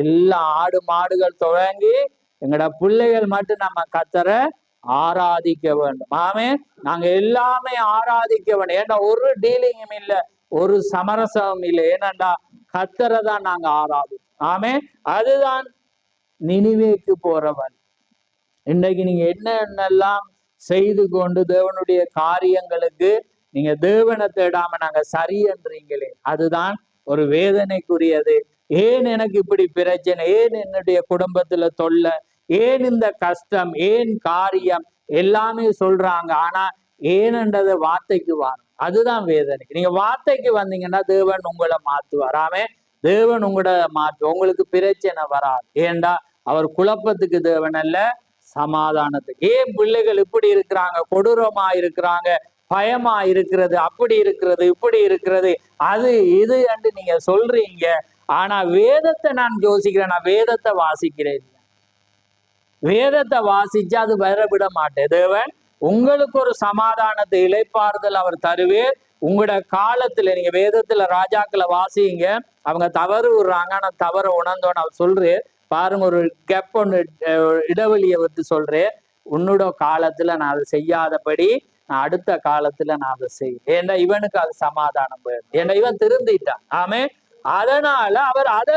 எல்லா ஆடு மாடுகள் துவங்கி எங்களோட பிள்ளைகள் மட்டும் நம்ம கத்தரை ஆராதிக்க வேண்டும். ஆமே. நாங்க எல்லாமே ஆராதிக்க வேண்டும். ஏன்னா ஒரு டீலிங்கும் இல்லை, ஒரு சமரசமும் இல்லை. ஏன்னாண்டா கத்தரை தான் நாங்க ஆராதிப்போம். ஆமே. அதுதான் நினிவேக்கு போறவன். இன்னைக்கு நீங்க என்னென்னலாம் செய்து கொண்டு தேவனுடைய காரியங்களுக்கு நீங்க தேவனை தேடாம நாங்க சரியன்றீங்களே, அதுதான் ஒரு வேதனைக்குரியது. ஏன் எனக்கு இப்படி பிரச்சனை, ஏன் என்னுடைய குடும்பத்துல தொல்லை, ஏன் இந்த கஷ்டம், ஏன் காரியம் எல்லாமே சொல்றாங்க. ஆனா ஏனன்றத வார்த்தைக்கு வாங்க, அதுதான் வேதனை. நீங்க வார்த்தைக்கு வந்தீங்கன்னா தேவன் உங்களை மாத்துவார். ஆமே. தேவன் உங்களோட உங்களுக்கு பிரச்சனை வராது. ஏண்டா அவர் குழப்பத்துக்கு தேவன் அல்ல, சமாதானத்துக்கு. ஏன் பிள்ளைகள் இப்படி இருக்கிறாங்க, கொடூரமா இருக்கிறாங்க, பயமா இருக்கிறது, அப்படி இருக்கிறது, இப்படி இருக்கிறது, அது இது என்று நீங்க சொல்றீங்க. ஆனா வேதத்தை நான் யோசிக்கிறேன், நான் வேதத்தை வாசிக்கிறேன். வேதத்தை வாசிச்சு அது வர விட மாட்டேன். தேவன் உங்களுக்கு ஒரு சமாதானத்தை இளைப்பாறுதல் அவர் தருவேர். உங்களோட காலத்துல நீங்க வேதத்துல ராஜாக்களை வாசிங்க, அவங்க தவறு விடுறாங்க, ஆனா தவற உணர்ந்தோன்னு அவர் சொல்றாரு, பாருங்க, ஒரு கேப் ஒன்று, இடைவெளியை வந்து சொல்றேன். உன்னோட காலத்துல நான் அதை செய்யாதபடி நான் அடுத்த காலத்துல நான் அதை செய்வேன். ஏன்னா இவனுக்கு அது சமாதானம் வேணும். ஏன்னா இவன் திருந்திட்டான். ஆமே. அதனால அவர் அதை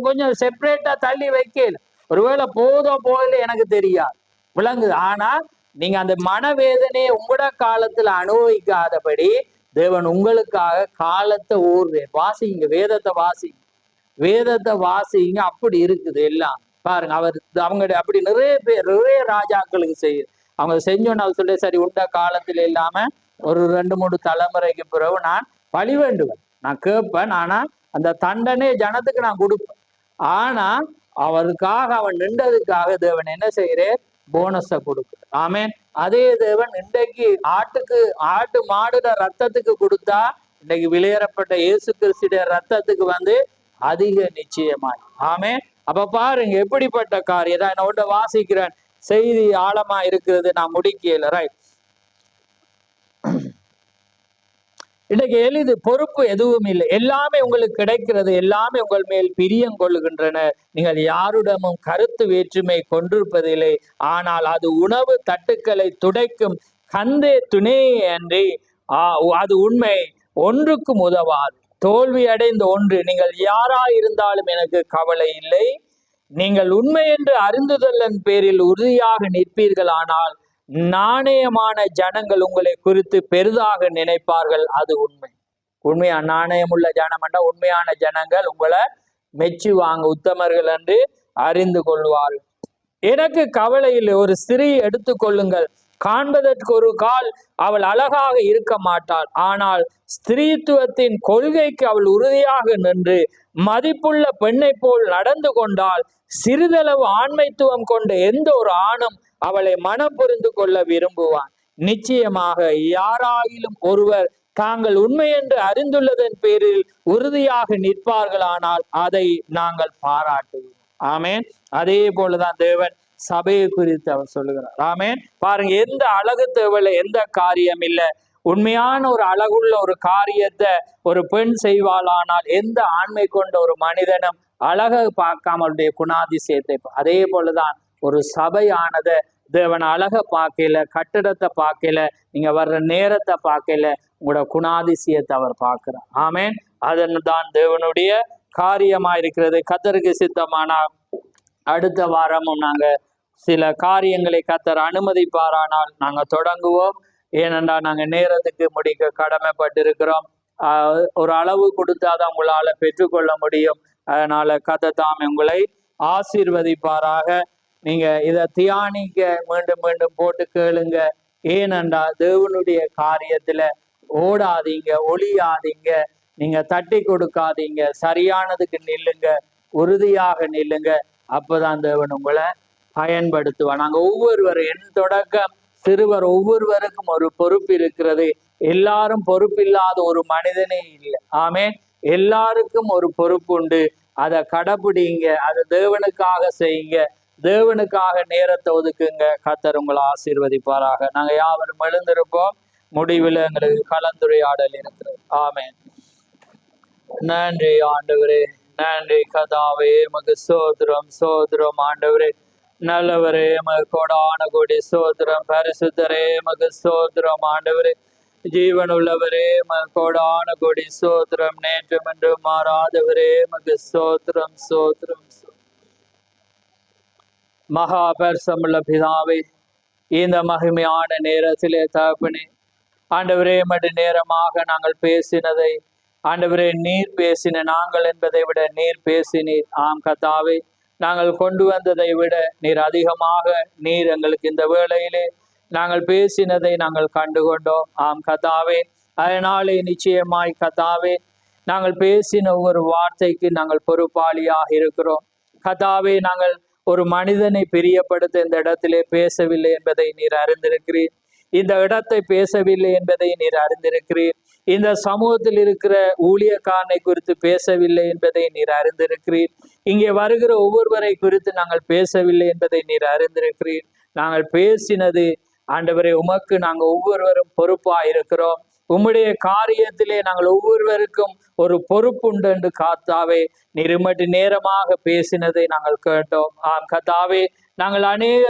கொஞ்சம் செப்பரேட்டா தள்ளி வைக்கல. ஒருவேளை போதோ போகல எனக்கு தெரியாது, விளங்குது. ஆனா நீங்க அந்த மனவேதனையை உங்களோட காலத்துல அனுபவிக்காதபடி தேவன் உங்களுக்காக காலத்தை ஊர்றேன். வாசிங்க, வேதத்தை வாசிங்க, வேதத்தை வாசிங்க. அப்படி இருக்குது எல்லாம். பாருங்க, அவங்க அப்படி நிறைய பேர், நிறைய ராஜாக்களுக்கு அவங்க செஞ்சோன்னு அவர் சொல்லி, சரி உண்ட காலத்துல இல்லாம ஒரு 2-3 தலைமுறைக்கு பிறகு நான் பழி வேண்டுவேன், நான் கேட்பேன், ஆனா அந்த தண்டனை ஜனத்துக்கு நான் கொடுப்பேன். ஆனா அவருக்காக அவன் நின்றதுக்காக தேவன் என்ன செய்யறேன், போனஸை கொடுக்குற. ஆமேன். அதே தேவன் இன்றைக்கு ஆட்டு மாடுட ரத்தத்துக்கு கொடுத்தா, இன்னைக்கு வெளியேறப்பட்ட இயேசு கிறிஸ்துடைய ரத்தத்துக்கு வந்து அதிக நிச்சயமாய். ஆமே. அப்ப பாருங்க எப்படிப்பட்ட காரியம் தான். நான் ஒன்று வாசிக்கிறேன், செய்தி ஆழமா இருக்கிறது, நான் முடிக்கல. ரைட். இன்னைக்கு எளிது, பொறுப்பு எதுவும் இல்லை, எல்லாமே உங்களுக்கு கிடைக்கிறது, எல்லாமே உங்கள் மேல் பிரியம் கொள்ளுகின்றன. நீங்கள் யாருடமும் கருத்து வேற்றுமை கொண்டிருப்பதில்லை. ஆனால் அது உணவு தட்டுக்களை துடைக்கும் கந்தே துணை அன்றி அது உண்மை ஒன்றுக்கும் உதவாது. தோல்வி அடைந்த ஒன்று, நீங்கள் யாராயிருந்தாலும் எனக்கு கவலை இல்லை. நீங்கள் உண்மை என்று அறிந்துதலின் பேரில் உறுதியாக நிற்பீர்கள். ஆனால் நாணயமான ஜனங்கள் உங்களை குறித்து பெரிதாக நினைப்பார்கள். அது உண்மையா நாணயமுள்ள ஜனம்னா உண்மையான ஜனங்கள் உங்களை மெச்சுவாங்க, உத்தமர்கள் என்று அறிந்து கொள்வார்கள். எனக்கு கவலை இல்லை. ஒரு ஸ்திரீ எடுத்துக்கொள்ளுங்கள், காண்பதற்கு ஒரு கால் அவள் அழகாக இருக்க மாட்டாள். ஆனால் ஸ்திரீத்துவத்தின் கொள்கைக்கு அவள் உறுதியாக நின்று மதிப்புள்ள பெண்ணை போல் நடந்து கொண்டால், சிறிதளவு ஆண்மைத்துவம் கொண்ட எந்த ஒரு ஆணும் அவளை மனம் புரிந்து கொள்ள விரும்புவான். நிச்சயமாக யாராயிலும் ஒருவர் தாங்கள் உண்மை என்று அறிந்துள்ளதன் பேரில் உறுதியாக நிற்பார்களானால் அதை நாங்கள் பாராட்டுவோம். ஆமேன். அதே போலதான் தேவன் சபையை குறித்து அவர் சொல்லுகிறார். ஆமேன். பாருங்க, எந்த அழகு தேவையில்லை, எந்த காரியம் இல்லை. உண்மையான ஒரு அழகுள்ள ஒரு காரியத்தை ஒரு பெண் செய்வாளானால் எந்த ஆண்மை கொண்ட ஒரு மனிதனும் அழகை பார்க்காம அவருடைய குணாதிசயத்தை. அதே போலதான் ஒரு சபையானதை தேவன் அழகை பார்க்கல, கட்டிடத்தை பார்க்கல, நீங்க வர்ற நேரத்தை பார்க்கல, உங்களோட குணாதிசயத்தை அவர் பார்க்கிறார். ஆமேன். அதன் தான் தேவனுடைய காரியமா இருக்கிறது. கர்த்தருக்கு சித்தமானா அடுத்த வாரமும் நாங்க சில காரியங்களை கர்த்தர் அனுமதிப்பாரானால் நாங்க தொடங்குவோம். ஏனென்றால் நாங்க நேரத்துக்கு முடிக்க கடமைப்பட்டிருக்கிறோம். ஒரு அளவு கொடுத்தாதான் உங்களால பெற்றுக்கொள்ள முடியும். அதனால கர்த்தர் தாமே உங்களை ஆசீர்வதிப்பாராக. நீங்க இதை தியானிக்க மீண்டும் மீண்டும் போட்டு கேளுங்க. ஏனென்றால் தேவனுடைய காரியத்துல ஓடாதீங்க, ஒளியாதீங்க, நீங்க தட்டி கொடுக்காதீங்க, சரியானதுக்கு நில்லுங்க, உறுதியாக நில்லுங்க. அப்பதான் தேவன் உங்களை பயன்படுத்துவார். நாங்க ஒவ்வொருவரும், என் தொடக்கம் சிறுவர் ஒவ்வொருவருக்கும் ஒரு பொறுப்பு இருக்கிறது. எல்லாரும் பொறுப்பில்லாத ஒரு மனிதனே இல்லை. ஆமே. எல்லாருக்கும் ஒரு பொறுப்பு உண்டு. அதை கடைபிடிங்க, அதை தேவனுக்காக செய்யுங்க, தேவனுக்காக நேரத்தை ஒதுக்குங்க. கர்த்தர் உங்களை ஆசீர்வதிப்பாராக. நாங்க யாவரும் எழுந்திருப்போம். முடிவில் எங்களுக்கு கலந்துரையாடல் இருக்கிறது. ஆமென். நன்றி ஆண்டவரே, நன்றி கதாவே, மகு சோதரம் சோதரம். ஆண்டவரே நல்லவரே, மகு கோடான கோடி சோதரம். பரிசுத்தரே மகு சோதரம். ஆண்டவரே ஜீவன் உள்ளவரே மகு கோடான கோடி சோதரம். நேற்றும் என்று மாறாதவரே மகு சோதரம் சோதரம். மகா பரிசுத்தமுள்ள பிதாவே, இந்த மகிமையான நேரத்திலே தகப்பனே, ஆண்டவரே மடு நேரமாக நாங்கள் பேசினதை, ஆண்டவரே நீர் பேசின நாங்கள் என்பதை விட நீர் பேசினீர். ஆம் கர்த்தாவே, நாங்கள் கொண்டு வந்ததை விட நீர் அதிகமாக நீர் எங்களுக்கு இந்த வேளையிலே நாங்கள் பேசினதை நாங்கள் கண்டுகொண்டோம். ஆம் கர்த்தாவே, அதனாலே நிச்சயமாய் கர்த்தாவே, நாங்கள் பேசின ஒவ்வொரு வார்த்தைக்கு நாங்கள் பொறுப்பாளியாக இருக்கிறோம். கர்த்தாவே, நாங்கள் ஒரு மனிதனை பிரியப்படுத்த இந்த இடத்திலே பேசவில்லை என்பதை நீர் அறிந்திருக்கிறீர். இந்த இடத்தை பேசவில்லை என்பதை நீர் அறிந்திருக்கிறீர். இந்த சமூகத்தில் இருக்கிற ஊழியக்காரனை குறித்து பேசவில்லை என்பதை நீர் அறிந்திருக்கிறீர். இங்கே வருகிற ஒவ்வொருவரை குறித்து நாங்கள் பேசவில்லை என்பதை நீர் அறிந்திருக்கிறீர். நாங்கள் பேசினது ஆண்டவரே உமக்கு நாங்கள் ஒவ்வொருவரும் பொறுப்பா இருக்கிறோம். உம்முடைய காரியத்திலே நாங்கள் ஒவ்வொருவருக்கும் ஒரு பொறுப்புண்டு என்று கர்த்தாவே நீர் இம்மட்டு நேரமாக பேசினதை நாங்கள் கேட்டோம். ஆம் கர்த்தாவே, நாங்கள் அநேக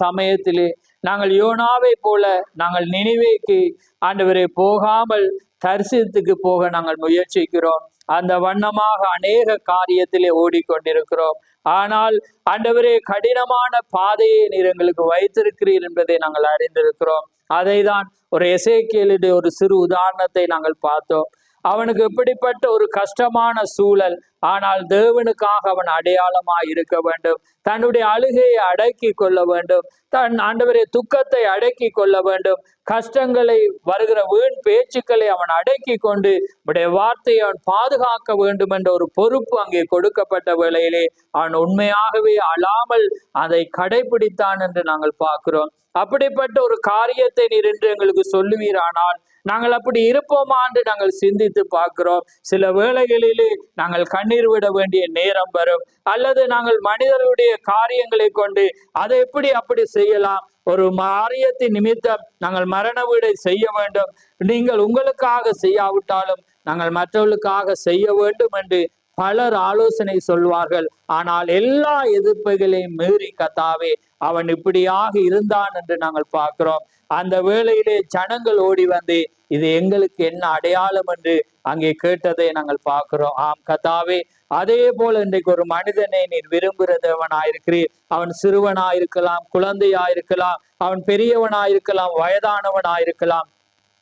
சமயத்திலே நாங்கள் யோனாவை போல நாங்கள் நினிவேக்கு ஆண்டவரே போகாமல் தரிசனத்துக்கு போக நாங்கள் முயற்சிக்கிறோம். அந்த வண்ணமாக அநேக காரியத்திலே ஓடிக்கொண்டிருக்கிறோம். ஆனால் ஆண்டவரே, கடினமான பாதையை நீர் எங்களுக்கு வைத்திருக்கிறீர் என்பதை நாங்கள் அறிந்திருக்கிறோம். அதை தான் ஒரு எசேக்கியேலுடைய ஒரு சிறு உதாரணத்தை நாங்கள் பார்த்தோம். அவனுக்கு எப்படிப்பட்ட ஒரு கஷ்டமான சூழல், ஆனால் தேவனுக்காக அவன் அடையாளமாய் இருக்க வேண்டும். தன்னுடைய அழுகையை அடக்கி கொள்ள வேண்டும். தன் ஆண்டவரே துக்கத்தை அடக்கி கொள்ள வேண்டும். கஷ்டங்களை வருகிற வீண் பேச்சுக்களை அவன் அடக்கி கொண்டு உடைய வார்த்தையை அவன் பாதுகாக்க வேண்டும் என்ற ஒரு பொறுப்பு அங்கே கொடுக்கப்பட்ட வேளையிலே அவன் உண்மையாகவே அழாமல் அதை கடைபிடித்தான் என்று நாங்கள் பார்க்கிறோம். அப்படிப்பட்ட ஒரு காரியத்தை நீர் என்று எங்களுக்கு சொல்லுவீரானால் நாங்கள் அப்படி இருப்போமா என்று நாங்கள் சிந்தித்து பார்க்கிறோம். சில வேளைகளிலே நாங்கள் கண்ணீர் விட வேண்டிய நேரம் வரும். அல்லது நாங்கள் மனிதர்களுடைய காரியங்களை கொண்டு அதை அப்படி செய்யலாம், ஒரு காரியத்தின் நிமித்தம் நாங்கள் மரண வீடை செய்ய வேண்டும், நீங்கள் உங்களுக்காக செய்யாவிட்டாலும் நாங்கள் மற்றவர்களுக்காக செய்ய வேண்டும் என்று பலர் ஆலோசனை சொல்வார்கள். ஆனால் எல்லா எதிர்ப்புகளையும் மீறி கர்த்தாவே அவன் இப்படியாக இருந்தான் என்று நாங்கள் பார்க்கிறோம். அந்த வேளையிலே ஜனங்கள் ஓடி வந்து இது எங்களுக்கு என்ன அடையாளம் என்று அங்கே கேட்டதை நாங்கள் பார்க்கிறோம். ஆம் கர்த்தாவே, அதே போல இன்றைக்கு ஒரு மனிதனை நீர் விரும்புகிற தேவனாயிருக்கிறீர். அவன் சிறுவனாயிருக்கலாம், குழந்தையாயிருக்கலாம், அவன் பெரியவனாயிருக்கலாம், வயதானவனாயிருக்கலாம்,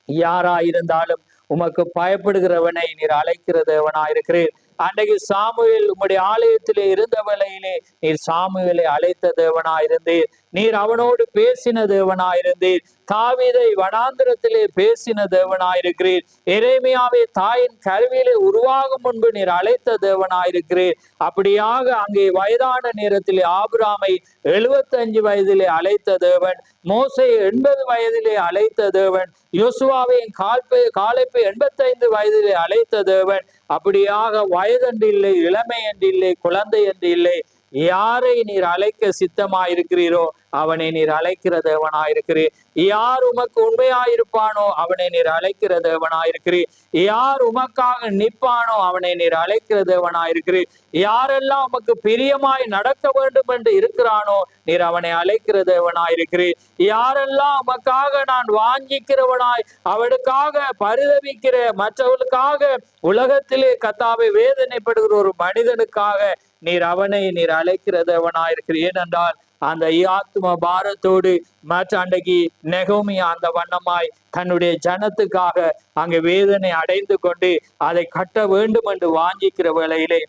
யாராயிருந்தாலும் உமக்கு பயப்படுகிறவனை நீர் அழைக்கிற தேவனாயிருக்கிறீர். அன்றைக்கு சாமுவேல் உம்முடைய ஆலயத்திலே இருந்த வேளையிலே நீர் சாமுவேலை அழைத்த தேவனாயிருந்தீர். நீர் அவனோடு பேசின தேவனாயிருந்தீர். தாவீதை வனாந்திரத்திலே பேசின தேவனாயிருக்கிறீர். எரேமியாவை தாயின் கருவிலே உருவாகும் முன்பு நீர் அழைத்த தேவனாயிருக்கிறீர். அப்படியாக அங்கே வயதான நேரத்திலே ஆபிராமை 75 வயதிலே அழைத்த தேவன், மோசே 80 வயதிலே அழைத்த தேவன், யோசுவாவை காலேப்பை 85 வயதிலே அழைத்த தேவன். அப்படியாக வயதென்று இல்லை, இளமை என்று இல்லை, குழந்தை என்று இல்லை, யாரை நீர் அழைக்க சித்தமாயிருக்கிறீரோ அவனை நீர் அழைக்கிற தேவனாயிருக்கிறீர். யார் உமக்கு உண்மையாயிருப்பானோ அவனை நீர் அழைக்கிற தேவனாயிருக்கிறீர். யார் உமக்காக நிற்பானோ அவனை நீர் அழைக்கிற தேவனாயிருக்கிறீர். யாரெல்லாம் உமக்கு பிரியமாய் நடக்க வேண்டும் என்று இருக்கிறானோ நீர் அவனை அழைக்கிற தேவனாயிருக்கிறீர். யாரெல்லாம் உமக்காக நான் வாஞ்சிக்கிறவனாய் அவனுக்காக பரிதவிக்கிற, மற்றவர்களுக்காக உலகத்திலே கர்த்தாவை வேதனைப்படுகிற ஒரு மனிதனுக்காக நீர் அவனை நீர் அழைக்கிற தேவனாயிருக்கிறீர். ஏனென்றால் அந்த ஆத்தும பாரத்தோடு மற்ற அன்றைக்கு நெகோமி அந்த வண்ணமாய் தன்னுடைய ஜனத்துக்காக அங்கே வேதனை அடைந்து கொண்டு அதை கட்ட வேண்டும் என்று வாஞ்சிக்கிற வேளையிலே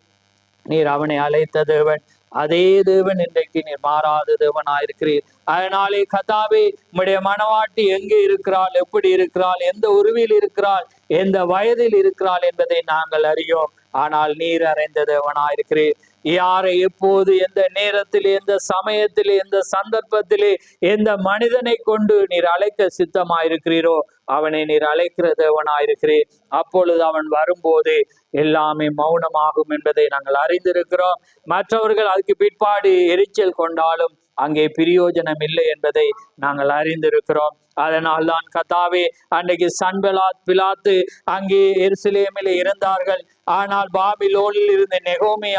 நீர் அவனை அழைத்த தேவன். அதே தேவன் இன்றைக்கு நீர் மாறாத தேவனாயிருக்கிறீர். அதனாலே கர்த்தாவே, உம்முடைய மனவாட்டி எங்கே இருக்கிறாள், எப்படி இருக்கிறாள், எந்த உருவில் இருக்கிறாள், எந்த வயதில் இருக்கிறாள் என்பதை நாங்கள் அறியோம். ஆனால் நீர் அறிந்த தேவனாயிருக்கிறீர். யாரை எப்போது, எந்த நேரத்திலே, எந்த சமயத்திலே, எந்த சந்தர்ப்பத்திலே, எந்த மனிதனை கொண்டு நீர் அழைக்க சித்தமாயிருக்கிறீரோ அவனை நீர் அழைக்கிற தேவனாயிருக்கிறீர். அப்பொழுது அவன் வரும்போது எல்லாமே மௌனமாகும் என்பதை நாங்கள் அறிந்திருக்கிறோம். மற்றவர்கள் அதுக்கு பிற்பாடு எரிச்சல் கொண்டாலும் அங்கே பிரயோஜனம் இல்லை என்பதை நாங்கள் அறிந்திருக்கிறோம். அதனால் தான் கர்த்தாவே, அன்றைக்கு சன்பலாத் பிலாத்து அங்கே எருசலேமிலே இருந்தார்கள். ஆனால் பாபிலோனில் இருந்த நெகோமி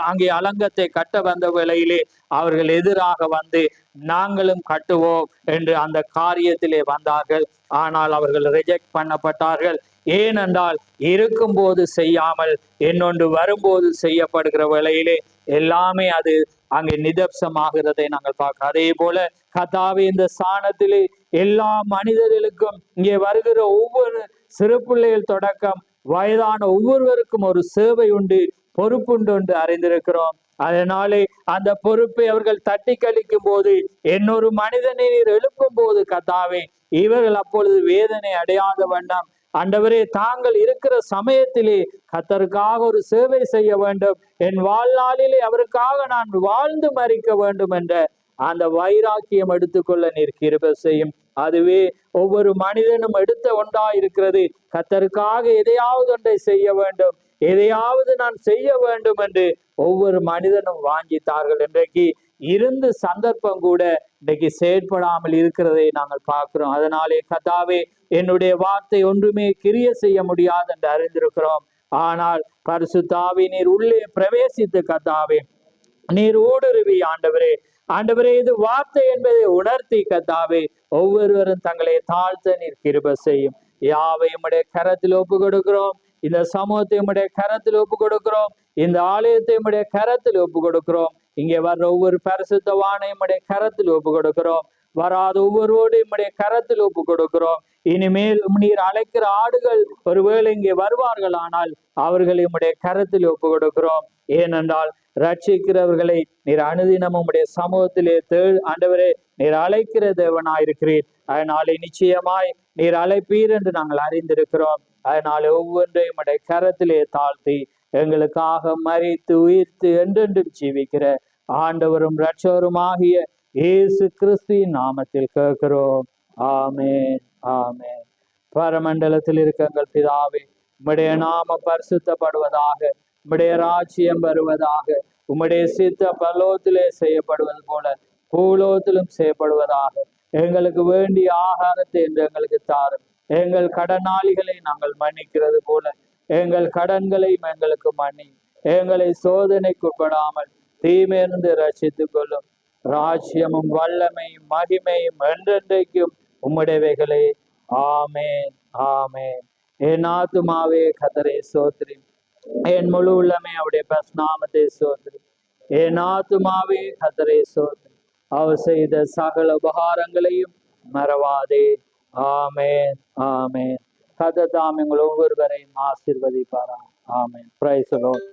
அங்கே அலங்கத்தை கட்ட வந்த வேளையிலே அவர்கள் எதிராக வந்து நாங்களும் கட்டுவோம் என்று அந்த காரியத்திலே வந்தார்கள். ஆனால் அவர்கள் ரிஜெக்ட் பண்ணப்பட்டார்கள். ஏனென்றால் இருக்கும்போது செய்யாமல் இன்னொன்று வரும்போது செய்யப்படுகிற வேளையிலே எல்லாமே அது அங்கே நிதர்சனமாகிறதை நாங்கள் பார்க்கிறோம். அதே போல கர்த்தாவே, இந்த ஸ்தானத்திலே எல்லா மனிதர்களுக்கும் இங்கே வருகிற ஒவ்வொரு சிறு பிள்ளைகள் தொடக்கம் வயதான ஒவ்வொருவருக்கும் ஒரு சேவை உண்டு, பொறுப்புண்டு என்று அறிந்திருக்கிறோம். அதனாலே அந்த பொறுப்பை அவர்கள் தட்டி கழிக்கும் போது, இன்னொரு மனிதனை நீர் எழுப்பும் போது கர்த்தாவே, இவர்கள் அப்பொழுது வேதனை அடையாத வண்ணம் ஆண்டவரே, தாங்கள் இருக்கிற சமயத்திலே கர்த்தருக்காக ஒரு சேவை செய்ய வேண்டும், என் வாழ்நாளிலே அவருக்காக நான் வாழ்ந்து மரிக்க வேண்டும் என்ற அந்த வைராக்கியம் எடுத்துக்கொள்ள நீர் கிருபை செய்யும். அதுவே ஒவ்வொரு மனிதனும் எடுத்த ஒன்றாயிருக்கிறது. கர்த்தருக்காக எதையாவது ஒன்றை செய்ய வேண்டும், எதையாவது நான் செய்ய வேண்டும் என்று ஒவ்வொரு மனிதனும் வாஞ்சித்தார்கள். இன்றைக்கு இருந்து சந்தர்ப்பம் கூட இன்னைக்கு செயற்படாமல் இருக்கிறதை நாங்கள் பார்க்கிறோம். அதனாலே கர்த்தாவே, என்னுடைய வார்த்தை ஒன்றுமே கிரிய செய்ய முடியாது என்று அறிந்திருக்கிறோம். ஆனால் பரிசுத்த ஆவி நீர் உள்ளே பிரவேசித்து கர்த்தாவே, நீர் ஊடுருவி ஆண்டவரே, ஆண்டவரே, இது வார்த்தை என்பதை உணர்த்தி கர்த்தாவே, ஒவ்வொருவரும் தங்களை தாழ்த்த நீர் கிருபை செய்யும். யாவையும் உம்முடைய கரத்தில் ஒப்பு கொடுக்கிறோம். இந்த சமூகத்தை உம்முடைய கரத்தில் ஒப்பு கொடுக்கிறோம். இந்த ஆலயத்தை உம்முடைய கரத்தில் ஒப்பு கொடுக்கிறோம். இங்கே வர்ற ஒவ்வொரு பரிசுத்தவானையும் உம்முடைய கரத்தில் ஒப்பு கொடுக்கிறோம். வராத ஒவ்வொருவோடையும் உம்முடைய கரத்தில் ஒப்பு கொடுக்கிறோம். இனிமேல் நீர் அழைக்கிற ஆடுகள் ஒருவேளை இங்கே வருவார்கள், ஆனால் அவர்களை உம்முடைய கரத்தில் ஒப்பு கொடுக்கிறோம். ஏனென்றால் ரட்சிக்கிறவர்களை நீர் அனுதினமும் உம்முடைய சமூகத்திலே ஆண்டவரே, நீர் அழைக்கிற தேவனாயிருக்கிறீர். அதனாலே நிச்சயமாய் நீர் அழைப்பீர் என்று நாங்கள் அறிந்திருக்கிறோம். அதனால ஒவ்வொன்றையும் உம்முடைய கரத்திலே தாழ்த்தி எங்களுக்காக மரித்து உயிர்த்து என்றென்றும் ஜீவிக்கிற ஆண்டவரும் இரட்சகருமாகிய இயேசு கிறிஸ்துவின் நாமத்தில் கேட்கிறோம். ஆமென், ஆமென். பரமண்டலத்தில் இருக்க எங்கள் பிதாவே, உம்முடைய நாமம் பரிசுத்தப்படுவதாக, உம்முடைய ராஜ்யம் வருவதாக, உம்முடைய சித்த பரலோகத்திலே செய்யப்படுவது போல பூலோகத்திலும் செய்யப்படுவதாக. எங்களுக்கு வேண்டிய ஆகாரத்தை என்று எங்களுக்கு தாரும். எங்கள் கடனாளிகளை நாங்கள் மன்னிக்கிறது போல எங்கள் கடன்களையும் எங்களுக்கு மன்னி. எங்களை சோதனைக்குட்படாமல் தீமையிலிருந்து ரட்சித்துக் கொள்ளும். ராஜ்யமும் வல்லமையும் மகிமையும் என்றென்றைக்கும் உம்முடையவைகளே. ஆமென், ஆமென். என் ஆத்துமாவே கர்த்தரை ஸ்தோத்திரி, என் முழு உள்ளமே அவருடைய பரிசுநாமத்தை ஸ்தோத்திரி. என் ஆத்துமாவே கர்த்தரை ஸ்தோத்திரி, அவர் செய்த சகல உபகாரங்களையும் மறவாதே. ஆமென், ஆமென். கர்த்தர் தாம் எங்கள் ஒவ்வொருவரையும் ஆசீர்வதிப்பாரா. ஆமென். Praise the Lord.